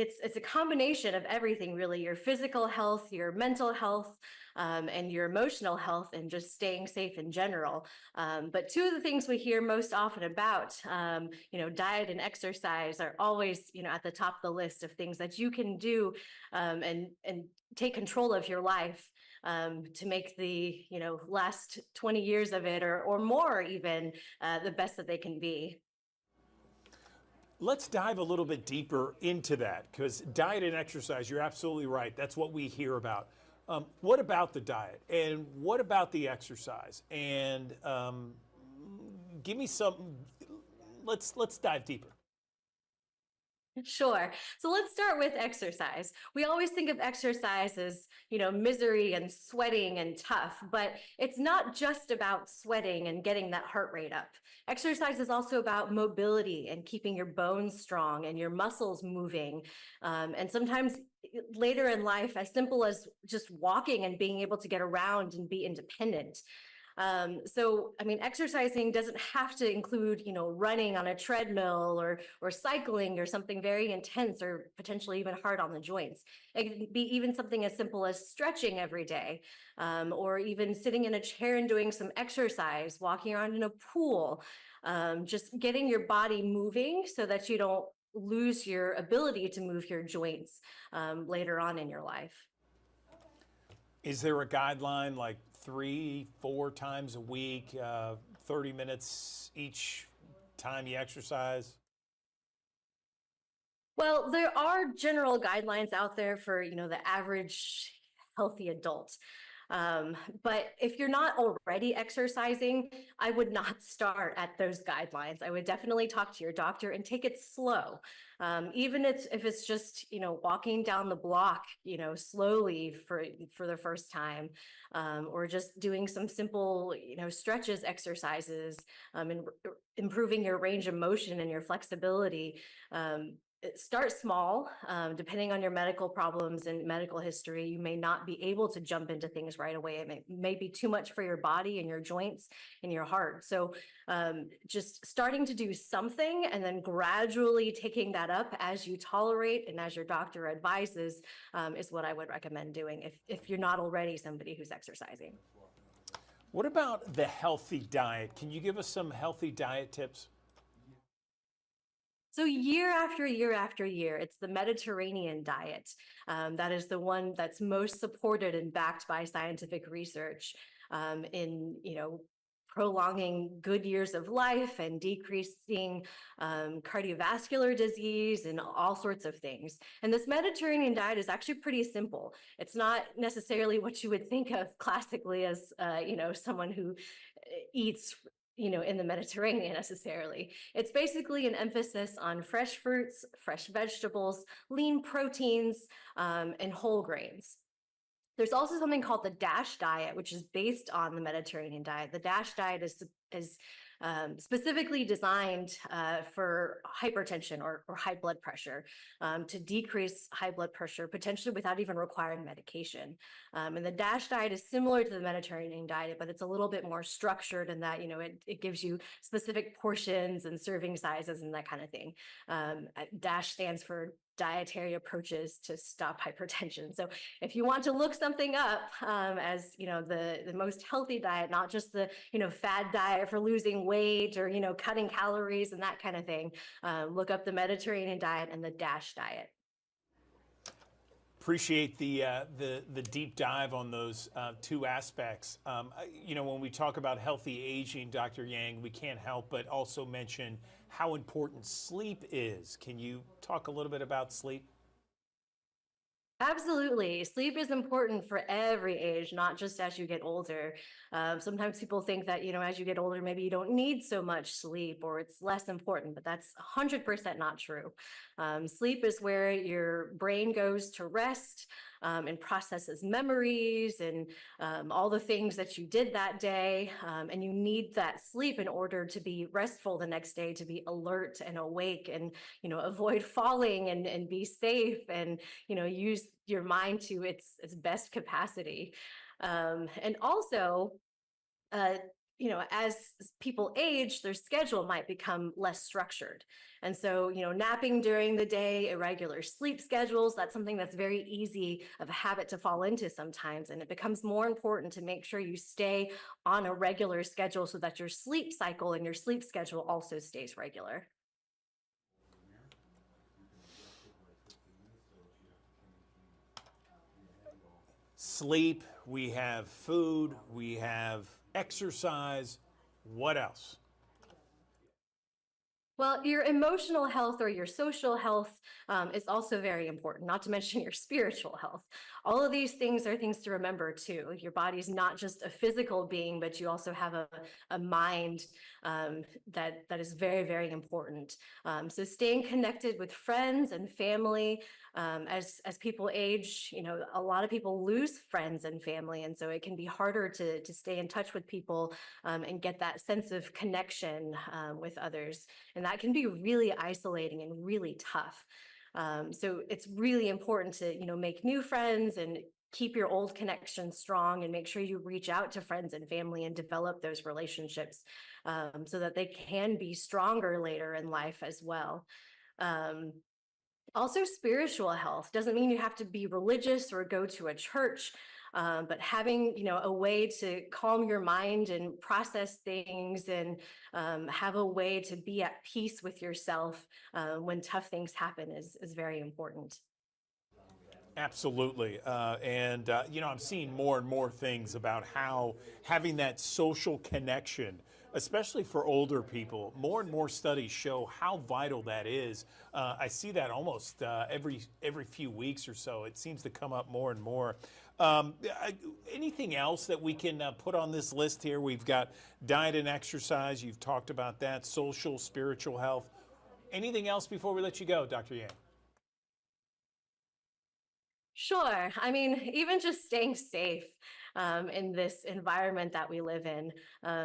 it's a combination of everything, really, your physical health, your mental health, and your emotional health, and just staying safe in general. But two of the things we hear most often about, diet and exercise are always, at the top of the list of things that you can do and take control of your life to make the, last 20 years of it or more even the best that they can be. Let's dive a little bit deeper into that, because diet and exercise, you're absolutely right. That's what we hear about. What about the diet, and what about the exercise? And give me some. Let's dive deeper. Sure. So let's start with exercise. We always think of exercise as, misery and sweating and tough, but it's not just about sweating and getting that heart rate up. Exercise is also about mobility and keeping your bones strong and your muscles moving. And sometimes later in life, as simple as just walking and being able to get around and be independent. Exercising doesn't have to include, running on a treadmill or cycling or something very intense or potentially even hard on the joints. It can be even something as simple as stretching every day, or even sitting in a chair and doing some exercise, walking around in a pool, just getting your body moving so that you don't lose your ability to move your joints later on in your life. Is there a guideline like 3-4 times a week, 30 minutes each time you exercise? Well, there are general guidelines out there for, the average healthy adult. But if you're not already exercising, I would not start at those guidelines. I would definitely talk to your doctor and take it slow. Even if it's just, walking down the block, slowly for the first time, or just doing some simple, stretches exercises, and improving your range of motion and your flexibility. Start small. Depending on your medical problems and medical history, you may not be able to jump into things right away. It may be too much for your body and your joints and your heart. So just starting to do something and then gradually taking that up as you tolerate and as your doctor advises is what I would recommend doing if you're not already somebody who's exercising. What about the healthy diet? Can you give us some healthy diet tips? So year after year after year, it's the Mediterranean diet. That is the one that's most supported and backed by scientific research in, prolonging good years of life and decreasing cardiovascular disease and all sorts of things. And this Mediterranean diet is actually pretty simple. It's not necessarily what you would think of classically as, someone who eats in the Mediterranean necessarily. It's basically an emphasis on fresh fruits, fresh vegetables, lean proteins, and whole grains. There's also something called the DASH diet, which is based on the Mediterranean diet. The DASH diet is specifically designed for hypertension or high blood pressure, to decrease high blood pressure, potentially without even requiring medication. And the DASH diet is similar to the Mediterranean diet, but it's a little bit more structured in that, it gives you specific portions and serving sizes and that kind of thing. DASH stands for dietary approaches to stop hypertension. So if you want to look something up as, the most healthy diet, not just the, fad diet for losing weight or, cutting calories and that kind of thing, look up the Mediterranean diet and the DASH diet. Appreciate the deep dive on those two aspects. When we talk about healthy aging, Dr. Yang, we can't help but also mention how important sleep is. Can you talk a little bit about sleep? Absolutely. Sleep is important for every age, not just as you get older. Sometimes people think that, as you get older, maybe you don't need so much sleep or it's less important, but that's 100% not true. Sleep is where your brain goes to rest and processes memories and all the things that you did that day. And you need that sleep in order to be restful the next day, to be alert and awake and, avoid falling and be safe and, use your mind to its best capacity. And also, as people age, their schedule might become less structured. And so, napping during the day, irregular sleep schedules, that's something that's very easy of a habit to fall into sometimes. And it becomes more important to make sure you stay on a regular schedule so that your sleep cycle and your sleep schedule also stays regular. Sleep, we have food, we have exercise. What else? Well, your emotional health or your social health is also very important, not to mention your spiritual health. All of these things are things to remember too. Your body's not just a physical being, but you also have a mind that is very, very important. So staying connected with friends and family. As people age, a lot of people lose friends and family, and so it can be harder to stay in touch with people and get that sense of connection with others. And that can be really isolating and really tough. So it's really important to, make new friends and keep your old connections strong and make sure you reach out to friends and family and develop those relationships so that they can be stronger later in life as well. Also, spiritual health doesn't mean you have to be religious or go to a church, but having a way to calm your mind and process things and have a way to be at peace with yourself when tough things happen is very important. Absolutely. I'm seeing more and more things about how having that social connection, especially for older people, more and more studies show how vital that is. I see that almost every few weeks or so. It seems to come up more and more. Anything else that we can put on this list here? We've got diet and exercise. You've talked about that. Social, spiritual health. Anything else before we let you go, Dr. Yang? Sure. I mean, even just staying safe in this environment that we live in,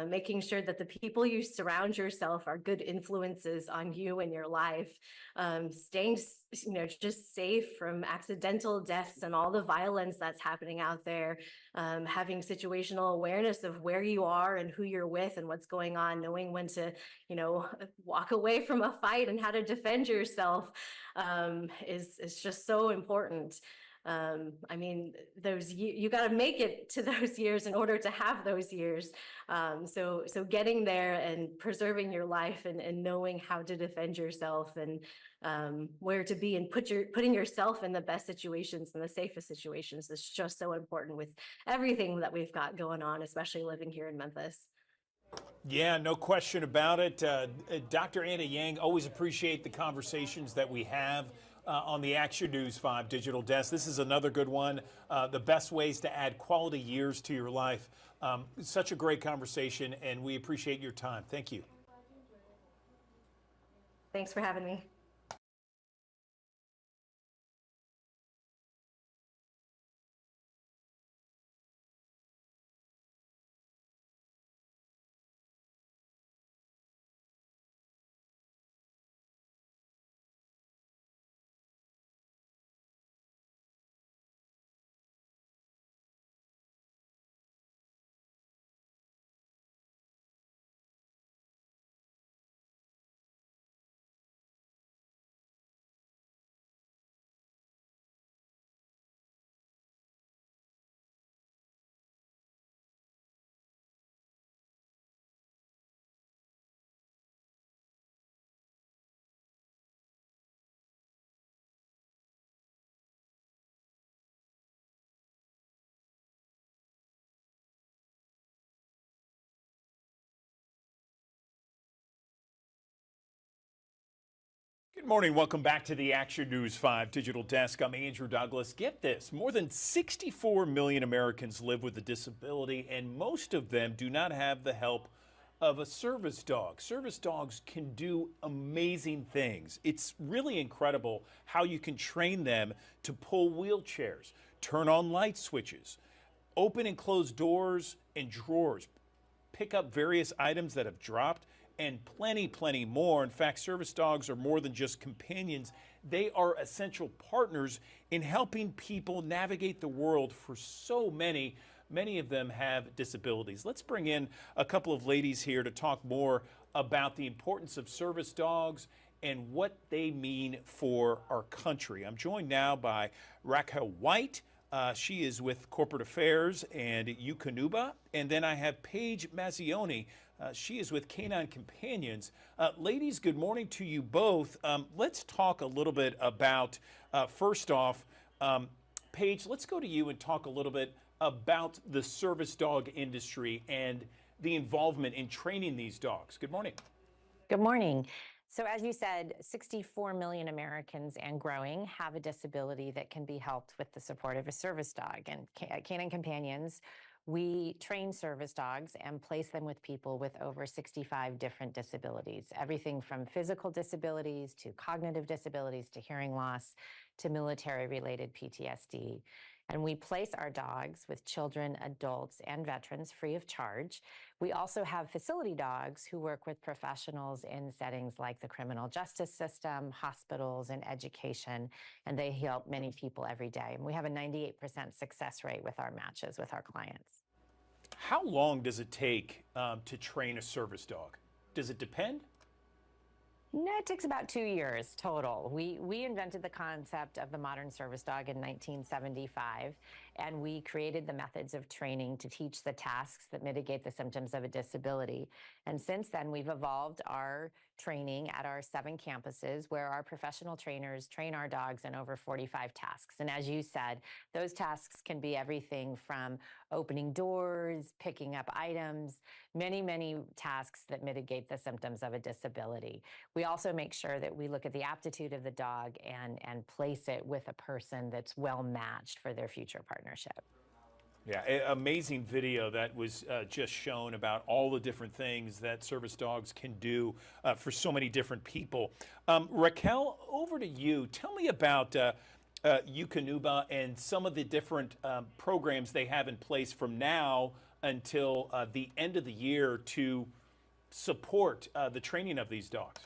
making sure that the people you surround yourself are good influences on you and your life, staying, just safe from accidental deaths and all the violence that's happening out there, having situational awareness of where you are and who you're with and what's going on, knowing when to, walk away from a fight and how to defend yourself is just so important. I mean, you got to make it to those years in order to have those years. So getting there and preserving your life and knowing how to defend yourself and where to be and putting yourself in the best situations and the safest situations is just so important with everything that we've got going on, especially living here in Memphis. Yeah, no question about it. Dr. Anna Yang, always appreciate the conversations that we have on the Action News 5 digital desk. This is another good one. The best ways to add quality years to your life. Such a great conversation, and we appreciate your time. Thank you. Thanks for having me. Good morning. Welcome back to the Action News 5 Digital Desk. I'm Andrew Douglas. Get this, more than 64 million Americans live with a disability, and most of them do not have the help of a service dog. Service dogs can do amazing things. It's really incredible how you can train them to pull wheelchairs, turn on light switches, open and close doors and drawers, pick up various items that have dropped, and plenty more. In fact, service dogs are more than just companions. They are essential partners in helping people navigate the world for so many. Many of them have disabilities. Let's bring in a couple of ladies here to talk more about the importance of service dogs and what they mean for our country. I'm joined now by Raquel White. She is with Corporate Affairs and Eukanuba. And then I have Paige Mazzioni. She is with Canine Companions. Ladies, good morning to you both. Let's talk a little bit about, first off, Paige, let's go to you and talk a little bit about the service dog industry and the involvement in training these dogs. Good morning. Good morning. So as you said, 64 million Americans and growing have a disability that can be helped with the support of a service dog. And at Canine Companions, we train service dogs and place them with people with over 65 different disabilities, everything from physical disabilities to cognitive disabilities to hearing loss to military-related PTSD. And we place our dogs with children, adults, and veterans free of charge. We also have facility dogs who work with professionals in settings like the criminal justice system, hospitals, and education, and they help many people every day. And we have a 98% success rate with our matches with our clients. How long does it take to train a service dog? Does it depend? No, it takes about 2 years total. We invented the concept of the modern service dog in 1975, and we created the methods of training to teach the tasks that mitigate the symptoms of a disability. And since then, we've evolved our training at our 7 campuses where our professional trainers train our dogs in over 45 tasks. And as you said, those tasks can be everything from opening doors, picking up items, many tasks that mitigate the symptoms of a disability. We also make sure that we look at the aptitude of the dog and place it with a person that's well matched for their future partnership. Yeah, amazing video that was just shown about all the different things that service dogs can do for so many different people. Raquel, over to you. Tell me about Eukanuba and some of the different programs they have in place from now until the end of the year to support the training of these dogs.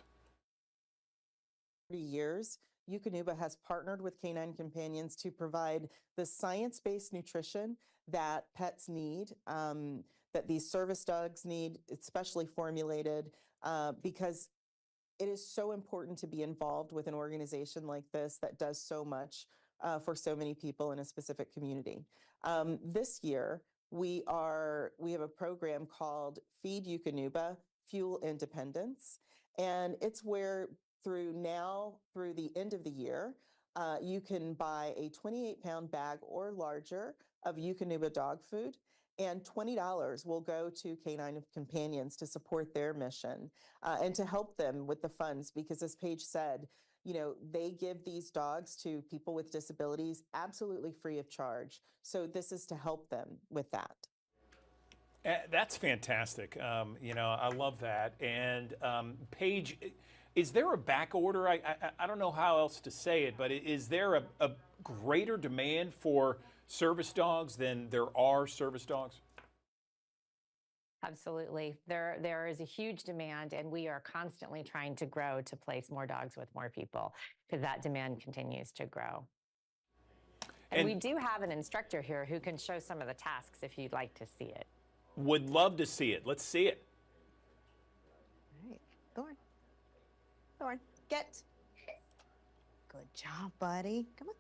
30 years, Eukanuba has partnered with Canine Companions to provide the science-based nutrition that pets need, that these service dogs need, especially formulated, because it is so important to be involved with an organization like this that does so much for so many people in a specific community. This year, we have a program called Feed Eukanuba, Fuel Independence, and it's where through the end of the year, you can buy a 28-pound bag or larger of Eukanuba dog food, and $20 will go to Canine Companions to support their mission and to help them with the funds, because as Paige said, you know, they give these dogs to people with disabilities absolutely free of charge. So this is to help them with that. That's fantastic. You know, I love that. And Paige, is there a back order? I don't know how else to say it, but is there a greater demand for service dogs than there are service dogs? Absolutely. There is a huge demand, and we are constantly trying to grow to place more dogs with more people because that demand continues to grow. And we do have an instructor here who can show some of the tasks if you'd like to see it. Would love to see it. Let's see it. All right, Thorn. Thorn, get. Good job, buddy. Come on.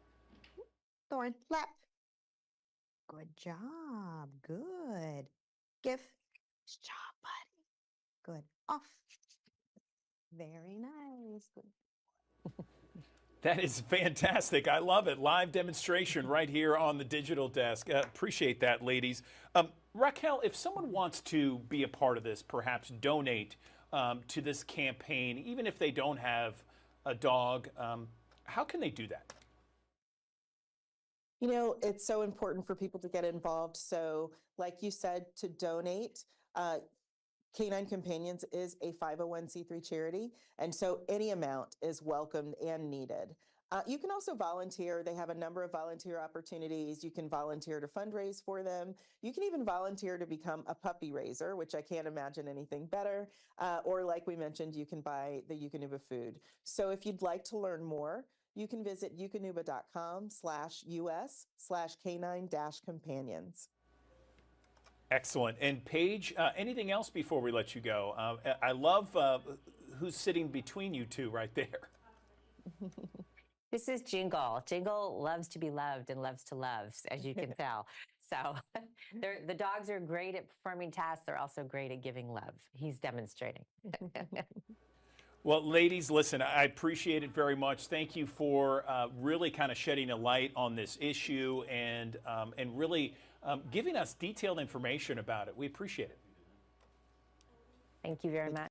Thorn, lap. Good job. Good. Give. Good job, buddy. Good. Off. Very nice. Good. That is fantastic. I love it. Live demonstration right here on the digital desk. Appreciate that, ladies. Raquel, if someone wants to be a part of this, perhaps donate to this campaign, even if they don't have a dog, how can they do that? You know, it's so important for people to get involved. So, like you said, to donate, Canine Companions is a 501c3 charity, and so any amount is welcomed and needed. You can also volunteer. They have a number of volunteer opportunities. You can volunteer to fundraise for them. You can even volunteer to become a puppy raiser, which I can't imagine anything better. Or like we mentioned, you can buy the Eukanuba food. So if you'd like to learn more, you can visit eukanuba.com/us/canine-companions. Excellent. And Paige, anything else before we let you go? I love who's sitting between you two right there. This is Jingle. Jingle loves to be loved and loves to love, as you can tell. So the dogs are great at performing tasks. They're also great at giving love. He's demonstrating. Well, ladies, listen, I appreciate it very much. Thank you for really kind of shedding a light on this issue and really giving us detailed information about it. We appreciate it. Thank you very much.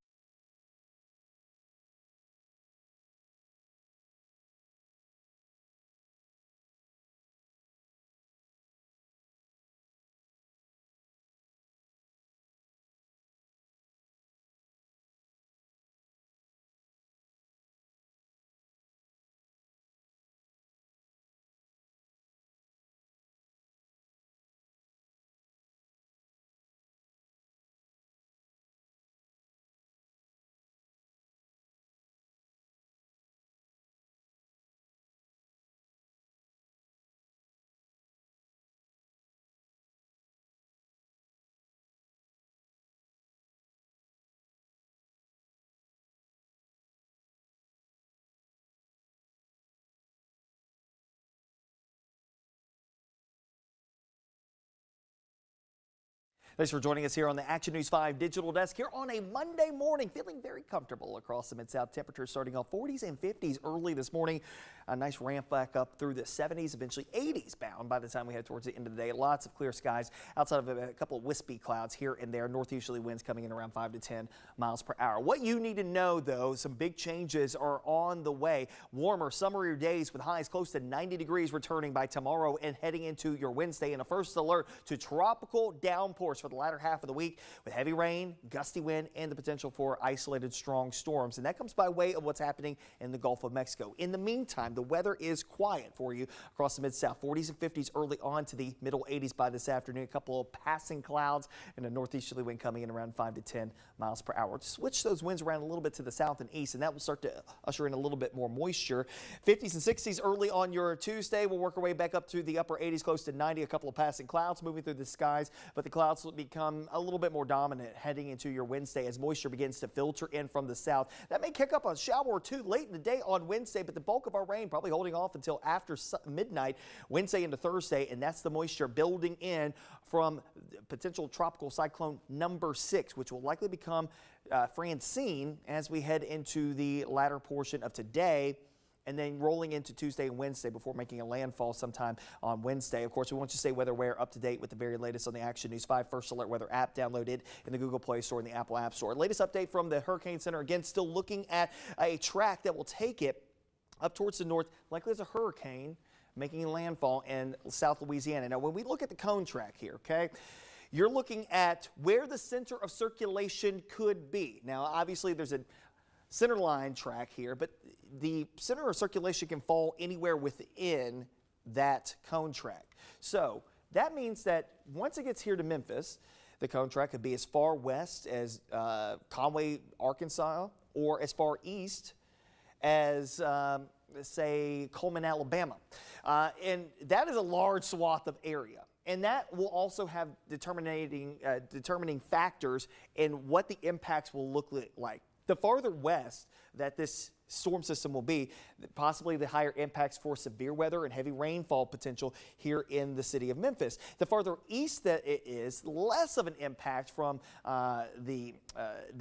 Thanks for joining us here on the Action News 5 digital desk here on a Monday morning. Feeling very comfortable across the Mid-South. Temperatures starting off 40s and 50s early this morning. A nice ramp back up through the 70s, eventually 80s bound by the time we head towards the end of the day. Lots of clear skies outside of a couple of wispy clouds here and there. Northeasterly winds coming in around 5 to 10 miles per hour. What you need to know, though, some big changes are on the way. Warmer, summery days with highs close to 90 degrees returning by tomorrow and heading into your Wednesday. And a first alert to tropical downpours for the latter half of the week with heavy rain, gusty wind, and the potential for isolated strong storms. And that comes by way of what's happening in the Gulf of Mexico. In the meantime, the weather is quiet for you across the Mid-South. 40s and 50s early on to the middle 80s by this afternoon. A couple of passing clouds and a northeasterly wind coming in around 5 to 10 miles per hour. Switch those winds around a little bit to the south and east, and that will start to usher in a little bit more moisture. 50s and 60s early on your Tuesday. We'll work our way back up to the upper 80s, close to 90. A couple of passing clouds moving through the skies, but the clouds will become a little bit more dominant heading into your Wednesday as moisture begins to filter in from the south. That may kick up a shower or two late in the day on Wednesday, but the bulk of our rain probably holding off until after midnight, Wednesday into Thursday, and that's the moisture building in from potential tropical cyclone number 6, which will likely become Francine as we head into the latter portion of today, and then rolling into Tuesday and Wednesday before making a landfall sometime on Wednesday. Of course, we want you to stay weather aware, up to date with the very latest on the Action News 5 First Alert Weather app, downloaded in the Google Play Store and the Apple App Store. Latest update from the Hurricane Center, again, still looking at a track that will take it up towards the north, likely as a hurricane making landfall in South Louisiana. Now, when we look at the cone track here, okay, you're looking at where the center of circulation could be. Now, obviously, there's a center line track here, but the center of circulation can fall anywhere within that cone track. So that means that once it gets here to Memphis, the cone track could be as far west as Conway, Arkansas, or as far east as say Coleman, Alabama. And that is a large swath of area. And that will also have determining factors in what the impacts will look like. The farther west that this storm system will be, possibly the higher impacts for severe weather and heavy rainfall potential here in the city of Memphis. The farther east that it is, less of an impact from the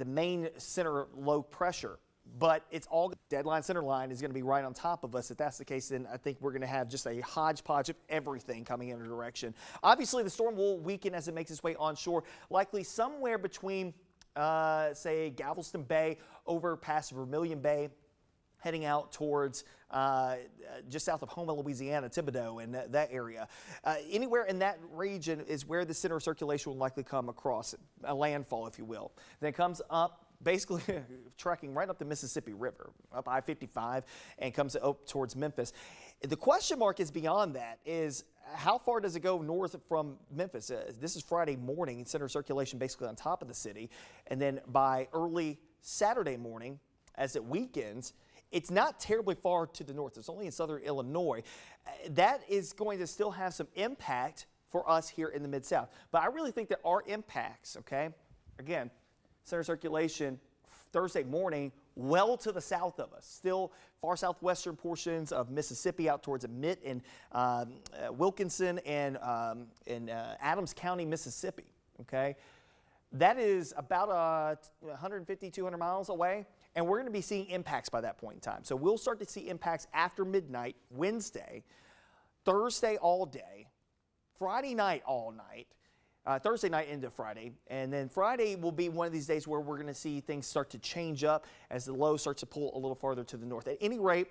main center low pressure. But it's all deadline center line is going to be right on top of us. If that's the case, then I think we're going to have just a hodgepodge of everything coming in our direction. Obviously, the storm will weaken as it makes its way onshore, likely somewhere between, say, Galveston Bay over past Vermilion Bay heading out towards just south of Houma, Louisiana, Thibodaux, and that area. Anywhere in that region is where the center of circulation will likely come across, a landfall, if you will. Then it comes up, basically tracking right up the Mississippi River, up I-55, and comes up towards Memphis. The question mark is beyond that is how far does it go north from Memphis? This is Friday morning, center of circulation basically on top of the city. And then by early Saturday morning, as it weekends, it's not terribly far to the north. It's only in southern Illinois. That is going to still have some impact for us here in the Mid-South. But I really think that our impacts, okay, again, center circulation Thursday morning, well to the south of us. Still far southwestern portions of Mississippi out towards Emmett and Wilkinson and Adams County, Mississippi, okay? That is about 150, 200 miles away, and we're going to be seeing impacts by that point in time. So we'll start to see impacts after midnight, Wednesday, Thursday all day, Friday night all night, Thursday night into Friday, and then Friday will be one of these days where we're going to see things start to change up as the low starts to pull a little farther to the north. At any rate,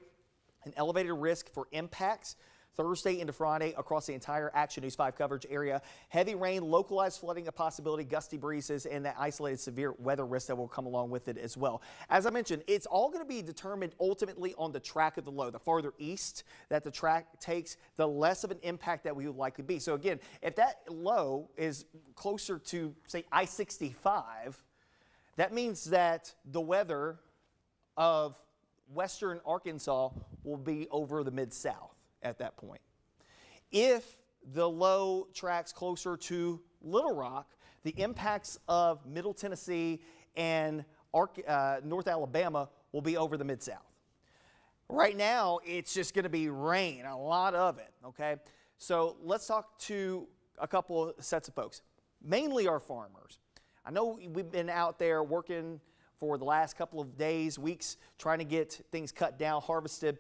an elevated risk for impacts Thursday into Friday across the entire Action News 5 coverage area. Heavy rain, localized flooding a possibility, gusty breezes, and that isolated severe weather risk that will come along with it as well. As I mentioned, it's all going to be determined ultimately on the track of the low. The farther east that the track takes, the less of an impact that we would likely be. So again, if that low is closer to, say, I-65, that means that the weather of western Arkansas will be over the Mid-South at that point. If the low tracks closer to Little Rock, the impacts of Middle Tennessee and North Alabama will be over the Mid-South. Right now, it's just going to be rain, a lot of it, okay? So let's talk to a couple of sets of folks, mainly our farmers. I know we've been out there working for the last couple of days, weeks, trying to get things cut down, harvested.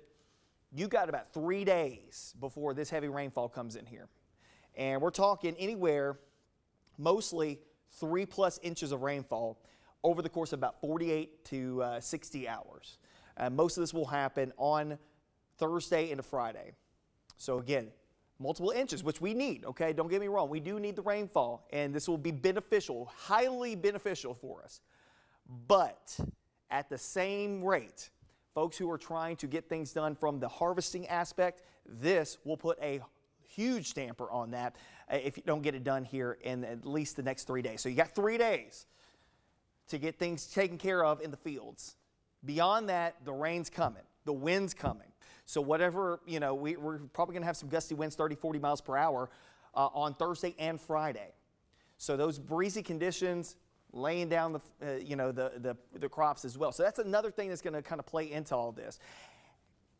You got about 3 days before this heavy rainfall comes in here. And we're talking anywhere, mostly 3+ inches of rainfall over the course of about 48 to 60 hours. Most of this will happen on Thursday into Friday. So again, multiple inches, which we need, okay? Don't get me wrong. We do need the rainfall, and this will be beneficial, highly beneficial for us. But at the same rate, folks who are trying to get things done from the harvesting aspect, this will put a huge damper on that if you don't get it done here in at least the next 3 days. So you got 3 days to get things taken care of in the fields. Beyond that, the rain's coming, the wind's coming. So whatever, you know, we're probably going to have some gusty winds, 30, 40 miles per hour on Thursday and Friday. So those breezy conditions, laying down the crops as well. So that's another thing that's going to kind of play into all this.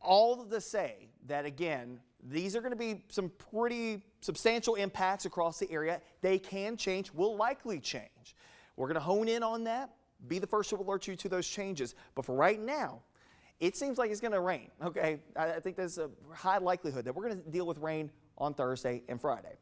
All to say that, again, these are going to be some pretty substantial impacts across the area. They can change, will likely change. We're going to hone in on that, be the first to alert you to those changes. But for right now, it seems like it's going to rain, okay? I think there's a high likelihood that we're going to deal with rain on Thursday and Friday.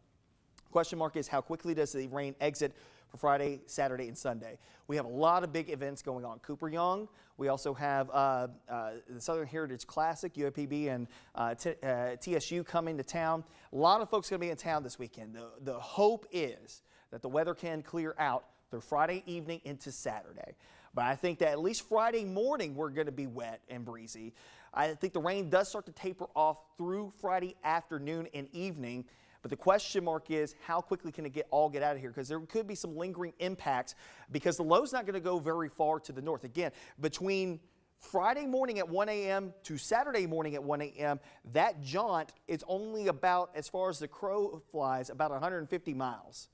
Question mark is how quickly does the rain exit for Friday, Saturday, and Sunday. We have a lot of big events going on. Cooper Young. We also have the Southern Heritage Classic, UAPB, and TSU coming to town. A lot of folks going to be in town this weekend. The hope is that the weather can clear out through Friday evening into Saturday. But I think that at least Friday morning we're going to be wet and breezy. I think the rain does start to taper off through Friday afternoon and evening. But the question mark is how quickly can it all get out of here? Because there could be some lingering impacts because the low's not going to go very far to the north. Again, between Friday morning at 1 a.m. to Saturday morning at 1 a.m., that jaunt is only about, as far as the crow flies, about 150 miles.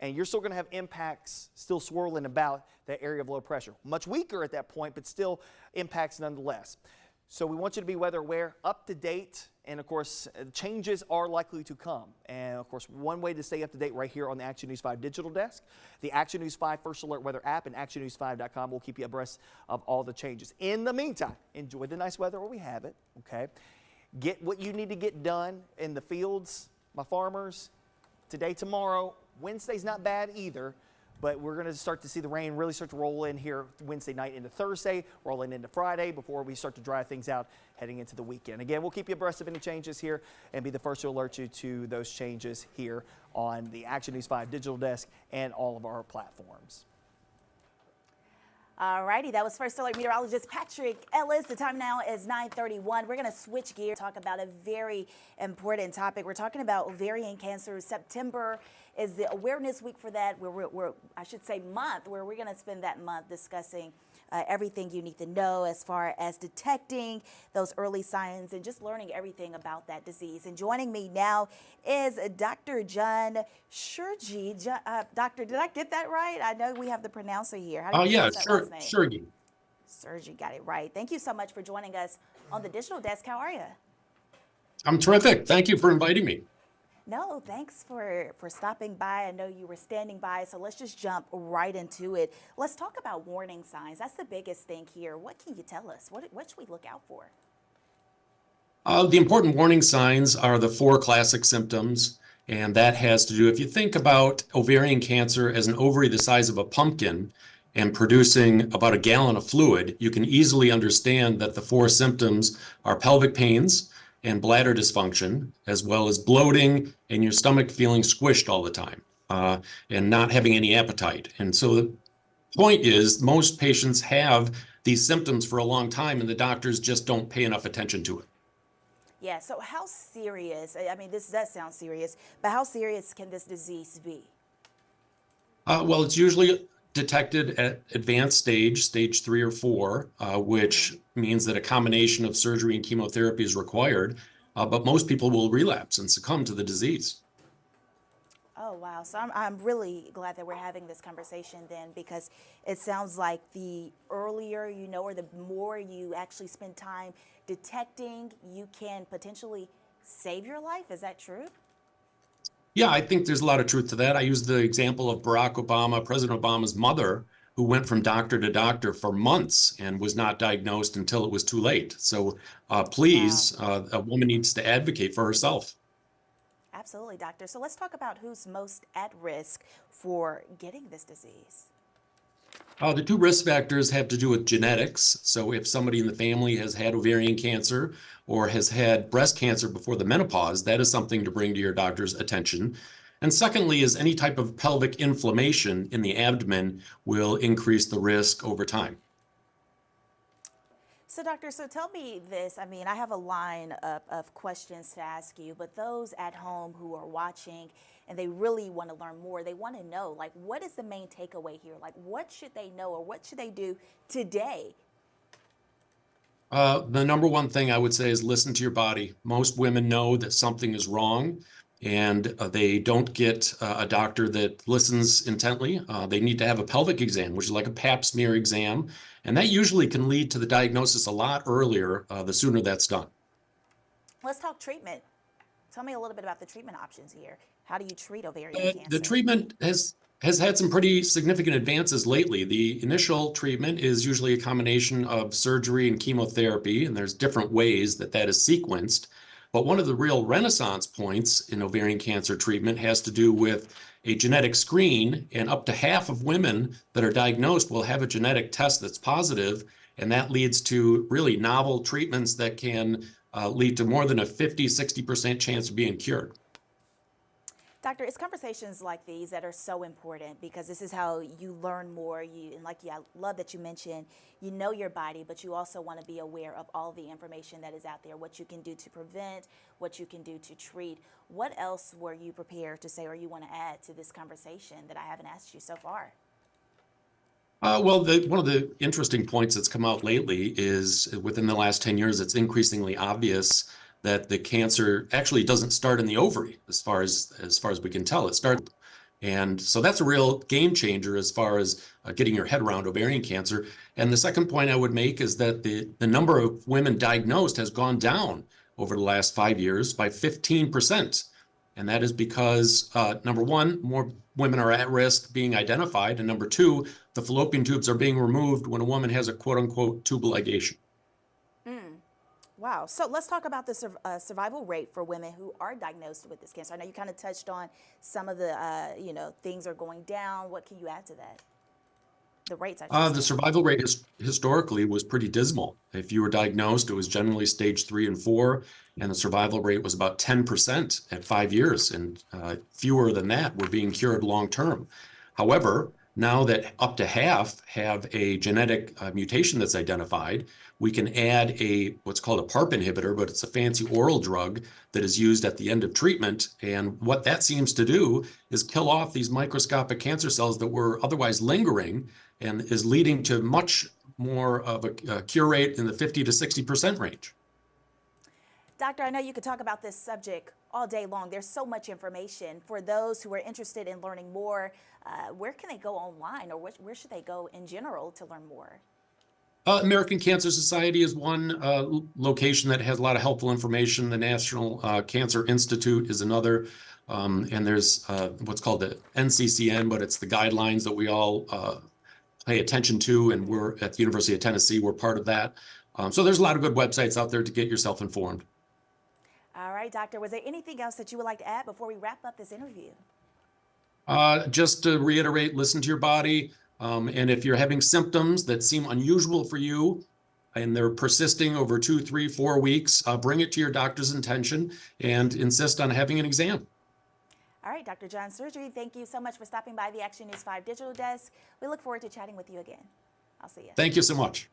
And you're still going to have impacts still swirling about that area of low pressure. Much weaker at that point, but still impacts nonetheless. So we want you to be weather aware, up to date, and of course, changes are likely to come. And of course, one way to stay up to date right here on the Action News 5 digital desk, the Action News 5 First Alert Weather app, and actionnews5.com will keep you abreast of all the changes. In the meantime, enjoy the nice weather where we have it, okay? Get what you need to get done in the fields, my farmers, today, tomorrow. Wednesday's not bad either, but we're going to start to see the rain really start to roll in here Wednesday night into Thursday, rolling into Friday before we start to dry things out heading into the weekend. Again, we'll keep you abreast of any changes here and be the first to alert you to those changes here on the Action News 5 digital desk and all of our platforms. All righty, that was First Alert meteorologist Patrick Ellis. The time now is 9:31. We're going to switch gears, talk about a very important topic. We're talking about ovarian cancer. September is the awareness week for that. I should say month, where we're going to spend that month discussing everything you need to know as far as detecting those early signs and just learning everything about that disease. And joining me now is Dr. John Shurji. Doctor, did I get that right? I know we have the pronouncer here. How do you pronounce that last name? Shurji. Shurji, got it right. Thank you so much for joining us on the digital desk. How are you? I'm terrific. Thank you for inviting me. No, thanks for stopping by. I know you were standing by, so let's just jump right into it. Let's talk about warning signs. That's the biggest thing here. What can you tell us? What should we look out for? The important warning signs are the 4 classic symptoms, and that has to do, if you think about ovarian cancer as an ovary the size of a pumpkin and producing about a gallon of fluid, you can easily understand that the 4 symptoms are pelvic pains and bladder dysfunction, as well as bloating and your stomach feeling squished all the time, and not having any appetite. And so the point is, most patients have these symptoms for a long time, and the doctors just don't pay enough attention to it. Yeah, so how serious, I mean, this does sound serious, but how serious can this disease be? Well, it's usually detected at advanced stage 3 or 4, which means that a combination of surgery and chemotherapy is required, but most people will relapse and succumb to the disease. Oh, wow. So I'm really glad that we're having this conversation then, because it sounds like the earlier you know, or the more you actually spend time detecting, you can potentially save your life. Is that true? Yeah, I think there's a lot of truth to that. I use the example of Barack Obama, President Obama's mother, who went from doctor to doctor for months and was not diagnosed until it was too late. So please, a woman needs to advocate for herself. Absolutely, doctor. So let's talk about who's most at risk for getting this disease. The 2 risk factors have to do with genetics. So if somebody in the family has had ovarian cancer or has had breast cancer before the menopause, that is something to bring to your doctor's attention. And secondly is any type of pelvic inflammation in the abdomen will increase the risk over time. So doctor, so tell me this, I mean, I have a line of questions to ask you, but those at home who are watching and they really want to learn more, they want to know, like, what is the main takeaway here? Like, what should they know or what should they do today? The number one thing I would say is listen to your body. Most women know that something is wrong, and they don't get a doctor that listens intently. They need to have a pelvic exam, which is like a pap smear exam, and that usually can lead to the diagnosis a lot earlier, the sooner that's done. Let's talk treatment. Tell me a little bit about the treatment options here. How do you treat ovarian cancer? The treatment has had some pretty significant advances lately. The initial treatment is usually a combination of surgery and chemotherapy, and there's different ways that is sequenced. But one of the real renaissance points in ovarian cancer treatment has to do with a genetic screen, and up to half of women that are diagnosed will have a genetic test that's positive, and that leads to really novel treatments that can lead to more than a 50-60% chance of being cured. Doctor, it's conversations like these that are so important, because this is how you learn more. I love that you mentioned, you know your body, but you also want to be aware of all the information that is out there, what you can do to prevent, what you can do to treat. What else were you prepared to say or you want to add to this conversation that I haven't asked you so far? Well, one of the interesting points that's come out lately is within the last 10 years, it's increasingly obvious that the cancer actually doesn't start in the ovary, as far as we can tell. It starts, and so that's a real game changer as far as getting your head around ovarian cancer. And the second point I would make is that the number of women diagnosed has gone down over the last 5 years by 15%. And that is because, number one, more women are at risk being identified. And number two, the fallopian tubes are being removed when a woman has a quote unquote tubal ligation. Wow. So let's talk about the survival rate for women who are diagnosed with this cancer. I know you kind of touched on some of the, things are going down. What can you add to that? The rates, I should The say. survival rate historically was pretty dismal. If you were diagnosed, it was generally stage 3 and 4, and the survival rate was about 10% at 5 years, and fewer than that were being cured long term. However, now that up to half have a genetic mutation that's identified, we can add what's called a PARP inhibitor, but it's a fancy oral drug that is used at the end of treatment. And what that seems to do is kill off these microscopic cancer cells that were otherwise lingering, and is leading to much more of a cure rate in the 50 to 60% range. Doctor, I know you could talk about this subject all day long. There's so much information. For those who are interested in learning more, where can they go online, or where should they go in general to learn more? American Cancer Society is one location that has a lot of helpful information. The National Cancer Institute is another. And there's what's called the NCCN, but it's the guidelines that we all pay attention to, and we're at the University of Tennessee, we're part of that. So there's a lot of good websites out there to get yourself informed. All right, doctor, was there anything else that you would like to add before we wrap up this interview? Just to reiterate, listen to your body. And if you're having symptoms that seem unusual for you and they're persisting over 2, 3, 4 weeks, bring it to your doctor's attention and insist on having an exam. All right, Dr. John Surgery, thank you so much for stopping by the Action News 5 Digital Desk. We look forward to chatting with you again. I'll see you. Thank you so much.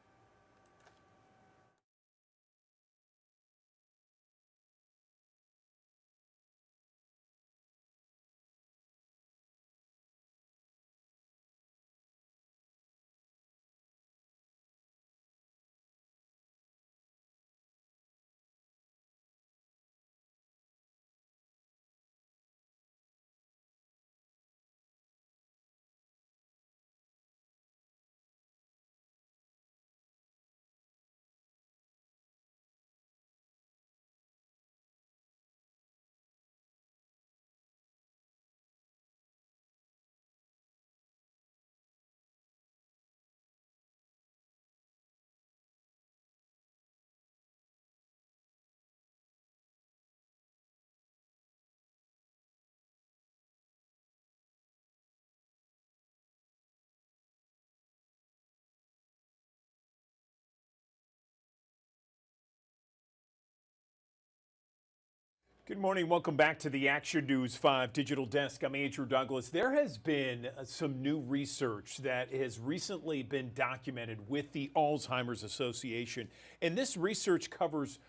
Good morning. Welcome back to the Action News 5 Digital Desk. I'm Andrew Douglas. There has been some new research that has recently been documented with the Alzheimer's Association. And this research covers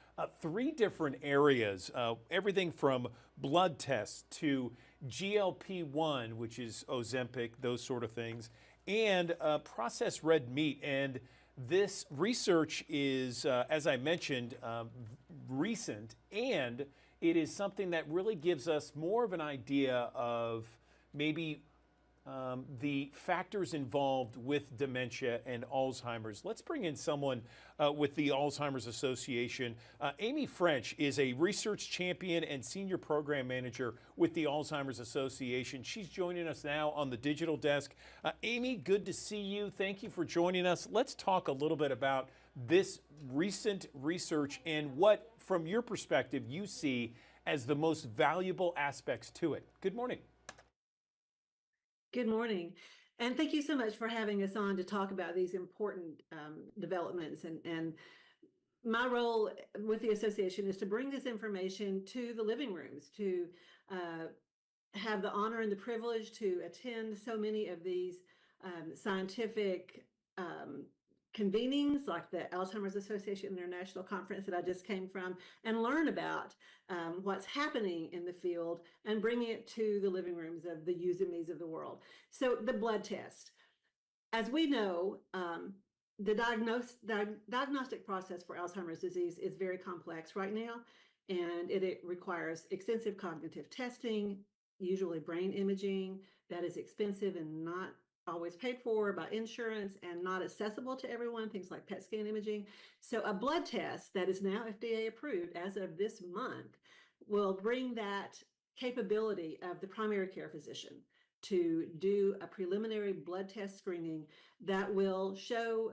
3 different areas, everything from blood tests to GLP-1, which is Ozempic, those sort of things, and processed red meat. And this research is, as I mentioned, recent, and it is something that really gives us more of an idea of maybe the factors involved with dementia and Alzheimer's. Let's bring in someone with the Alzheimer's Association. Amy French is a research champion and senior program manager with the Alzheimer's Association. She's joining us now on the digital desk. Amy, good to see you. Thank you for joining us. Let's talk a little bit about this recent research and what, from your perspective, you see as the most valuable aspects to it. Good morning. Good morning. And thank you so much for having us on to talk about these important developments. And my role with the association is to bring this information to the living rooms, to have the honor and the privilege to attend so many of these scientific convenings like the Alzheimer's Association International Conference that I just came from, and learn about what's happening in the field and bringing it to the living rooms of the yous and me's of the world. So the blood test. As we know, the diagnostic process for Alzheimer's disease is very complex right now, and it requires extensive cognitive testing, usually brain imaging that is expensive and not always paid for by insurance and not accessible to everyone, things like PET scan imaging. So a blood test that is now FDA approved as of this month will bring that capability of the primary care physician to do a preliminary blood test screening that will show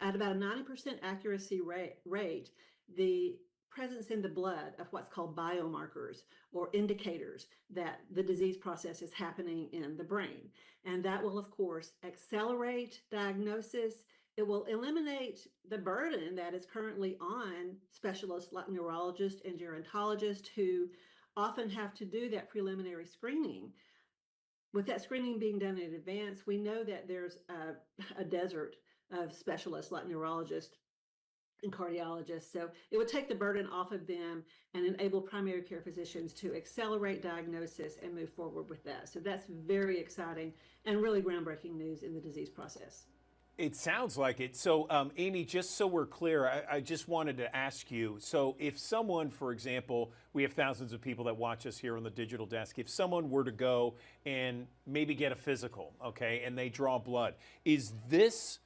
at about a 90% accuracy rate the presence in the blood of what's called biomarkers or indicators that the disease process is happening in the brain. And that will, of course, accelerate diagnosis. It will eliminate the burden that is currently on specialists like neurologists and gerontologists who often have to do that preliminary screening. With that screening being done in advance, we know that there's a desert of specialists like neurologists and cardiologists. So it would take the burden off of them and enable primary care physicians to accelerate diagnosis and move forward with that. So that's very exciting and really groundbreaking news in the disease process. It sounds like it. So, Amy, just so we're clear, I just wanted to ask you, so if someone, for example, we have thousands of people that watch us here on the digital desk, if someone were to go and maybe get a physical, okay, and they draw blood, is this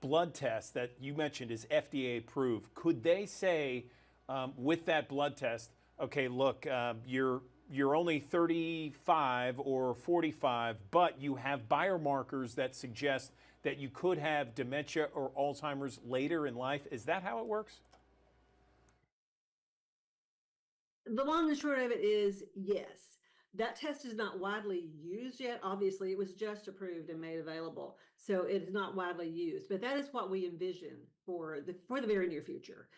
blood test that you mentioned is FDA approved, could they say with that blood test, okay, look, you're only 35 or 45, but you have biomarkers that suggest that you could have dementia or Alzheimer's later in life? Is that how it works? The long and short of it is yes. That test is not widely used yet. Obviously, it was just approved and made available, so it is not widely used. But that is what we envision for the very near future.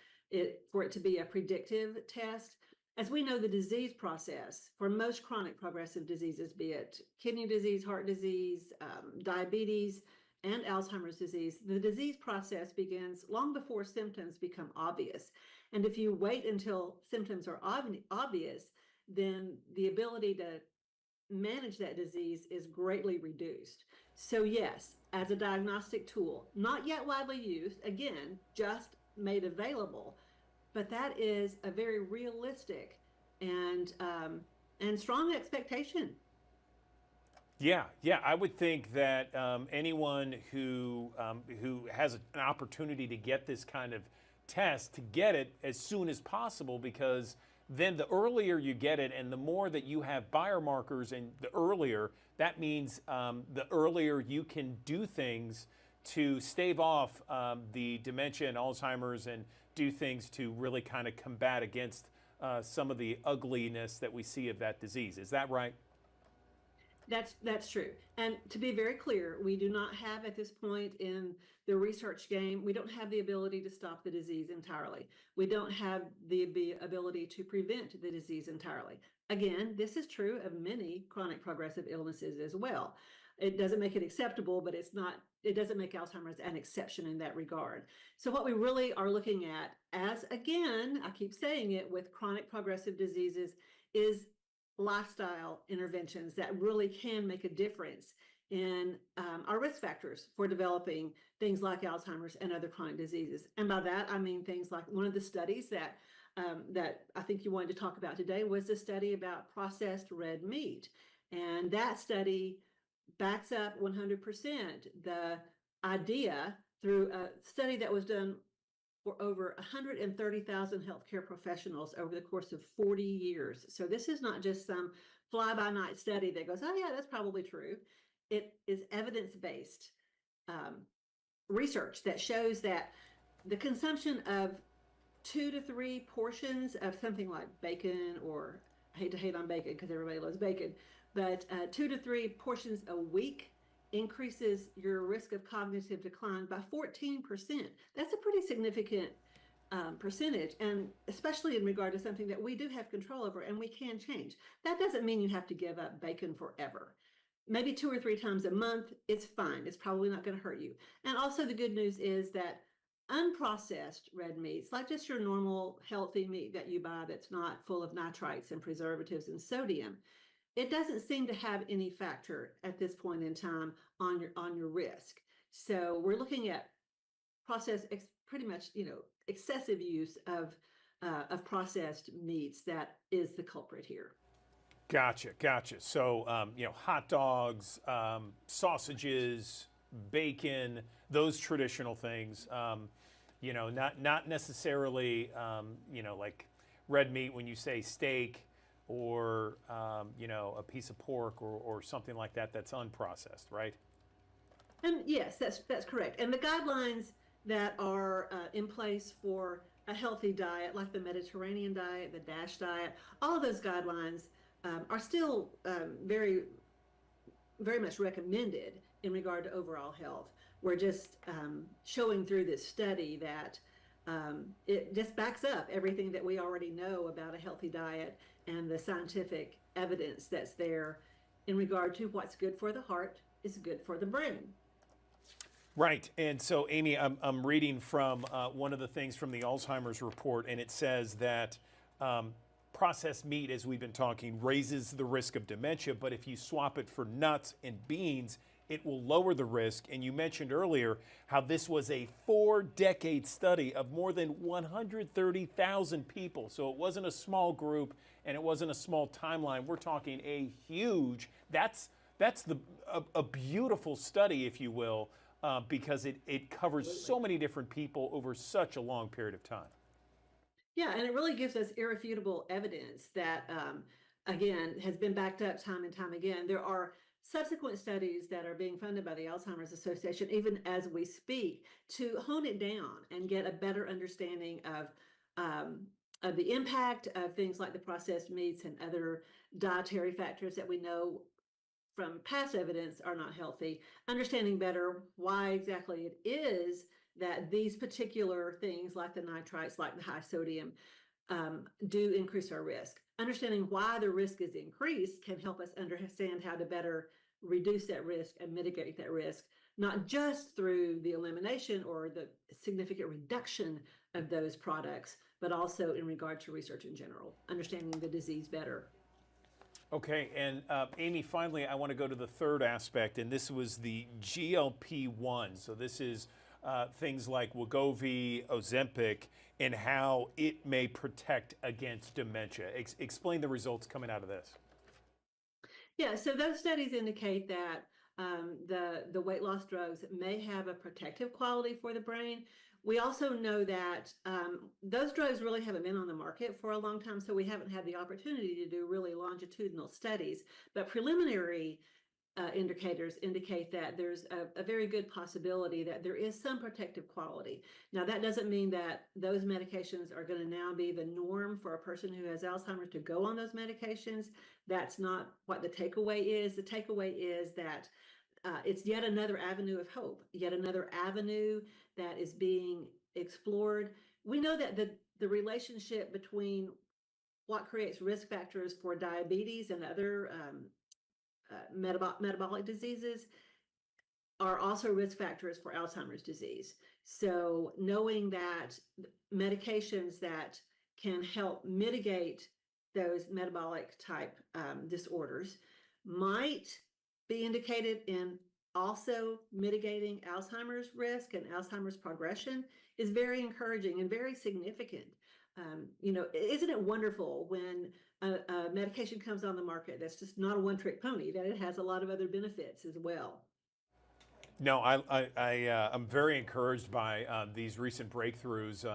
For it to be a predictive test. As we know, the disease process for most chronic progressive diseases, be it kidney disease, heart disease, diabetes, and Alzheimer's disease, the disease process begins long before symptoms become obvious. And if you wait until symptoms are obvious, then the ability to manage that disease is greatly reduced. So yes, as a diagnostic tool, not yet widely used, again, just made available, but that is a very realistic and strong expectation. Yeah, I would think that anyone who has an opportunity to get this kind of test, to get it as soon as possible, because then the earlier you get it and the more that you have biomarkers, and the earlier, that means the earlier you can do things to stave off the dementia and Alzheimer's and do things to really kind of combat against some of the ugliness that we see of that disease. Is that right? That's true. And to be very clear, we do not have at this point in the research game, we don't have the ability to stop the disease entirely. We don't have the ability to prevent the disease entirely. Again, this is true of many chronic progressive illnesses as well. It doesn't make it acceptable, but it doesn't make Alzheimer's an exception in that regard. So what we really are looking at, as again, I keep saying it, with chronic progressive diseases, is lifestyle interventions that really can make a difference in our risk factors for developing things like Alzheimer's and other chronic diseases. And by that, I mean things like one of the studies that I think you wanted to talk about today was the study about processed red meat. And that study backs up 100% the idea through a study that was done for over 130,000 healthcare professionals over the course of 40 years. So this is not just some fly-by-night study that goes, oh yeah, that's probably true. It is evidence-based research that shows that the consumption of 2 to 3 portions of something like bacon, or I hate to hate on bacon because everybody loves bacon, but 2 to 3 portions a week increases your risk of cognitive decline by 14%. That's a pretty significant percentage, and especially in regard to something that we do have control over and we can change. That doesn't mean you have to give up bacon forever. Maybe 2 or 3 times a month, it's fine. It's probably not going to hurt you. And also the good news is that unprocessed red meats, like just your normal healthy meat that you buy that's not full of nitrites and preservatives and sodium, it doesn't seem to have any factor at this point in time on your risk. So we're looking at pretty much, excessive use of processed meats that is the culprit here. Gotcha. So, hot dogs, sausages, bacon, those traditional things, not necessarily, like red meat when you say steak, or a piece of pork or something like that that's unprocessed, right? And yes, that's correct. And the guidelines that are in place for a healthy diet like the Mediterranean diet, the DASH diet, all of those guidelines are still very much recommended in regard to overall health. We're just showing through this study that it just backs up everything that we already know about a healthy diet and the scientific evidence that's there in regard to what's good for the heart is good for the brain. Right. And so, Amy, I'm reading from one of the things from the Alzheimer's report, and it says that processed meat, as we've been talking, raises the risk of dementia, but if you swap it for nuts and beans, it will lower the risk. And you mentioned earlier how this was a 4-decade study of more than 130,000 people. So it wasn't a small group and it wasn't a small timeline. We're talking a huge, that's a beautiful study, if you will, because it covers so many different people over such a long period of time. Yeah, and it really gives us irrefutable evidence that, again, has been backed up time and time again. There are subsequent studies that are being funded by the Alzheimer's Association, even as we speak, to hone it down and get a better understanding of the impact of things like the processed meats and other dietary factors that we know from past evidence are not healthy, understanding better why exactly it is that these particular things like the nitrites, like the high sodium, do increase our risk. Understanding why the risk is increased can help us understand how to better reduce that risk and mitigate that risk, not just through the elimination or the significant reduction of those products, but also in regard to research in general, understanding the disease better. Okay, and Amy, finally, I want to go to the third aspect, and this was the GLP-1. So this is things like Wegovy, Ozempic, and how it may protect against dementia. Explain the results coming out of this. Yeah, so those studies indicate that the weight loss drugs may have a protective quality for the brain. We also know that those drugs really haven't been on the market for a long time, so we haven't had the opportunity to do really longitudinal studies. But preliminary indicators indicate that there's a very good possibility that there is some protective quality. Now, that doesn't mean that those medications are going to now be the norm for a person who has Alzheimer's to go on those medications. That's not what the takeaway is. The takeaway is that it's yet another avenue of hope, yet another avenue that is being explored. We know that the relationship between what creates risk factors for diabetes and other metabolic diseases are also risk factors for Alzheimer's disease. So knowing that medications that can help mitigate those metabolic type disorders might be indicated in also mitigating Alzheimer's risk and Alzheimer's progression is very encouraging and very significant. Isn't it wonderful when a medication comes on the market that's just not a one-trick pony, that it has a lot of other benefits as well? No, I'm very encouraged by these recent breakthroughs.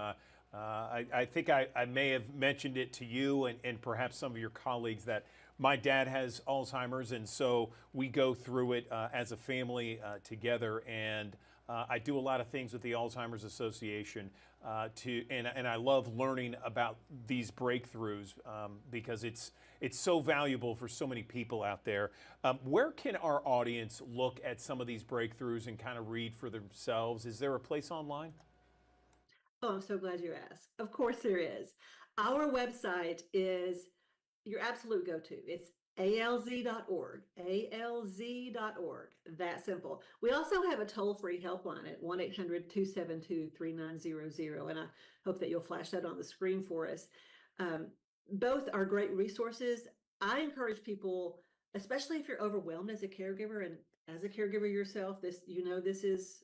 I think I may have mentioned it to you and perhaps some of your colleagues that my dad has Alzheimer's, and so we go through it as a family together. And I do a lot of things with the Alzheimer's Association and I love learning about these breakthroughs because it's so valuable for so many people out there. Where can our audience look at some of these breakthroughs and kind of read for themselves? Is there a place online? Oh, I'm so glad you asked. Of course there is. Our website is your absolute go-to. It's alz.org, alz.org, that simple. We also have a toll-free helpline at 1-800-272-3900, and I hope that you'll flash that on the screen for us. Both are great resources. I encourage people, especially if you're overwhelmed as a caregiver, and as a caregiver yourself, this is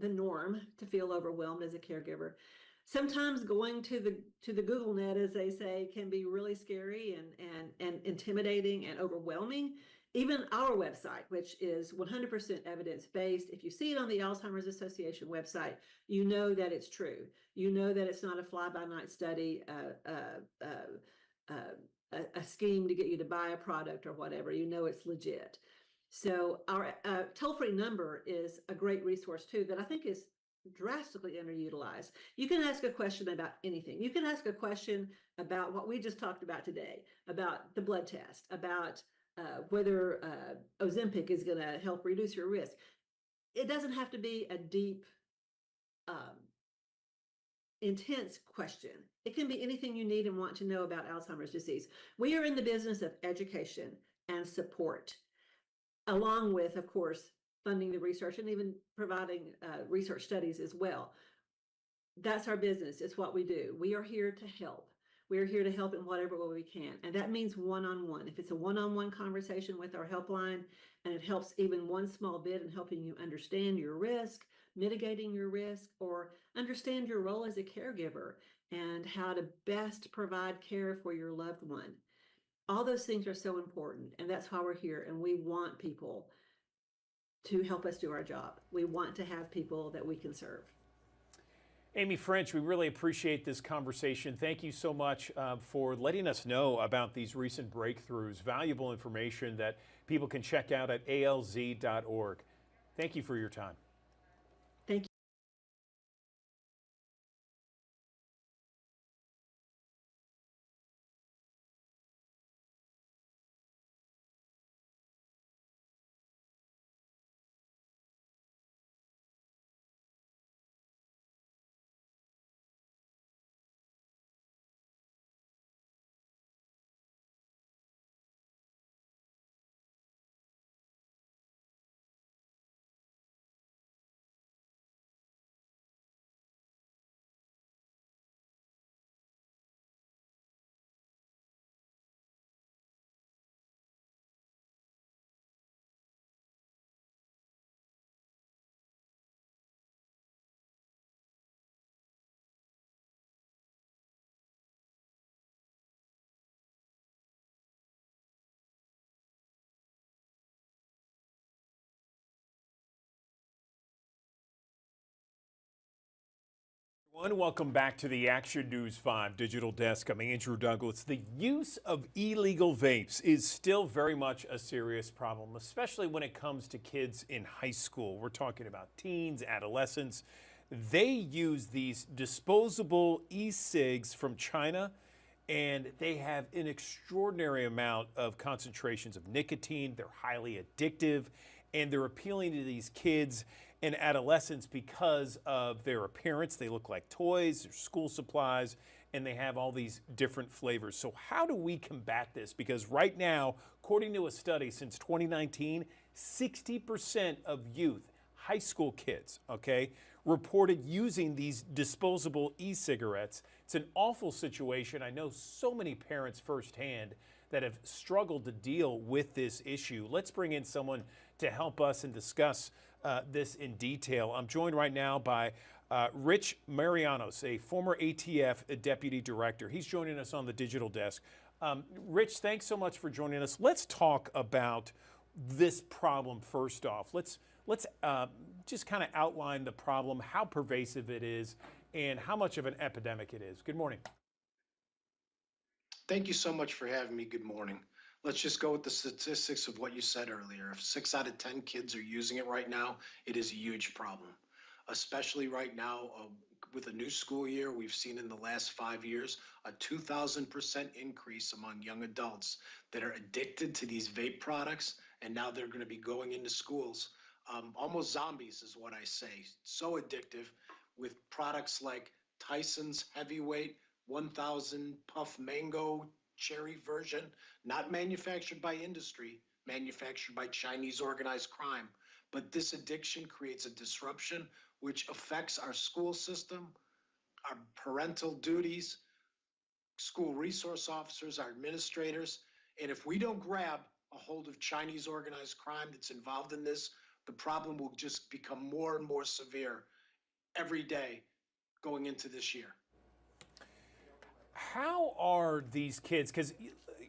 the norm to feel overwhelmed as a caregiver. Sometimes going to the Google net, as they say, can be really scary and intimidating and overwhelming. Even our website, which is 100% evidence-based, if you see it on the Alzheimer's Association website, you know that it's true. You know that it's not a fly-by-night study, a scheme to get you to buy a product or whatever. You know it's legit. So our toll-free number is a great resource too that I think is drastically underutilized. You can ask a question about anything. You can ask a question about what we just talked about today, about the blood test, about whether Ozempic is going to help reduce your risk. It doesn't have to be a deep, intense question. It can be anything you need and want to know about Alzheimer's disease. We are in the business of education and support, along with, of course, funding the research and even providing research studies as well. That's our business. It's what we do. We are here to help. We are here to help in whatever way we can. And that means one-on-one. If it's a one-on-one conversation with our helpline, and it helps even one small bit in helping you understand your risk, mitigating your risk, or understand your role as a caregiver and how to best provide care for your loved one. All those things are so important, and that's why we're here. And we want people to help us do our job. We want to have people that we can serve. Amy French, we really appreciate this conversation. Thank you so much for letting us know about these recent breakthroughs, valuable information that people can check out at alz.org. Thank you for your time. Thank you. Welcome back to the Action News 5 Digital Desk. I'm Andrew Douglas. The use of illegal vapes is still very much a serious problem, especially when it comes to kids in high school. We're talking about teens, adolescents. They use these disposable e-cigs from China, and they have an extraordinary amount of concentrations of nicotine. They're highly addictive, and they're appealing to these kids and adolescents because of their appearance. They look like toys, they're school supplies, and they have all these different flavors. So how do we combat this? Because right now, according to a study since 2019, 60% of youth, high school kids, okay, reported using these disposable e-cigarettes. It's an awful situation. I know so many parents firsthand that have struggled to deal with this issue. Let's bring in someone to help us and discuss this in detail. I'm joined right now by Rich Marianos, a former ATF deputy director. He's joining us on the digital desk. Rich, thanks so much for joining us. Let's talk about this problem first off. Let's just kind of outline the problem, how pervasive it is, and how much of an epidemic it is. Good morning. Thank you so much for having me. Good morning. Let's just go with the statistics of what you said earlier. If 6 out of 10 kids are using it right now, it is a huge problem, especially right now with a new school year. We've seen in the last 5 years a 2,000% increase among young adults that are addicted to these vape products, and now they're going to be going into schools. Almost zombies is what I say. So addictive, with products like Tyson's Heavyweight 1000 Puff Mango Cherry version, not manufactured by industry, manufactured by Chinese organized crime. But this addiction creates a disruption which affects our school system, our parental duties, school resource officers, our administrators. And if we don't grab a hold of Chinese organized crime that's involved in this, the problem will just become more and more severe every day going into this year. How are these kids, because,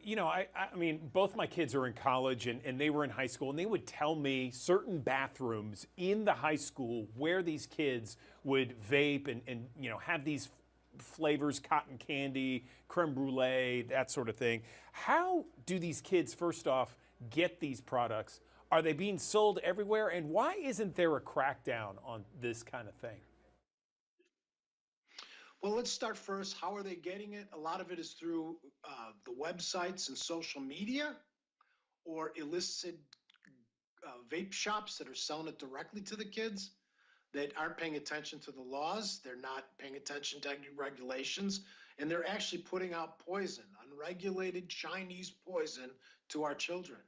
you know, I mean, both my kids are in college and they were in high school, and they would tell me certain bathrooms in the high school where these kids would vape and you know, have these flavors, cotton candy, creme brulee, that sort of thing. How do these kids, first off, get these products? Are they being sold everywhere? And why isn't there a crackdown on this kind of thing? Well, let's start first. How are they getting it? A lot of it is through the websites and social media, or illicit vape shops that are selling it directly to the kids that aren't paying attention to the laws. They're not paying attention to regulations, and they're actually putting out poison, unregulated Chinese poison, to our children.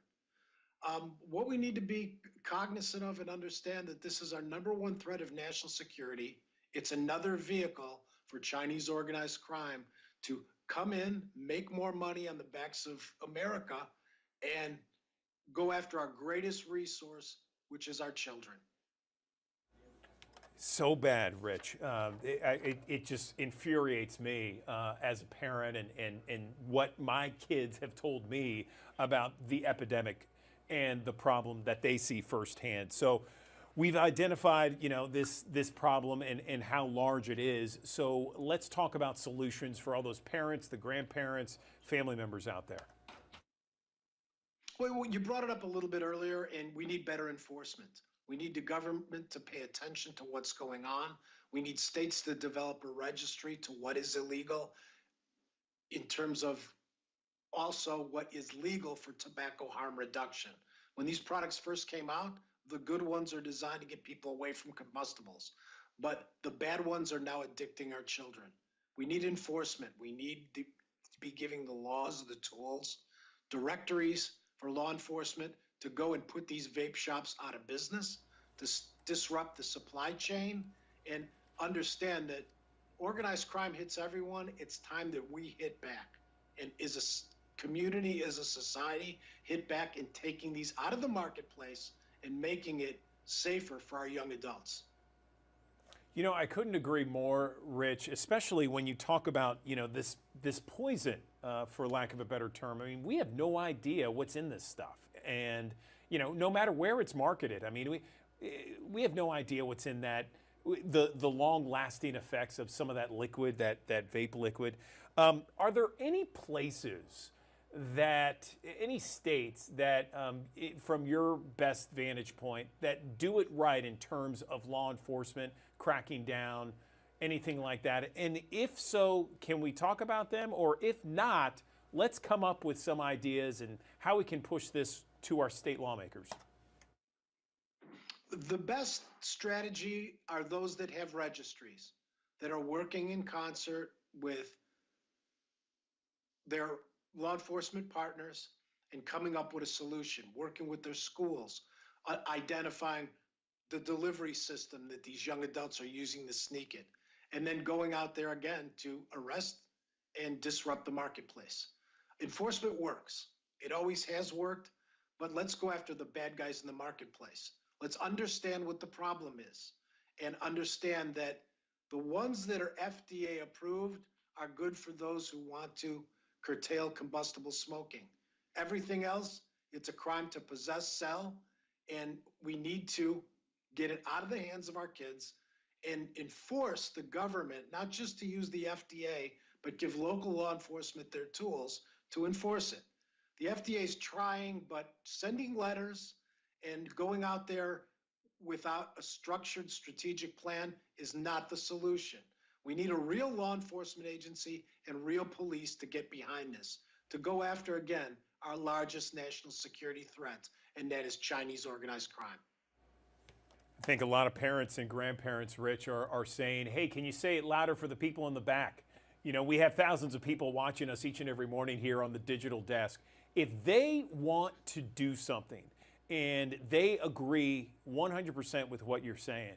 What we need to be cognizant of and understand that this is our #1 threat of national security. It's another vehicle for Chinese organized crime to come in, make more money on the backs of America, and go after our greatest resource, which is our children. So bad, Rich. It just infuriates me as a parent, and what my kids have told me about the epidemic and the problem that they see firsthand. So we've identified, this problem and how large it is. So let's talk about solutions for all those parents, the grandparents, family members out there. Well, you brought it up a little bit earlier, and we need better enforcement. We need the government to pay attention to what's going on. We need states to develop a registry to what is illegal in terms of also what is legal for tobacco harm reduction. When these products first came out, the good ones are designed to get people away from combustibles, but the bad ones are now addicting our children. We need enforcement. We need to be giving the laws the tools, directories for law enforcement to go and put these vape shops out of business, to disrupt the supply chain, and understand that organized crime hits everyone. It's time that we hit back, and as a community, as a society, hit back in taking these out of the marketplace and making it safer for our young adults. I couldn't agree more, Rich, especially when you talk about, this poison, for lack of a better term. I mean, we have no idea what's in this stuff. And, no matter where it's marketed, I mean, we have no idea what's in that, the long-lasting effects of some of that liquid, that vape liquid. Are there any places any states that, from your best vantage point, that do it right in terms of law enforcement, cracking down, anything like that? And if so, can we talk about them? Or if not, let's come up with some ideas and how we can push this to our state lawmakers. The best strategy are those that have registries, that are working in concert with their law enforcement partners and coming up with a solution, working with their schools, identifying the delivery system that these young adults are using to sneak it, and then going out there again to arrest and disrupt the marketplace. Enforcement works. It always has worked, but let's go after the bad guys in the marketplace. Let's understand what the problem is and understand that the ones that are FDA approved are good for those who want to curtail combustible smoking. Everything else, it's a crime to possess, sell, and we need to get it out of the hands of our kids and enforce the government, not just to use the FDA, but give local law enforcement their tools to enforce it. The FDA is trying, but sending letters and going out there without a structured strategic plan is not the solution. We need a real law enforcement agency and real police to get behind this, to go after, again, our largest national security threat, and that is Chinese organized crime. I think a lot of parents and grandparents, Rich, are saying, hey, can you say it louder for the people in the back? We have thousands of people watching us each and every morning here on the digital desk. If they want to do something and they agree 100% with what you're saying,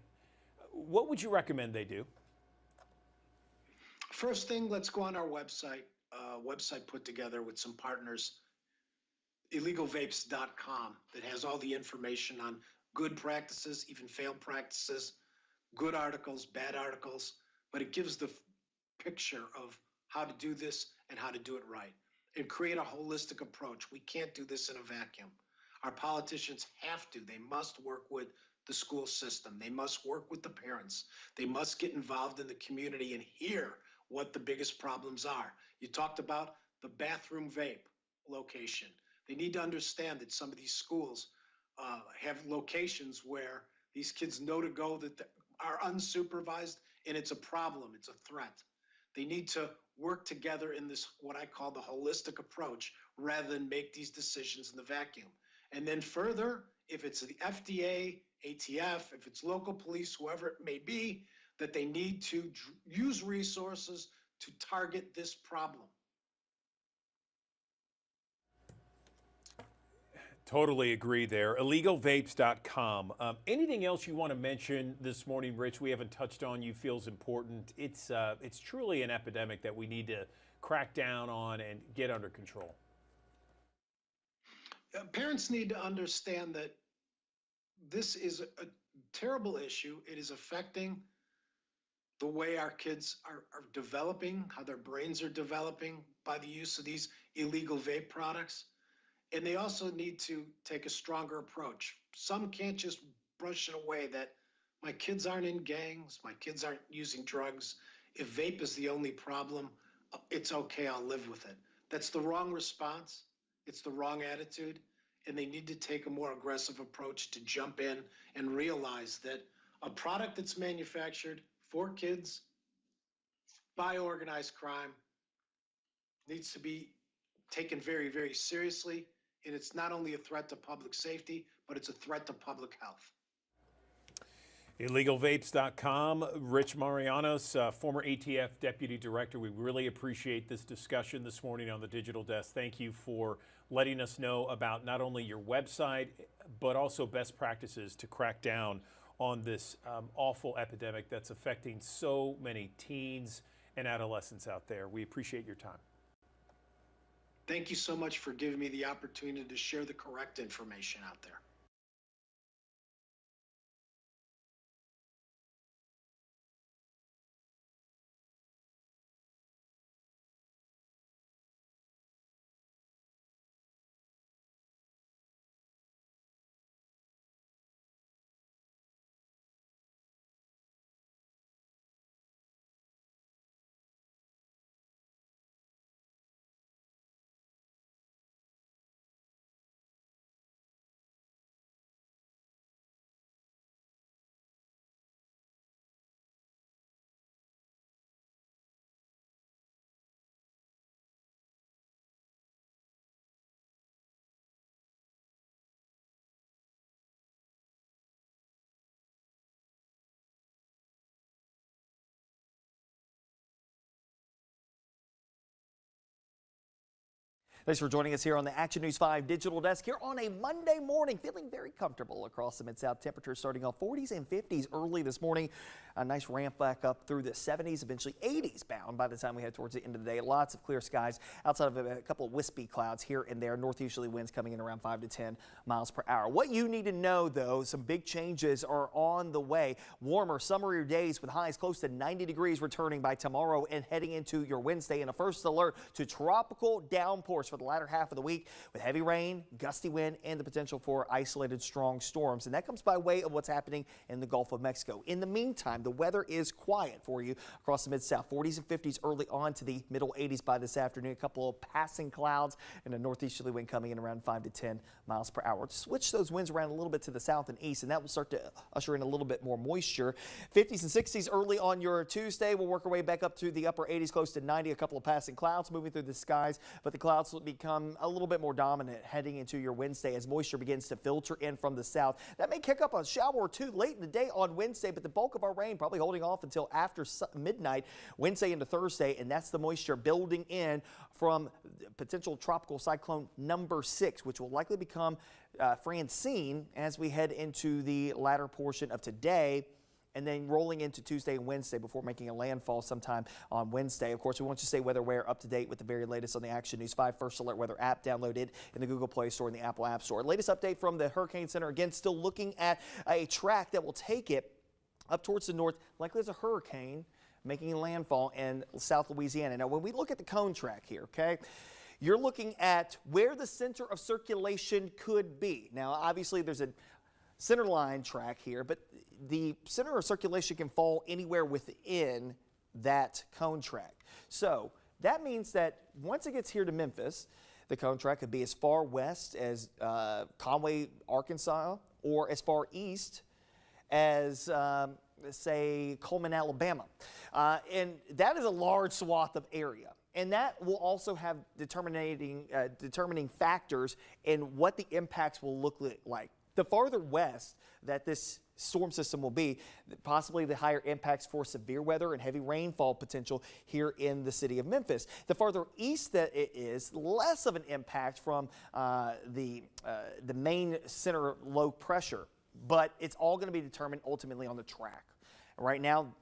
what would you recommend they do? First thing, let's go on our website, website put together with some partners, illegalvapes.com, that has all the information on good practices, even failed practices, good articles, bad articles, but it gives the picture of how to do this and how to do it right and create a holistic approach. We can't do this in a vacuum. Our politicians have to. They must work with the school system. They must work with the parents. They must get involved in the community and hear what the biggest problems are. You talked about the bathroom vape location. They need to understand that some of these schools have locations where these kids know to go that are unsupervised, and it's a problem, it's a threat. They need to work together in this, what I call the holistic approach, rather than make these decisions in the vacuum. And then further, if it's the FDA, ATF, if it's local police, whoever it may be, that they need to use resources to target this problem. Totally agree there. Illegalvapes.com. Anything else you want to mention this morning, Rich, we haven't touched on you feels important? It's truly an epidemic that we need to crack down on and get under control. Parents need to understand that this is a terrible issue. It is affecting the way our kids are developing, how their brains are developing by the use of these illegal vape products. And they also need to take a stronger approach. Some can't just brush it away that my kids aren't in gangs, my kids aren't using drugs. If vape is the only problem, it's okay, I'll live with it. That's the wrong response. It's the wrong attitude. And they need to take a more aggressive approach to jump in and realize that a product that's manufactured for kids by organized crime needs to be taken very, very seriously. And it's not only a threat to public safety, but it's a threat to public health. Illegalvapes.com. Rich Marianos, former ATF Deputy Director. We really appreciate this discussion this morning on the Digital Desk. Thank you for letting us know about not only your website, but also best practices to crack down on this awful epidemic that's affecting so many teens and adolescents out there. We appreciate your time. Thank you so much for giving me the opportunity to share the correct information out there. Thanks for joining us here on the Action News 5 Digital Desk here on a Monday morning. Feeling very comfortable across the Mid-South. Temperatures starting off 40s and 50s early this morning. A nice ramp back up through the 70s, eventually 80s bound by the time we head towards the end of the day. Lots of clear skies outside of a couple of wispy clouds here and there. Northeasterly winds coming in around 5 to 10 miles per hour. What you need to know, though, some big changes are on the way. Warmer, summerier days with highs close to 90 degrees returning by tomorrow and heading into your Wednesday. And a first alert to tropical downpours for the latter half of the week with heavy rain, gusty wind, and the potential for isolated strong storms. And that comes by way of what's happening in the Gulf of Mexico. In the meantime, the weather is quiet for you across the Mid-South. 40s and 50s early on to the middle 80s by this afternoon. A couple of passing clouds and a northeasterly wind coming in around 5 to 10 miles per hour. Switch those winds around a little bit to the south and east, and that will start to usher in a little bit more moisture. 50s and 60s early on your Tuesday. We'll work our way back up to the upper 80s, close to 90. A couple of passing clouds moving through the skies, but the clouds will become a little bit more dominant heading into your Wednesday as moisture begins to filter in from the south. That may kick up a shower or two late in the day on Wednesday, but the bulk of our rain probably holding off until after midnight, Wednesday into Thursday, and that's the moisture building in from potential tropical cyclone number 6, which will likely become Francine as we head into the latter portion of today, and then rolling into Tuesday and Wednesday before making a landfall sometime on Wednesday. Of course, we want you to stay weather aware, up to date with the very latest on the Action News 5 First Alert Weather app. Download it in the Google Play Store and the Apple App Store. Latest update from the Hurricane Center. Again, still looking at a track that will take it up towards the north, likely as a hurricane making a landfall in South Louisiana. Now, when we look at the cone track here, okay, you're looking at where the center of circulation could be. Now, obviously, there's a center line track here, but the center of circulation can fall anywhere within that cone track. So that means that once it gets here to Memphis, the cone track could be as far west as Conway, Arkansas, or as far east as say, Coleman, Alabama. And that is a large swath of area. And that will also have determining factors in what the impacts will look like. The farther west that this storm system will be, possibly the higher impacts for severe weather and heavy rainfall potential here in the city of Memphis. The farther east that it is, less of an impact from the main center low pressure, but it's all going to be determined ultimately on the track. Right now,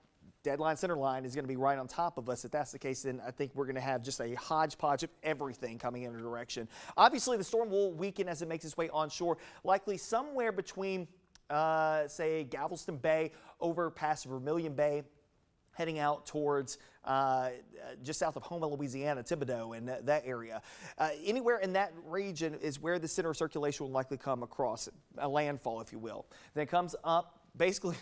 deadline center line is going to be right on top of us. If that's the case, then I think we're going to have just a hodgepodge of everything coming in a direction. Obviously, the storm will weaken as it makes its way onshore, likely somewhere between, say, Galveston Bay over past Vermilion Bay, heading out towards just south of Houma, Louisiana, Thibodaux, and that area. Anywhere in that region is where the center of circulation will likely come across, a landfall, if you will. Then it comes up, basically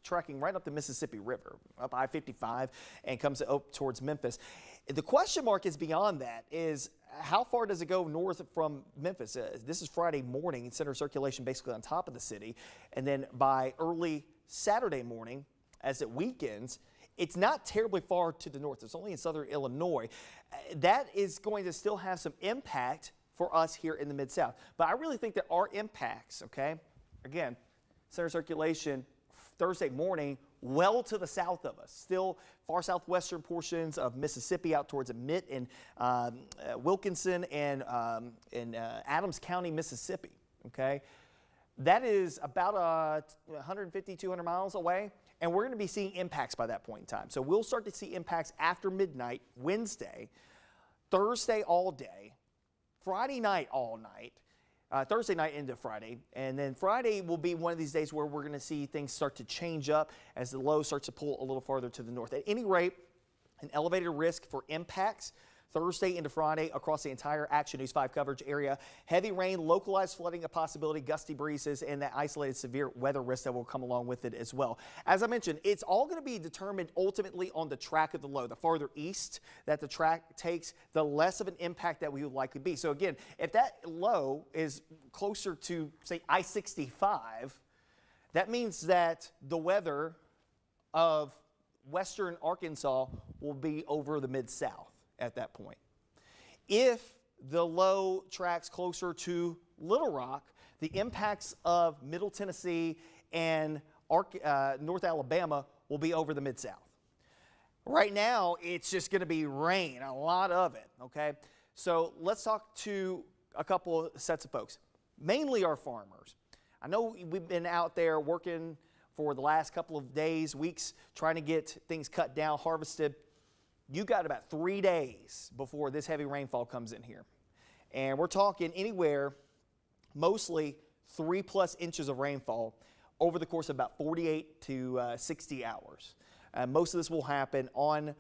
tracking right up the Mississippi River, up I-55, and comes up towards Memphis. The question mark is beyond that is how far does it go north from Memphis? This is Friday morning, center circulation basically on top of the city. And then by early Saturday morning, as it weekends, it's not terribly far to the north. It's only in southern Illinois. That is going to still have some impact for us here in the Mid-South. But I really think that our impacts, okay, again, center circulation Thursday morning well to the south of us, still far southwestern portions of Mississippi out towards Emmett and Wilkinson and Adams County, Mississippi, okay? That is about 150, 200 miles away, and we're going to be seeing impacts by that point in time. So we'll start to see impacts after midnight, Wednesday, Thursday all day, Friday night all night, Thursday night into Friday, and then Friday will be one of these days where we're going to see things start to change up as the low starts to pull a little farther to the north. At any rate, an elevated risk for impacts Thursday into Friday across the entire Action News 5 coverage area. Heavy rain, localized flooding a possibility, gusty breezes, and that isolated severe weather risk that will come along with it as well. As I mentioned, it's all going to be determined ultimately on the track of the low. The farther east that the track takes, the less of an impact that we would likely be. So again, if that low is closer to, say, I-65, that means that the weather of western Arkansas will be over the Mid-South at that point. If the low tracks closer to Little Rock, the impacts of Middle Tennessee and North Alabama will be over the Mid-South. Right now, it's just going to be rain, a lot of it, okay? So let's talk to a couple of sets of folks, mainly our farmers. I know we've been out there working for the last couple of days, weeks, trying to get things cut down, harvested. You got about 3 days before this heavy rainfall comes in here. And we're talking anywhere, mostly 3+ inches of rainfall over the course of about 48 to 60 hours. Most of this will happen on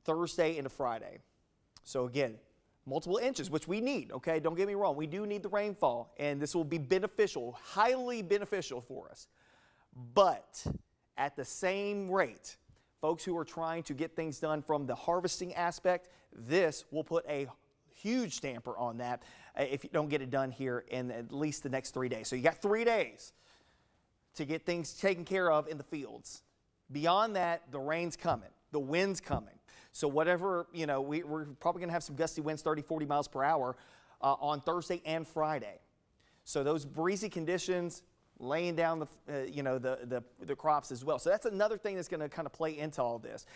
Thursday into Friday. So again, multiple inches, which we need, okay? Don't get me wrong. We do need the rainfall, and this will be beneficial, highly beneficial for us. But at the same rate, folks who are trying to get things done from the harvesting aspect, this will put a huge damper on that if you don't get it done here in at least the next 3 days. So you got 3 days to get things taken care of in the fields. Beyond that, the rain's coming, the wind's coming. So whatever, you know, we're probably going to have some gusty winds, 30, 40 miles per hour on Thursday and Friday. So those breezy conditions, laying down the crops as well. So that's another thing that's going to kind of play into all this.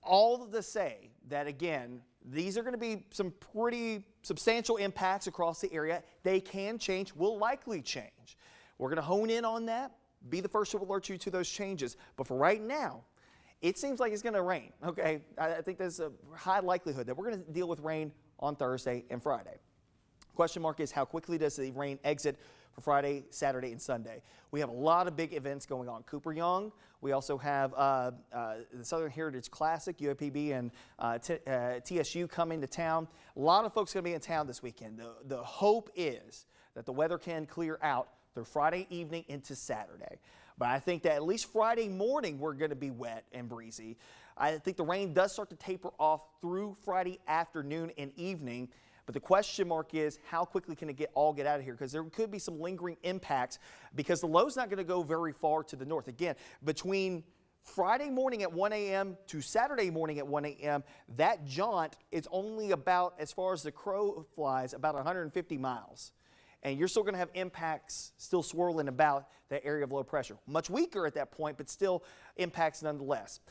All to say that, again, these are going to be some pretty substantial impacts across the area. They can change, will likely change. We're going to hone in on that, be the first to alert you to those changes. But for right now, it seems like it's going to rain, okay? I think there's a high likelihood that we're going to deal with rain on Thursday and Friday. Question mark is how quickly does the rain exit for Friday, Saturday, and Sunday. We have a lot of big events going on. Cooper Young. We also have the Southern Heritage Classic, UAPB and TSU coming to town. A lot of folks going to be in town this weekend. The hope is that the weather can clear out through Friday evening into Saturday. But I think that at least Friday morning we're going to be wet and breezy. I think the rain does start to taper off through Friday afternoon and evening. But But the question mark is, how quickly can it all get out of here? Because there could be some lingering impacts, because the low's not going to go very far to the north. Again, between Friday morning at 1 a.m. to Saturday morning at 1 a.m., that jaunt is only about, as far as the crow flies, about 150 miles. And you're still going to have impacts still swirling about that area of low pressure. Much weaker at that point, but still impacts nonetheless.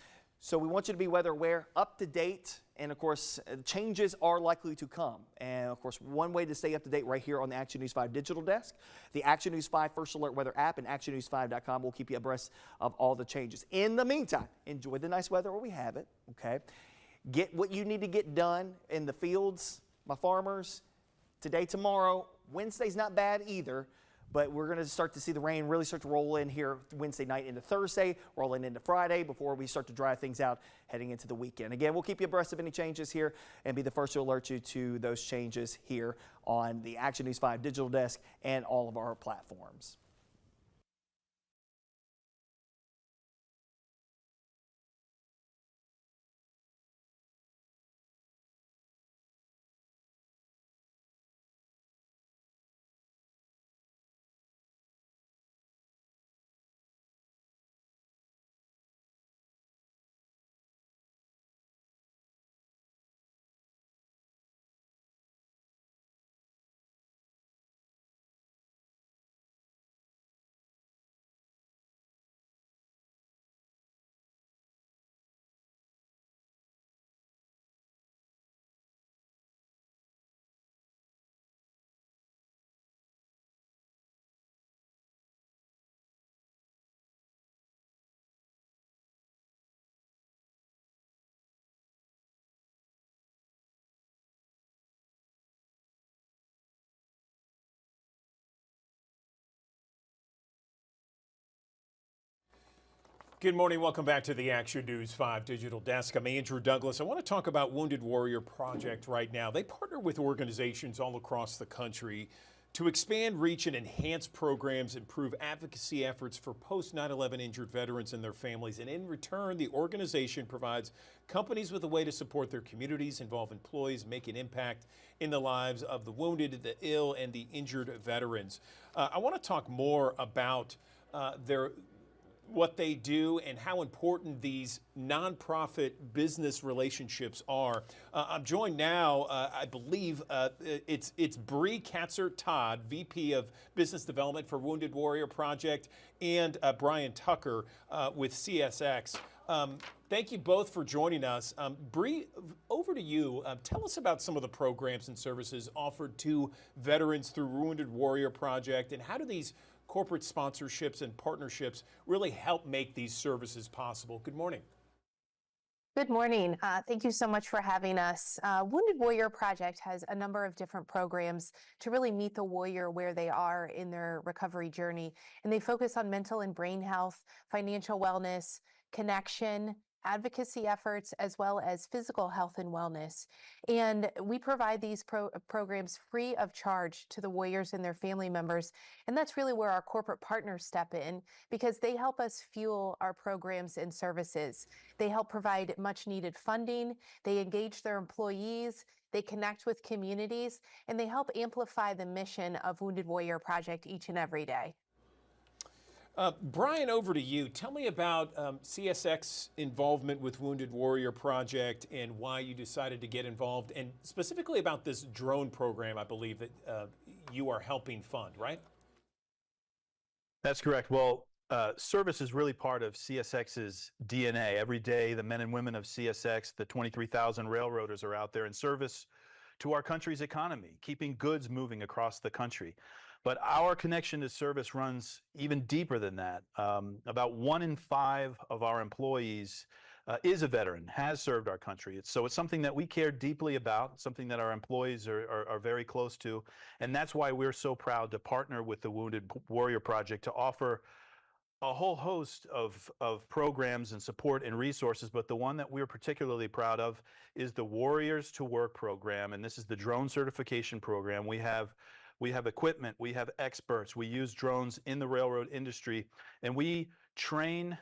So we want you to be weather aware, up to date, and of course, changes are likely to come. And of course, one way to stay up to date right here on the Action News 5 digital desk, the Action News 5 First Alert Weather app, and actionnews5.com will keep you abreast of all the changes. In the meantime, enjoy the nice weather where we have it, okay? Get what you need to get done in the fields, my farmers, today, tomorrow. Wednesday's not bad either. But we're going to start to see the rain really start to roll in here Wednesday night into Thursday, rolling into Friday before we start to dry things out heading into the weekend. Again, we'll keep you abreast of any changes here and be the first to alert you to those changes here on the Action News 5 digital desk and all of our platforms. Good morning. Welcome back to the Action News 5 digital desk. I'm Andrew Douglas. I want to talk about Wounded Warrior Project right now. They partner with organizations all across the country to expand reach and enhance programs, improve advocacy efforts for post 9/11 injured veterans and their families. And in return, the organization provides companies with a way to support their communities, involve employees, make an impact in the lives of the wounded, the ill, and the injured veterans. I want to talk more about what they do and how important these nonprofit business relationships are. I'm joined now, I believe it's Bree Katzer-Todd, VP of Business Development for Wounded Warrior Project, and Brian Tucker with CSX. Thank you both for joining us. Bree, over to you. Tell us about some of the programs and services offered to veterans through Wounded Warrior Project, and how do these corporate sponsorships and partnerships really help make these services possible? Good morning. Good morning. Thank you so much for having us. Wounded Warrior Project has a number of different programs to really meet the warrior where they are in their recovery journey. And they focus on mental and brain health, financial wellness, connection, advocacy efforts, as well as physical health and wellness. And we provide these programs free of charge to the warriors and their family members. And that's really where our corporate partners step in, because they help us fuel our programs and services. They help provide much needed funding, they engage their employees, they connect with communities, and they help amplify the mission of Wounded Warrior Project each and every day. Brian, over to you. Tell me about CSX involvement with Wounded Warrior Project and why you decided to get involved, and specifically about this drone program, I believe, that you are helping fund, right? That's correct. Well, service is really part of CSX's DNA. Every day, the men and women of CSX, the 23,000 railroaders, are out there in service to our country's economy, keeping goods moving across the country. But our connection to service runs even deeper than that. About 1 in 5 of our employees is a veteran, has served our country. So it's something that we care deeply about, something that our employees are very close to. And that's why we're so proud to partner with the Wounded Warrior Project to offer a whole host of programs and support and resources, but the one that we're particularly proud of is the Warriors to Work program, and this is the drone certification program. We have equipment, we have experts, we use drones in the railroad industry, and we train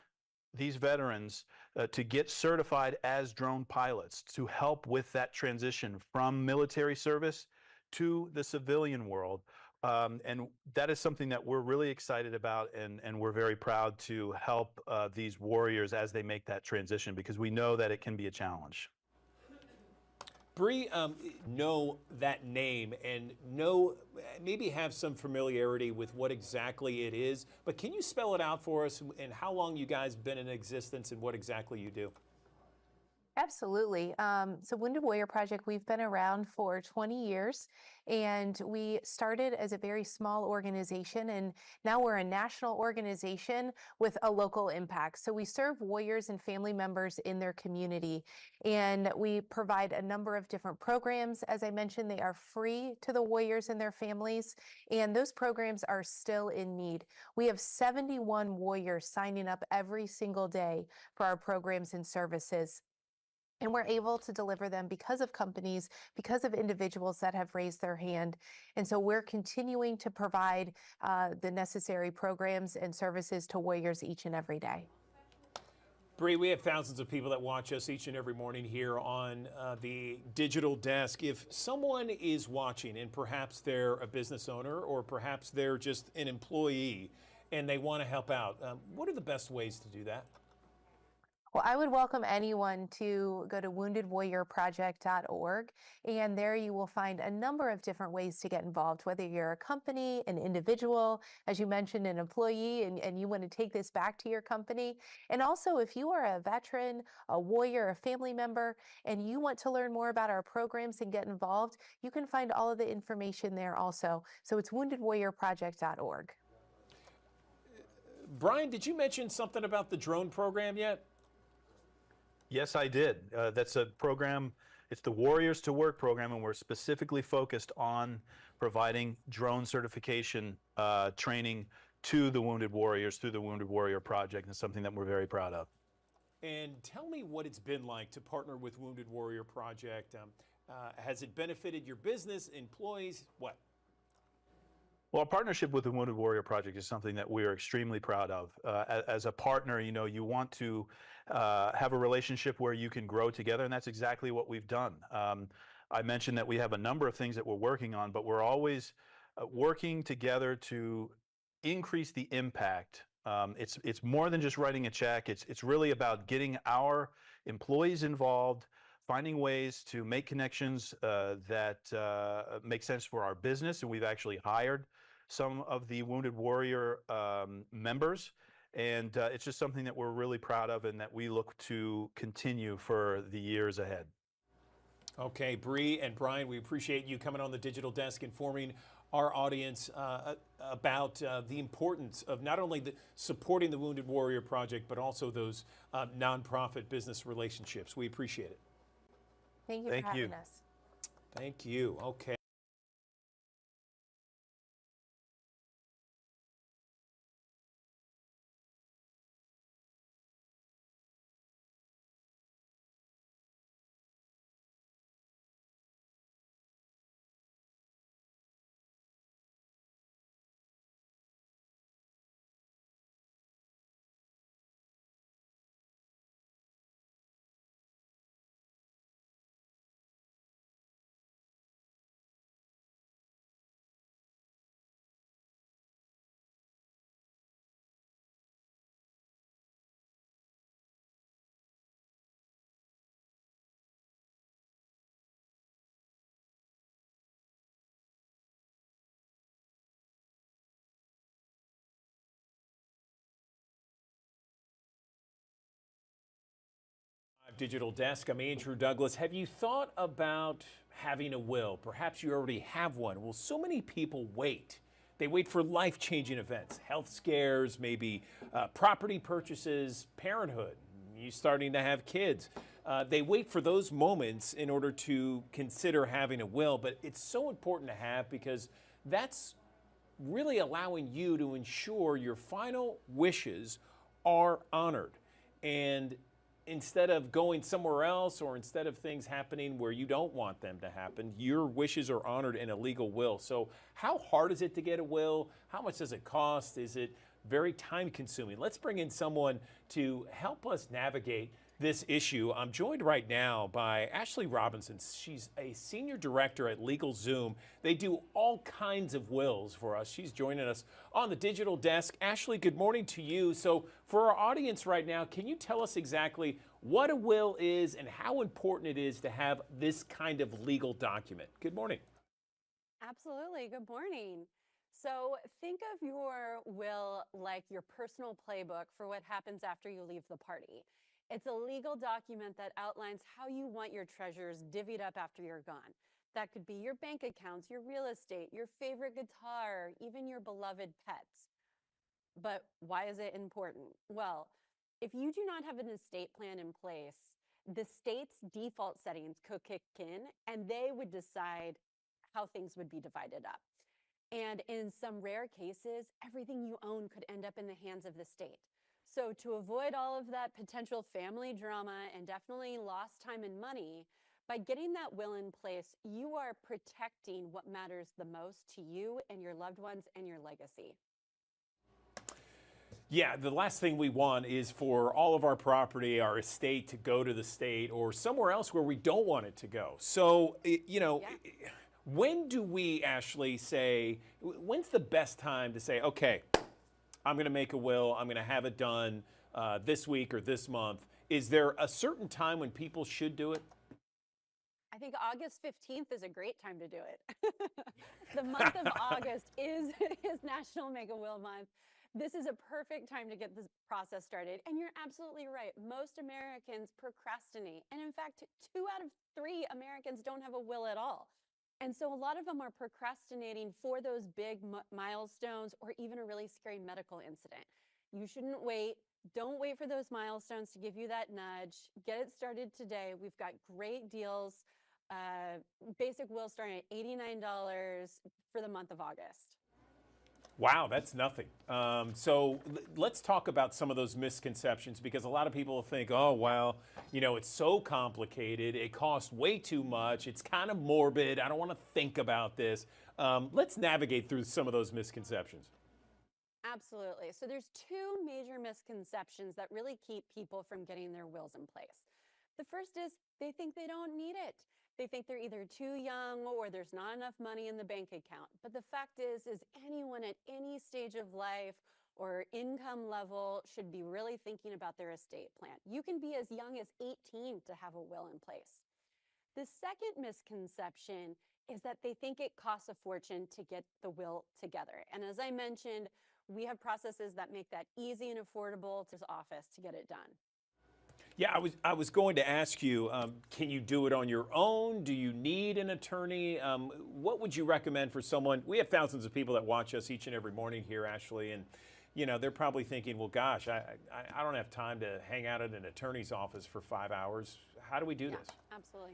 these veterans to get certified as drone pilots to help with that transition from military service to the civilian world. And that is something that we're really excited about, and we're very proud to help these warriors as they make that transition, because we know that it can be a challenge. Bree, know that name and maybe have some familiarity with what exactly it is, but can you spell it out for us and how long you guys been in existence and what exactly you do? Absolutely. So Wounded Warrior Project, we've been around for 20 years, and we started as a very small organization, and now we're a national organization with a local impact. So we serve warriors and family members in their community, and we provide a number of different programs. As I mentioned, they are free to the warriors and their families, and those programs are still in need. We have 71 warriors signing up every single day for our programs and services. And we're able to deliver them because of companies, because of individuals that have raised their hand. And so we're continuing to provide the necessary programs and services to warriors each and every day. Bree, we have thousands of people that watch us each and every morning here on the digital desk. If someone is watching and perhaps they're a business owner or perhaps they're just an employee and they want to help out, what are the best ways to do that? Well, I would welcome anyone to go to woundedwarriorproject.org, and there you will find a number of different ways to get involved, whether you're a company, an individual, as you mentioned, an employee, and you want to take this back to your company. And also, if you are a veteran, a warrior, a family member, and you want to learn more about our programs and get involved, you can find all of the information there also. So it's woundedwarriorproject.org. Brian, did you mention something about the drone program yet? Yes, I did. That's a program, it's the Warriors to Work program, and we're specifically focused on providing drone certification training to the Wounded Warriors through the Wounded Warrior Project, and something that we're very proud of. And tell me what it's been like to partner with Wounded Warrior Project. Has it benefited your business, employees, what? Well, our partnership with the Wounded Warrior Project is something that we are extremely proud of. As a partner, you know, you want to have a relationship where you can grow together, and that's exactly what we've done. I mentioned that we have a number of things that we're working on, but we're always working together to increase the impact. It's more than just writing a check. It's really about getting our employees involved, finding ways to make connections that make sense for our business. And we've actually hired some of the Wounded Warrior members. And it's just something that we're really proud of and that we look to continue for the years ahead. Okay, Bree and Brian, we appreciate you coming on the digital desk, informing our audience about the importance of not only supporting the Wounded Warrior Project, but also those nonprofit business relationships. We appreciate it. Thank you for having us. Thank you. Okay. Digital Desk. I'm Andrew Douglas. Have you thought about having a will? Perhaps you already have one. Well, so many people wait. They wait for life-changing events, health scares, maybe property purchases, parenthood, you starting to have kids. They wait for those moments in order to consider having a will, but it's so important to have because that's really allowing you to ensure your final wishes are honored. And instead of going somewhere else or instead of things happening where you don't want them to happen, your wishes are honored in a legal will. So how hard is it to get a will? How much does it cost? Is it very time consuming? Let's bring in someone to help us navigate this issue. I'm joined right now by Ashley Robinson. She's a senior director at LegalZoom. They do all kinds of wills for us. She's joining us on the digital desk. Ashley, good morning to you. So for our audience right now, can you tell us exactly what a will is and how important it is to have this kind of legal document? Good morning. Absolutely. Good morning. So think of your will like your personal playbook for what happens after you leave the party. It's a legal document that outlines how you want your treasures divvied up after you're gone. That could be your bank accounts, your real estate, your favorite guitar, even your beloved pets. But why is it important? Well, if you do not have an estate plan in place, the state's default settings could kick in and they would decide how things would be divided up. And in some rare cases, everything you own could end up in the hands of the state. So to avoid all of that potential family drama and definitely lost time and money, by getting that will in place, you are protecting what matters the most to you and your loved ones and your legacy. Yeah, the last thing we want is for all of our property, our estate, to go to the state or somewhere else where we don't want it to go. So, when do we actually say, when's the best time to say, okay, I'm going to make a will, I'm going to have it done this week or this month? Is there a certain time when people should do it? I think August 15th is a great time to do it. The month of August is National Make a Will Month. This is a perfect time to get this process started. And you're absolutely right. Most Americans procrastinate. And in fact, 2 out of 3 Americans don't have a will at all. And so a lot of them are procrastinating for those big milestones or even a really scary medical incident. You shouldn't wait. Don't wait for those milestones to give you that nudge. Get it started today. We've got great deals. Basic will starting at $89 for the month of August. Wow, that's nothing. So let's talk about some of those misconceptions, because a lot of people think, oh, well, it's so complicated. It costs way too much. It's kind of morbid. I don't want to think about this. Let's navigate through some of those misconceptions. Absolutely. So there's 2 major misconceptions that really keep people from getting their wills in place. The first is they think they don't need it. They think they're either too young or there's not enough money in the bank account. But the fact is anyone at any stage of life or income level should be really thinking about their estate plan. You can be as young as 18 to have a will in place. The second misconception is that they think it costs a fortune to get the will together. And as I mentioned, we have processes that make that easy and affordable to the office to get it done. Yeah, I was going to ask you, can you do it on your own? Do you need an attorney? What would you recommend for someone? We have thousands of people that watch us each and every morning here, Ashley, and they're probably thinking, well, gosh, I don't have time to hang out at an attorney's office for 5 hours. How do we do this? Absolutely.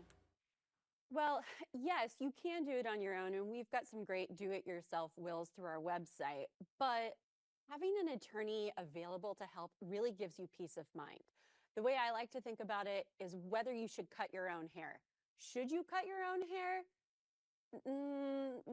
Well, yes, you can do it on your own, and we've got some great do-it-yourself wills through our website, but having an attorney available to help really gives you peace of mind. The way I like to think about it is whether you should cut your own hair. Should you cut your own hair?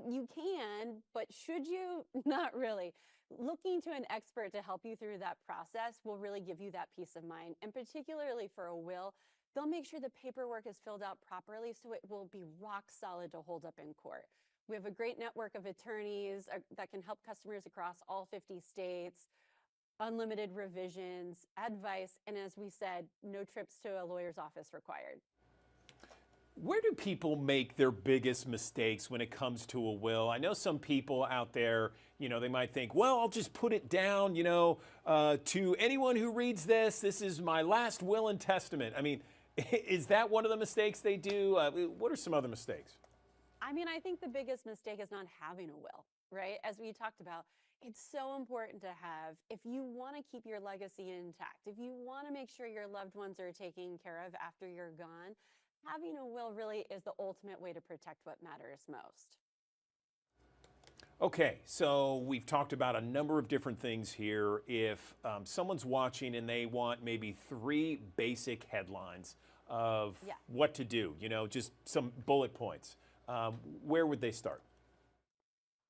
You can, but should you? Not really. Looking to an expert to help you through that process will really give you that peace of mind. And particularly for a will, they'll make sure the paperwork is filled out properly so it will be rock solid to hold up in court. We have a great network of attorneys that can help customers across all 50 states. Unlimited revisions, advice, and as we said, no trips to a lawyer's office required. Where do people make their biggest mistakes when it comes to a will? I know some people out there, they might think, well, I'll just put it down, to anyone who reads this is my last will and testament. I mean, is that one of the mistakes they do? What are some other mistakes? I think the biggest mistake is not having a will, right? As we talked about, it's so important to have. If you want to keep your legacy intact, if you want to make sure your loved ones are taken care of after you're gone, having a will really is the ultimate way to protect what matters most. Okay, so we've talked about a number of different things here. If someone's watching and they want maybe 3 basic headlines of what to do, just some bullet points, where would they start?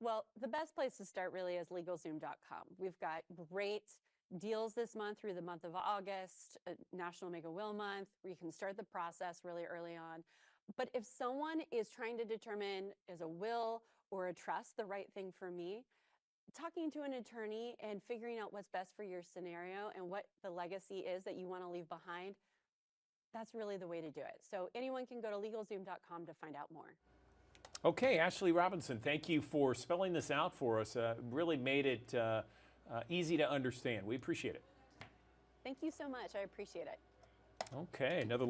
Well, the best place to start really is LegalZoom.com. We've got great deals this month through the month of August, National Make a Will Month, where you can start the process really early on. But if someone is trying to determine, is a will or a trust the right thing for me, talking to an attorney and figuring out what's best for your scenario and what the legacy is that you want to leave behind, that's really the way to do it. So anyone can go to LegalZoom.com to find out more. Okay, Ashley Robinson, thank you for spelling this out for us. Really made it easy to understand. We appreciate it. Thank you so much. I appreciate it. Okay, another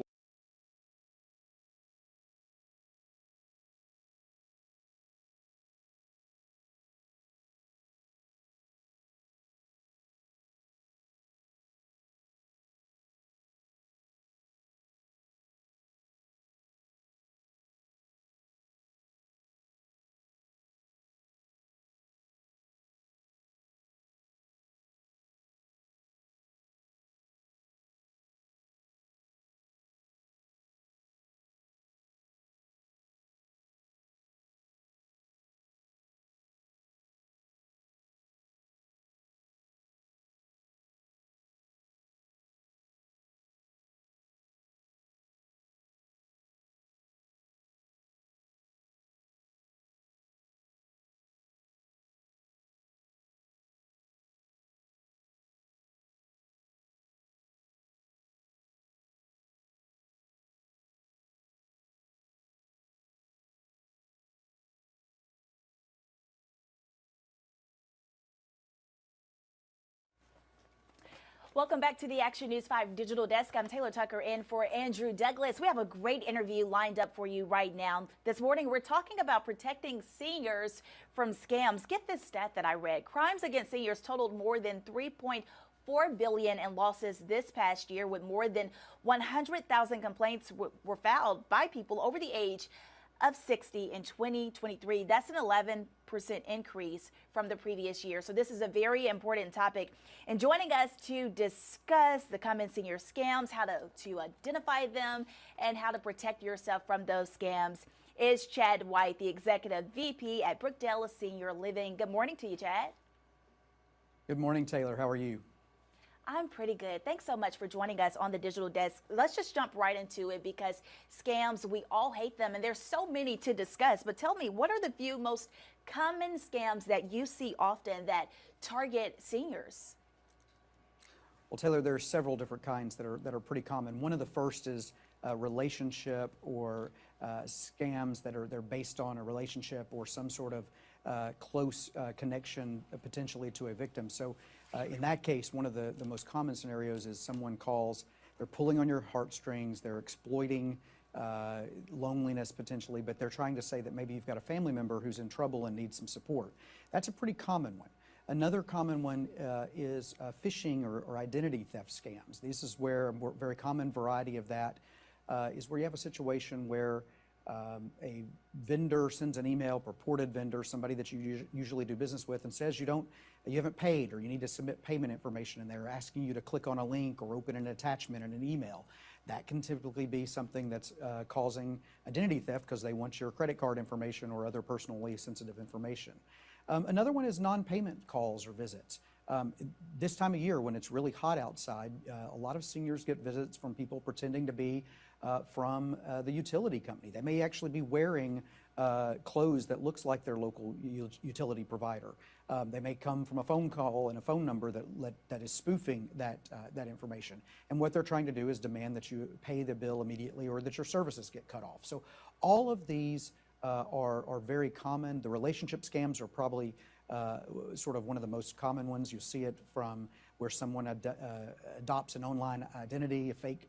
Welcome back to the Action News 5 Digital Desk. I'm Taylor Tucker in for Andrew Douglas. We have a great interview lined up for you right now. This morning, we're talking about protecting seniors from scams. Get this stat that I read. Crimes against seniors totaled more than $3.4 billion in losses this past year, with more than 100,000 complaints were filed by people over the age of 60 in 2023. That's an 11% increase from the previous year. So this is a very important topic. And joining us to discuss the common senior scams, how to identify them, and how to protect yourself from those scams is Chad White, the Executive VP at Brookdale Senior Living. Good morning to you, Chad. Good morning, Taylor. How are you? I'm pretty good. Thanks so much for joining us on the Digital Desk. Let's just jump right into it, because scams, we all hate them, and there's so many to discuss. But tell me, what are the few most common scams that you see often that target seniors? Well, Taylor, there are several different kinds that are pretty common. One of the first is relationship or scams that they're based on a relationship or some sort of close connection potentially to a victim. So in that case, one of the most common scenarios is someone calls, they're pulling on your heartstrings, they're exploiting loneliness potentially, but they're trying to say that maybe you've got a family member who's in trouble and needs some support. That's a pretty common one. Another common one is phishing or identity theft scams. This is where a very common variety of that is where you have a situation where a vendor sends an email, purported vendor, somebody that you usually do business with, and says you haven't paid or you need to submit payment information, and they're asking you to click on a link or open an attachment in an email. That can typically be something that's causing identity theft because they want your credit card information or other personally sensitive information. Another one is non-payment calls or visits. This time of year when it's really hot outside, a lot of seniors get visits from people pretending to be from the utility company. They may actually be wearing clothes that looks like their local utility provider. They may come from a phone call and a phone number that is spoofing that information. And what they're trying to do is demand that you pay the bill immediately or that your services get cut off. So all of these are very common. The relationship scams are probably sort of one of the most common ones. You see it from where someone adopts an online identity, a fake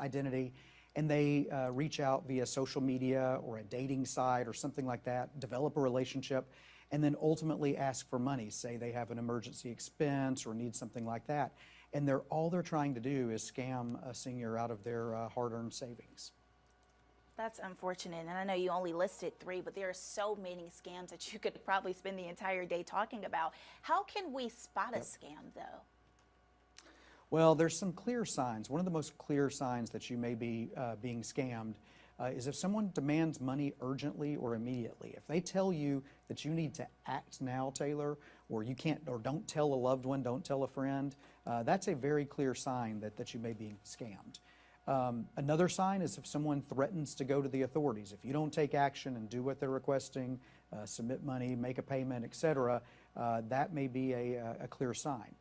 identity, and they reach out via social media or a dating site or something like that, develop a relationship, and then ultimately ask for money. Say they have an emergency expense or need something like that. And all they're trying to do is scam a senior out of their hard-earned savings. That's unfortunate, and I know you only listed 3, but there are so many scams that you could probably spend the entire day talking about. How can we spot a scam, though? Well, there's some clear signs. One of the most clear signs that you may be being scammed is if someone demands money urgently or immediately. If they tell you that you need to act now, Taylor, or you can't, or don't tell a loved one, don't tell a friend, that's a very clear sign that you may be scammed. Another sign is if someone threatens to go to the authorities. If you don't take action and do what they're requesting, submit money, make a payment, etc., that may be a clear sign.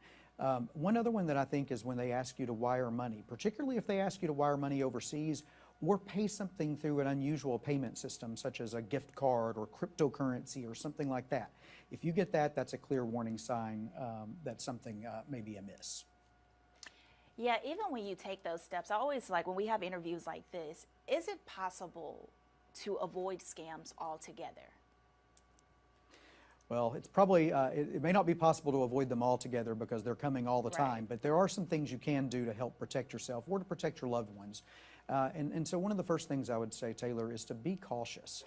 One other one that I think is when they ask you to wire money, particularly if they ask you to wire money overseas or pay something through an unusual payment system such as a gift card or cryptocurrency or something like that. If you get that, that's a clear warning sign that something may be amiss. Yeah, even when you take those steps, I always like when we have interviews like this, is it possible to avoid scams altogether? Well, it's probably, it may not be possible to avoid them altogether because they're coming all the time, but there are some things you can do to help protect yourself or to protect your loved ones. And so one of the first things I would say, Taylor, is to be cautious.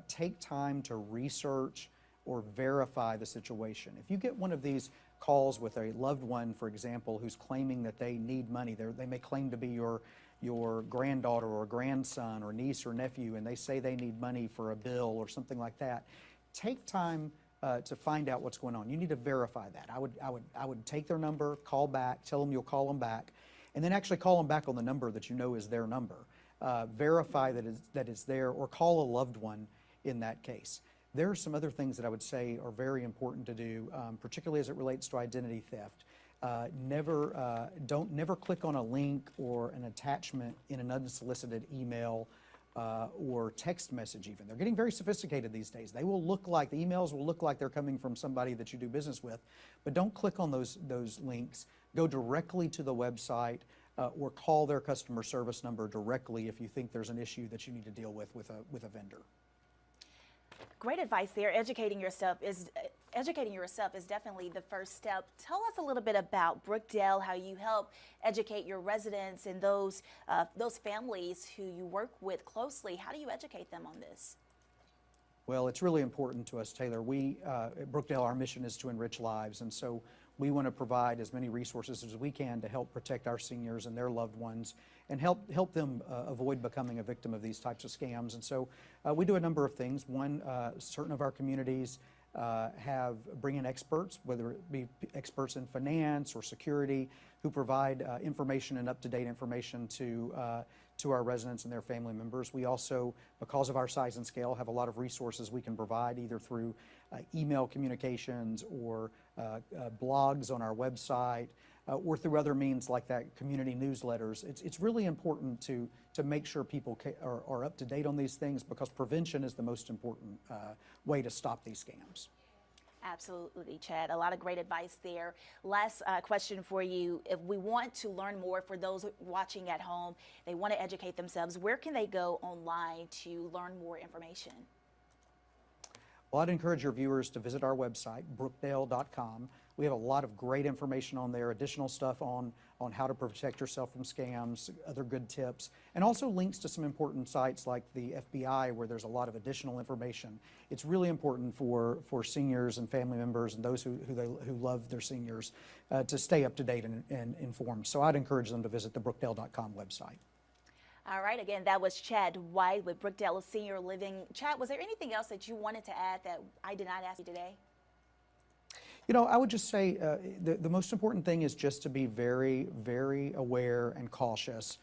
Take time to research or verify the situation. If you get one of these calls with a loved one, for example, who's claiming that they need money, they may claim to be your granddaughter or grandson or niece or nephew, and they say they need money for a bill or something like that, take time to find out what's going on. You need to verify that. I would take their number, call back, tell them you'll call them back, and then actually call them back on the number that you know is their number. Verify that it's there, or call a loved one in that case. There are some other things that I would say are very important to do, particularly as it relates to identity theft. Never click on a link or an attachment in an unsolicited email or text message even. They're getting very sophisticated these days. The emails will look like they're coming from somebody that you do business with, but don't click on those links. Go directly to the website or call their customer service number directly if you think there's an issue that you need to deal with a vendor. Great advice there. Educating yourself is definitely the first step. Tell us a little bit about Brookdale, how you help educate your residents and those families who you work with closely. How do you educate them on this? Well, it's really important to us, Taylor. At Brookdale, our mission is to enrich lives, and so we want to provide as many resources as we can to help protect our seniors and their loved ones and help them avoid becoming a victim of these types of scams. And so we do a number of things. One, certain of our communities bring in experts, whether it be experts in finance or security, who provide information and up-to-date information to our residents and their family members. We also, because of our size and scale, have a lot of resources we can provide either through email communications or blogs on our website or through other means like that, community newsletters. It's really important to make sure people are up to date on these things because prevention is the most important way to stop these scams. Absolutely, Chad. A lot of great advice there. Last question for you. If we want to learn more, for those watching at home, they want to educate themselves, where can they go online to learn more information? Well, I'd encourage your viewers to visit our website, brookdale.com. We have a lot of great information on there, additional stuff on how to protect yourself from scams, other good tips, and also links to some important sites like the FBI where there's a lot of additional information. It's really important for seniors and family members and those who love their seniors to stay up to date and informed. So I'd encourage them to visit the brookdale.com website. All right, again, that was Chad White with Brookdale Senior Living. Chad, was there anything else that you wanted to add that I did not ask you today? You know, I would just say the most important thing is just to be very, very aware and cautious.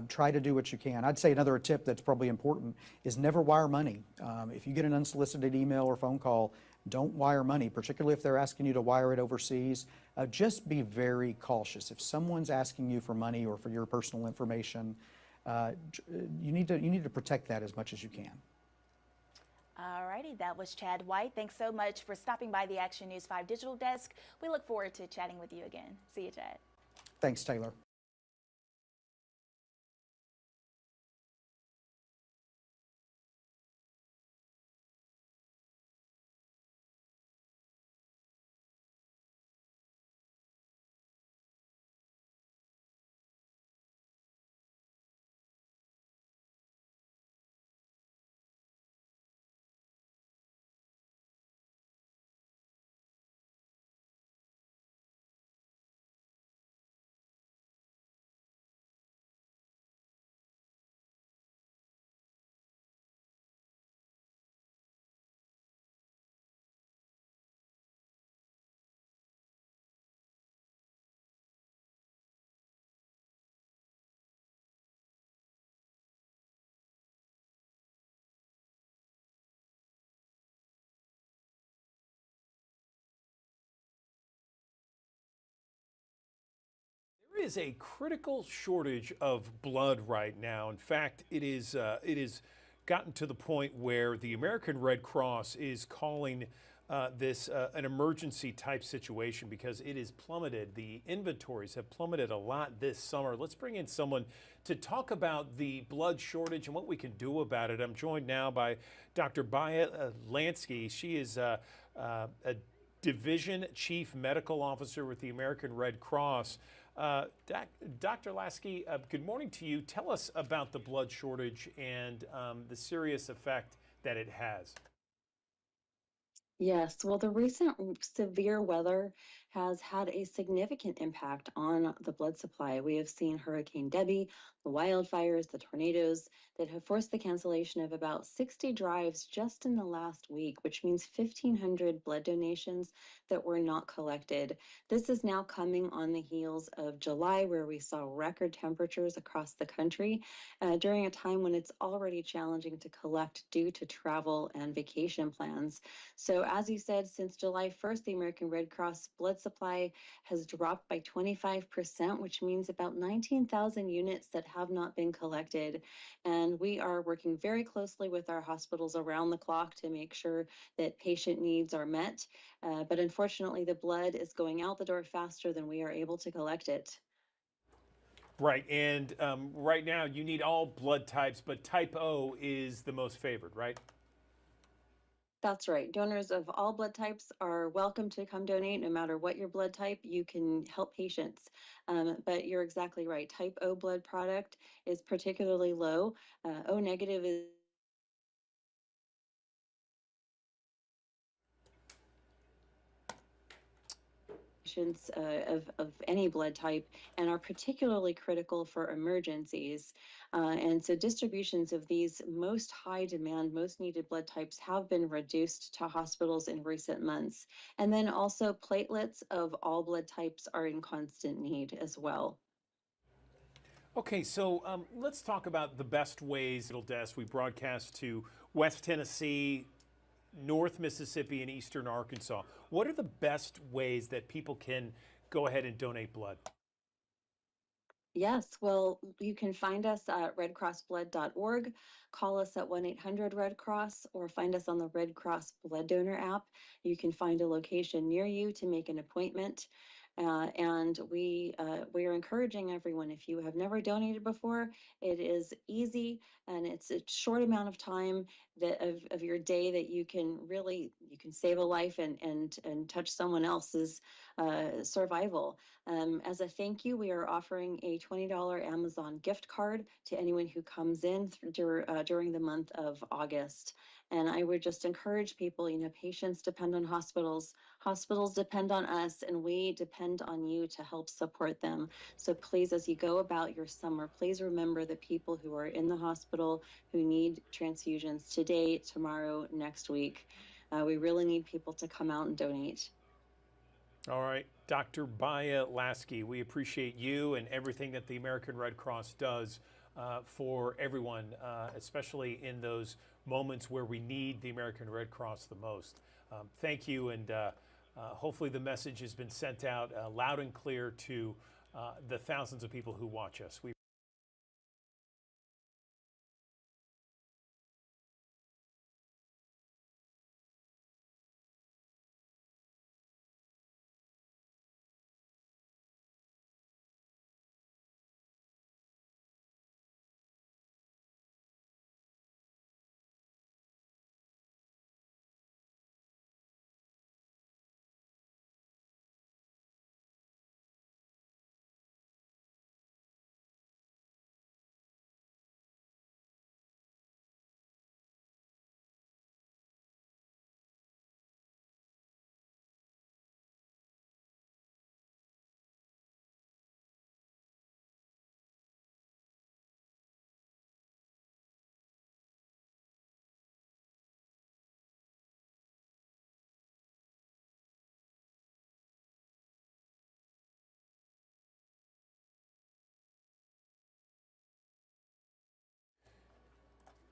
Try to do what you can. I'd say another tip that's probably important is never wire money. If you get an unsolicited email or phone call, don't wire money, particularly if they're asking you to wire it overseas. Just be very cautious. If someone's asking you for money or for your personal information, you need to protect that as much as you can. All righty, that was Chad White. Thanks so much for stopping by the Action News 5 Digital Desk. We look forward to chatting with you again. See you, Chad. Thanks, Taylor. is a critical shortage of blood right now. In fact, it is gotten to the point where the American Red Cross is calling this an emergency type situation because it is plummeted. The inventories have plummeted a lot this summer. Let's bring in someone to talk about the blood shortage and what we can do about it. I'm joined now by Dr. Baya Lansky. She is a Division Chief Medical Officer with the American Red Cross. Dr. Lasky, good morning to you. Tell us about the blood shortage and the serious effect that it has. Yes, well, the recent severe weather has had a significant impact on the blood supply. We have seen Hurricane Debbie, the wildfires, the tornadoes that have forced the cancellation of about 60 drives just in the last week, which means 1,500 blood donations that were not collected. This is now coming on the heels of July, where we saw record temperatures across the country during a time when it's already challenging to collect due to travel and vacation plans. So as you said, since July 1st, the American Red Cross blood supply has dropped by 25%, which means about 19,000 units that have not been collected. And we are working very closely with our hospitals around the clock to make sure that patient needs are met. But unfortunately, the blood is going out the door faster than we are able to collect it. Right, and right now you need all blood types, but type O is the most favored, right? That's right. Donors of all blood types are welcome to come donate. No matter what your blood type, you can help patients. But you're exactly right. Type O blood product is particularly low. O negative is patients of any blood type and are particularly critical for emergencies. And so distributions of these most high demand, most needed blood types have been reduced to hospitals in recent months. And then also platelets of all blood types are in constant need as well. Okay, so let's talk about the best ways it'll desk. We broadcast to West Tennessee, North Mississippi, and Eastern Arkansas. What are the best ways that people can go ahead and donate blood? Yes, well, you can find us at redcrossblood.org, call us at 1-800-RED Cross, or find us on the Red Cross Blood Donor app. You can find a location near you to make an appointment. And we are encouraging everyone, if you have never donated before, it is easy and it's a short amount of time that of your day that you can save a life and touch someone else's survival. As a thank you, we are offering a $20 Amazon gift card to anyone who comes in during the month of August. And I would just encourage people, patients depend on hospitals, hospitals depend on us, and we depend on you to help support them. So please, as you go about your summer, please remember the people who are in the hospital who need transfusions today, tomorrow, next week. We really need people to come out and donate. All right, Dr. Baya Lasky, we appreciate you and everything that the American Red Cross does for everyone, especially in those moments where we need the American Red Cross the most. Thank you, and hopefully the message has been sent out loud and clear to the thousands of people who watch us.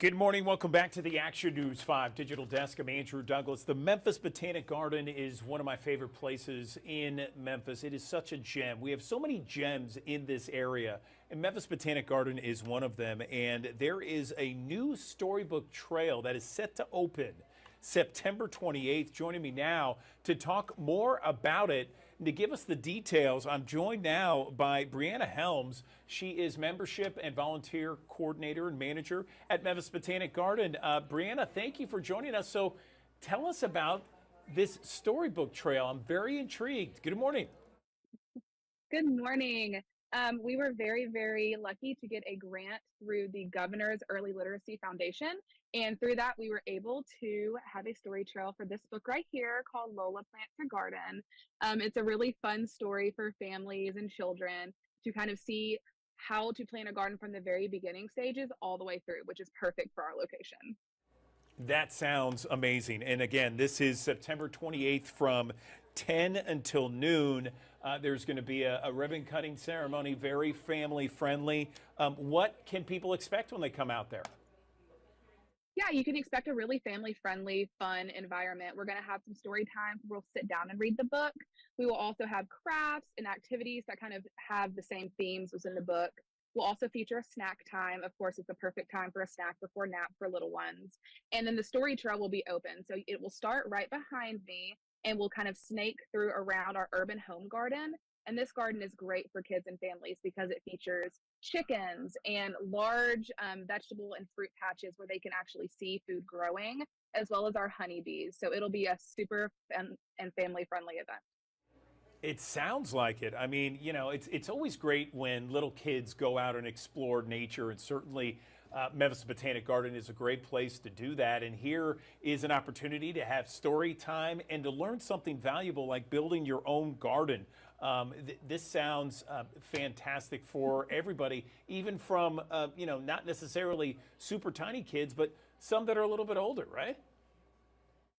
Good morning. Welcome back to the Action News 5 Digital Desk. I'm Andrew Douglas. The Memphis Botanic Garden is one of my favorite places in Memphis. It is such a gem. We have so many gems in this area, and Memphis Botanic Garden is one of them. And there is a new storybook trail that is set to open September 28th. Joining me now to talk more about it and to give us the details, I'm joined now by Brianna Helms. She is membership and volunteer coordinator and manager at Memphis Botanic Garden. Brianna, thank you for joining us. So tell us about this storybook trail. I'm very intrigued. Good morning. Good morning. We were very, very lucky to get a grant through the Governor's Early Literacy Foundation. And through that, we were able to have a story trail for this book right here called Lola Plants Her Garden. It's a really fun story for families and children to kind of see how to plant a garden from the very beginning stages all the way through, which is perfect for our location. That sounds amazing. And again, this is September 28th from 10 until noon. There's going to be a ribbon cutting ceremony, very family friendly. What can people expect when they come out there? Yeah, you can expect a really family friendly, fun environment. We're going to have some story times. We'll sit down and read the book. We will also have crafts and activities that kind of have the same themes as in the book. We'll also feature a snack time. Of course, it's a perfect time for a snack before nap for little ones. And then the story trail will be open. So it will start right behind me and we'll kind of snake through around our urban home garden. And this garden is great for kids and families because it features chickens and large vegetable and fruit patches where they can actually see food growing, as well as our honeybees. So it'll be a super fun and family friendly event. It sounds like it. I mean, you know, it's always great when little kids go out and explore nature, and certainly Memphis Botanic Garden is a great place to do that. And here is an opportunity to have story time and to learn something valuable like building your own garden. This sounds fantastic for everybody, even from, you know, not necessarily super tiny kids, but some that are a little bit older, right?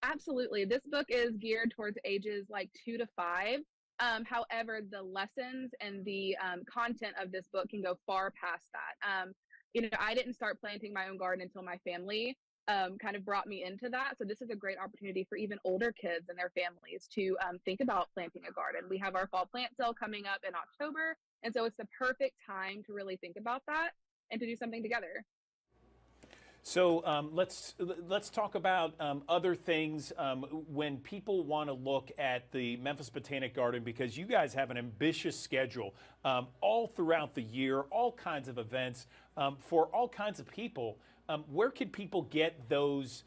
Absolutely. This book is geared towards ages like 2 to 5. However, the lessons and the content of this book can go far past that. You know, I didn't start planting my own garden until my family kind of brought me into that. So this is a great opportunity for even older kids and their families to think about planting a garden. We have our fall plant sale coming up in October. And so it's the perfect time to really think about that and to do something together. So let's talk about other things when people want to look at the Memphis Botanic Garden, because you guys have an ambitious schedule all throughout the year, all kinds of events for all kinds of people. Where can people get those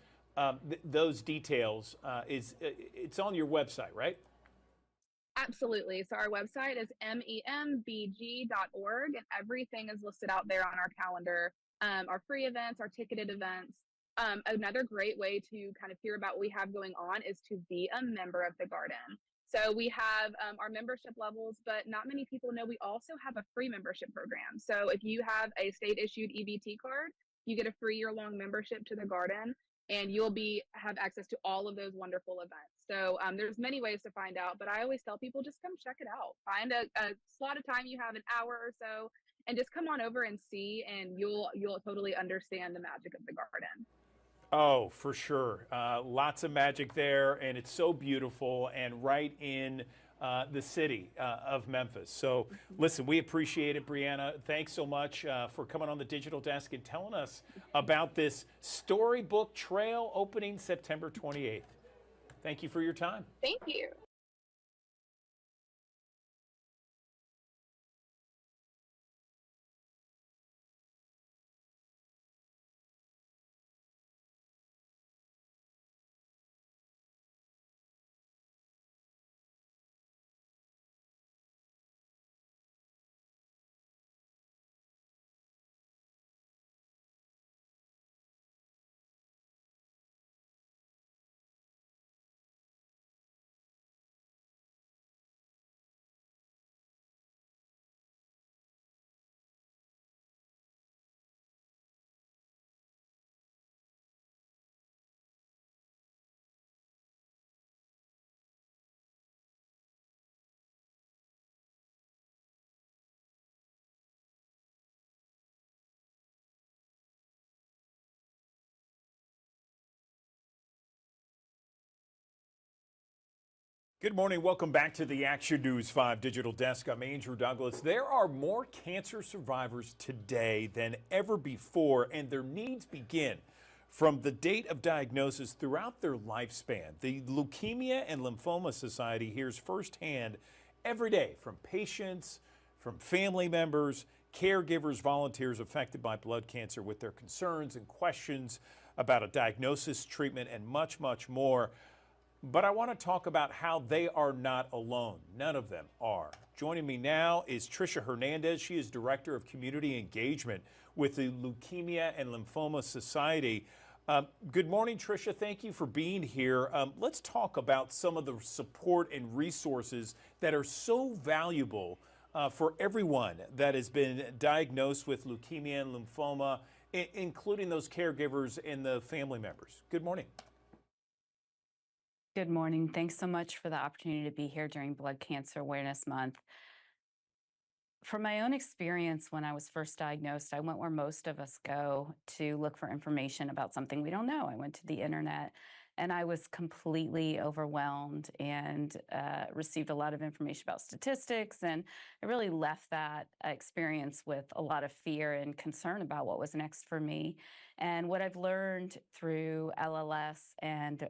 details? It's on your website, right? Absolutely. So our website is membg.org, and everything is listed out there on our calendar. Our free events, our ticketed events. Another great way to kind of hear about what we have going on is to be a member of the garden. So we have our membership levels, but not many people know we also have a free membership program. So if you have a state issued EBT card, you get a free year-long membership to the garden, and you'll have access to all of those wonderful events. So there's many ways to find out, but I always tell people just come check it out. Find a slot of time, you have an hour or so, and just come on over and see, and you'll totally understand the magic of the garden. Oh, for sure. Lots of magic there, and it's so beautiful and right in the city of Memphis. So listen, we appreciate it, Brianna. Thanks so much for coming on the Digital Desk and telling us about this storybook trail opening September 28th. Thank you for your time. Thank you. Good morning. Welcome back to the Action News 5 Digital Desk. I'm Andrew Douglas. There are more cancer survivors today than ever before, and their needs begin from the date of diagnosis throughout their lifespan. The Leukemia and Lymphoma Society hears firsthand every day from patients, from family members, caregivers, volunteers affected by blood cancer with their concerns and questions about a diagnosis, treatment, and much, much more. But I want to talk about how they are not alone. None of them are. Joining me now is Tricia Hernandez. She is Director of Community Engagement with the Leukemia and Lymphoma Society. Good morning, Tricia. Thank you for being here. Let's talk about some of the support and resources that are so valuable for everyone that has been diagnosed with leukemia and lymphoma, including those caregivers and the family members. Good morning. Good morning. Thanks so much for the opportunity to be here during Blood Cancer Awareness Month. From my own experience, when I was first diagnosed, I went where most of us go to look for information about something we don't know. I went to the internet and I was completely overwhelmed and received a lot of information about statistics. And I really left that experience with a lot of fear and concern about what was next for me. And what I've learned through LLS and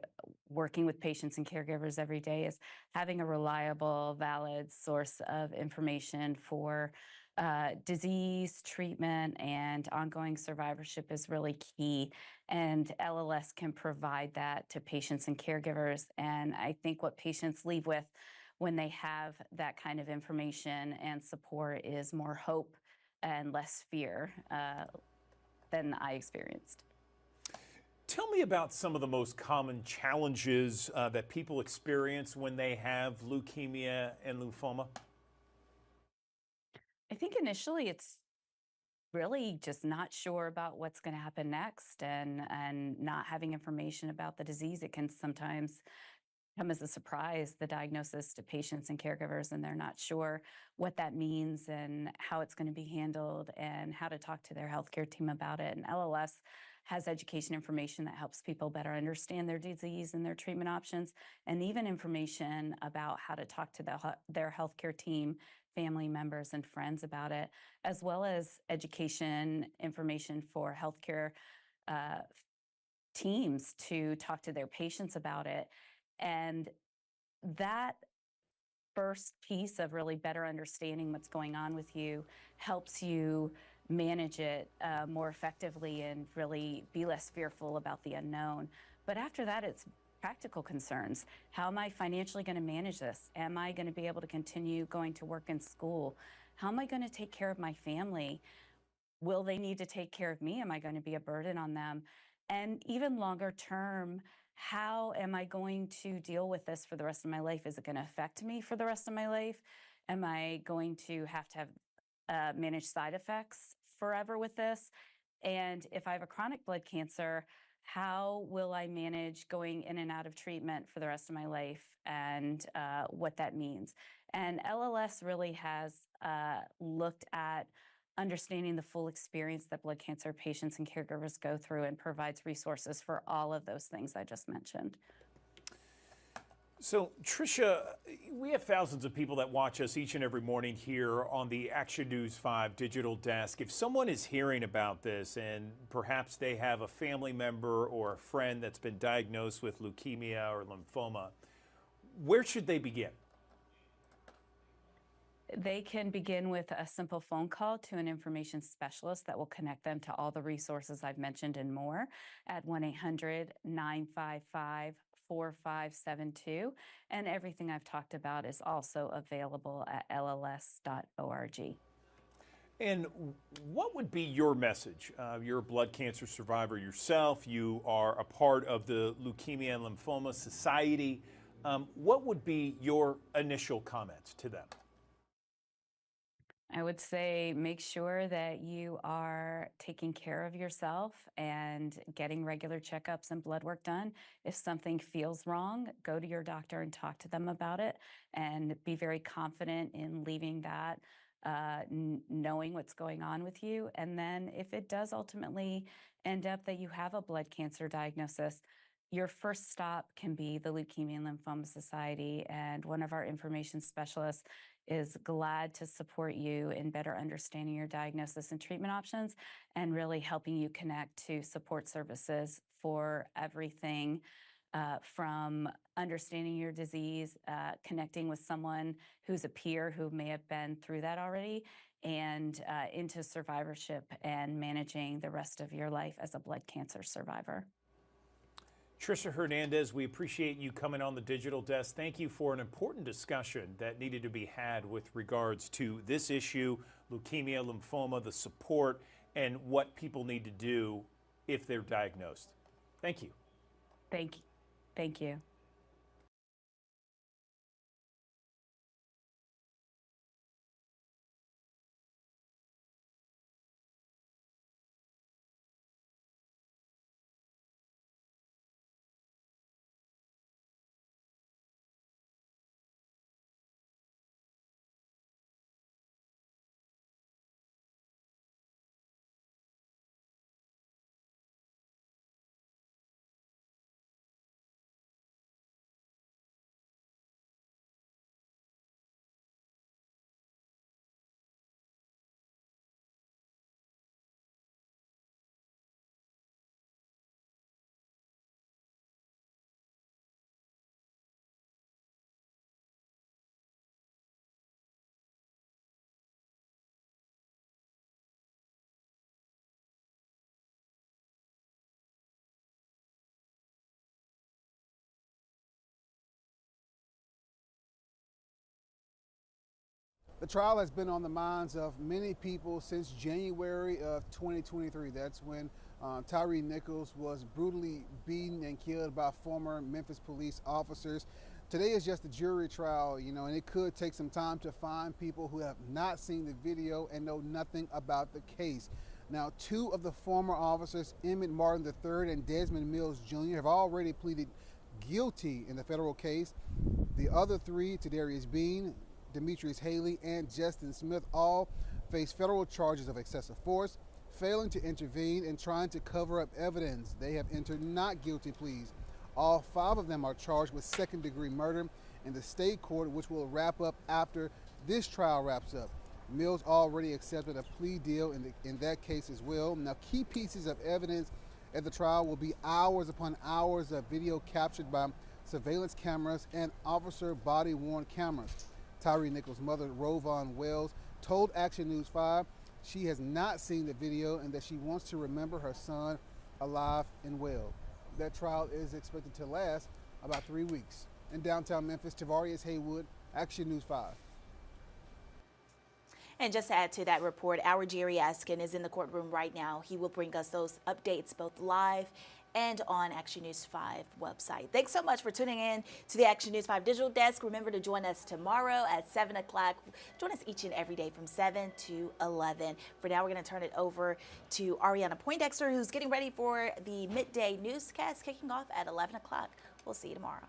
working with patients and caregivers every day is having a reliable, valid source of information for disease, treatment, and ongoing survivorship is really key. And LLS can provide that to patients and caregivers. And I think what patients leave with when they have that kind of information and support is more hope and less fear than I experienced. Tell me about some of the most common challenges that people experience when they have leukemia and lymphoma. I think initially it's really just not sure about what's going to happen next and not having information about the disease. It can sometimes come as a surprise, the diagnosis to patients and caregivers, and they're not sure what that means and how it's going to be handled and how to talk to their healthcare team about it. And LLS has education information that helps people better understand their disease and their treatment options, and even information about how to talk to their healthcare team, family members, and friends about it, as well as education information for healthcare teams to talk to their patients about it. And that first piece of really better understanding what's going on with you helps you manage it more effectively and really be less fearful about the unknown. But after that, it's practical concerns. How am I financially going to manage this? Am I going to be able to continue going to work and school? How am I going to take care of my family? Will they need to take care of me? Am I going to be a burden on them? And even longer term, how am I going to deal with this for the rest of my life? Is it going to affect me for the rest of my life? Am I going to have manage side effects forever with this? And if I have a chronic blood cancer, how will I manage going in and out of treatment for the rest of my life and what that means? And LLS really has looked at understanding the full experience that blood cancer patients and caregivers go through and provides resources for all of those things I just mentioned. So, Tricia, we have thousands of people that watch us each and every morning here on the Action News 5 digital desk. If someone is hearing about this and perhaps they have a family member or a friend that's been diagnosed with leukemia or lymphoma, where should they begin? They can begin with a simple phone call to an information specialist that will connect them to all the resources I've mentioned and more at 1-800-955-4572. And everything I've talked about is also available at lls.org. And what would be your message? You're a blood cancer survivor yourself. You are a part of the Leukemia and Lymphoma Society. What would be your initial comments to them? I would say make sure that you are taking care of yourself and getting regular checkups and blood work done. If something feels wrong, go to your doctor and talk to them about it and be very confident in leaving that, knowing what's going on with you. And then if it does ultimately end up that you have a blood cancer diagnosis, your first stop can be the Leukemia and Lymphoma Society, and one of our information specialists is glad to support you in better understanding your diagnosis and treatment options and really helping you connect to support services for everything from understanding your disease, connecting with someone who's a peer who may have been through that already, and into survivorship and managing the rest of your life as a blood cancer survivor. Trisha Hernandez, we appreciate you coming on the digital desk. Thank you for an important discussion that needed to be had with regards to this issue, leukemia, lymphoma, the support, and what people need to do if they're diagnosed. Thank you. Thank you. Thank you. The trial has been on the minds of many people since January of 2023. That's when Tyree Nichols was brutally beaten and killed by former Memphis police officers. Today is just a jury trial, and it could take some time to find people who have not seen the video and know nothing about the case. Now, two of the former officers, Emmett Martin III and Desmond Mills Jr., have already pleaded guilty in the federal case. The other three, Tadarius Bean, Demetrius Haley, and Justin Smith, all face federal charges of excessive force, failing to intervene, and trying to cover up evidence. They have entered not guilty pleas. All five of them are charged with second-degree murder in the state court, which will wrap up after this trial wraps up. Mills already accepted a plea deal in that case as well. Now, key pieces of evidence at the trial will be hours upon hours of video captured by surveillance cameras and officer body-worn cameras. Tyree Nichols' mother, Rovon Wells, told Action News 5 she has not seen the video and that she wants to remember her son alive and well. That trial is expected to last about 3 weeks. In downtown Memphis, Tavarius Haywood, Action News 5. And just to add to that report, our Jerry Askin is in the courtroom right now. He will bring us those updates both live and on Action News 5 website. Thanks so much for tuning in to the Action News 5 digital desk. Remember to join us tomorrow at 7 o'clock. Join us each and every day from 7 to 11. For now, we're going to turn it over to Ariana Poindexter, who's getting ready for the midday newscast kicking off at 11 o'clock. We'll see you tomorrow.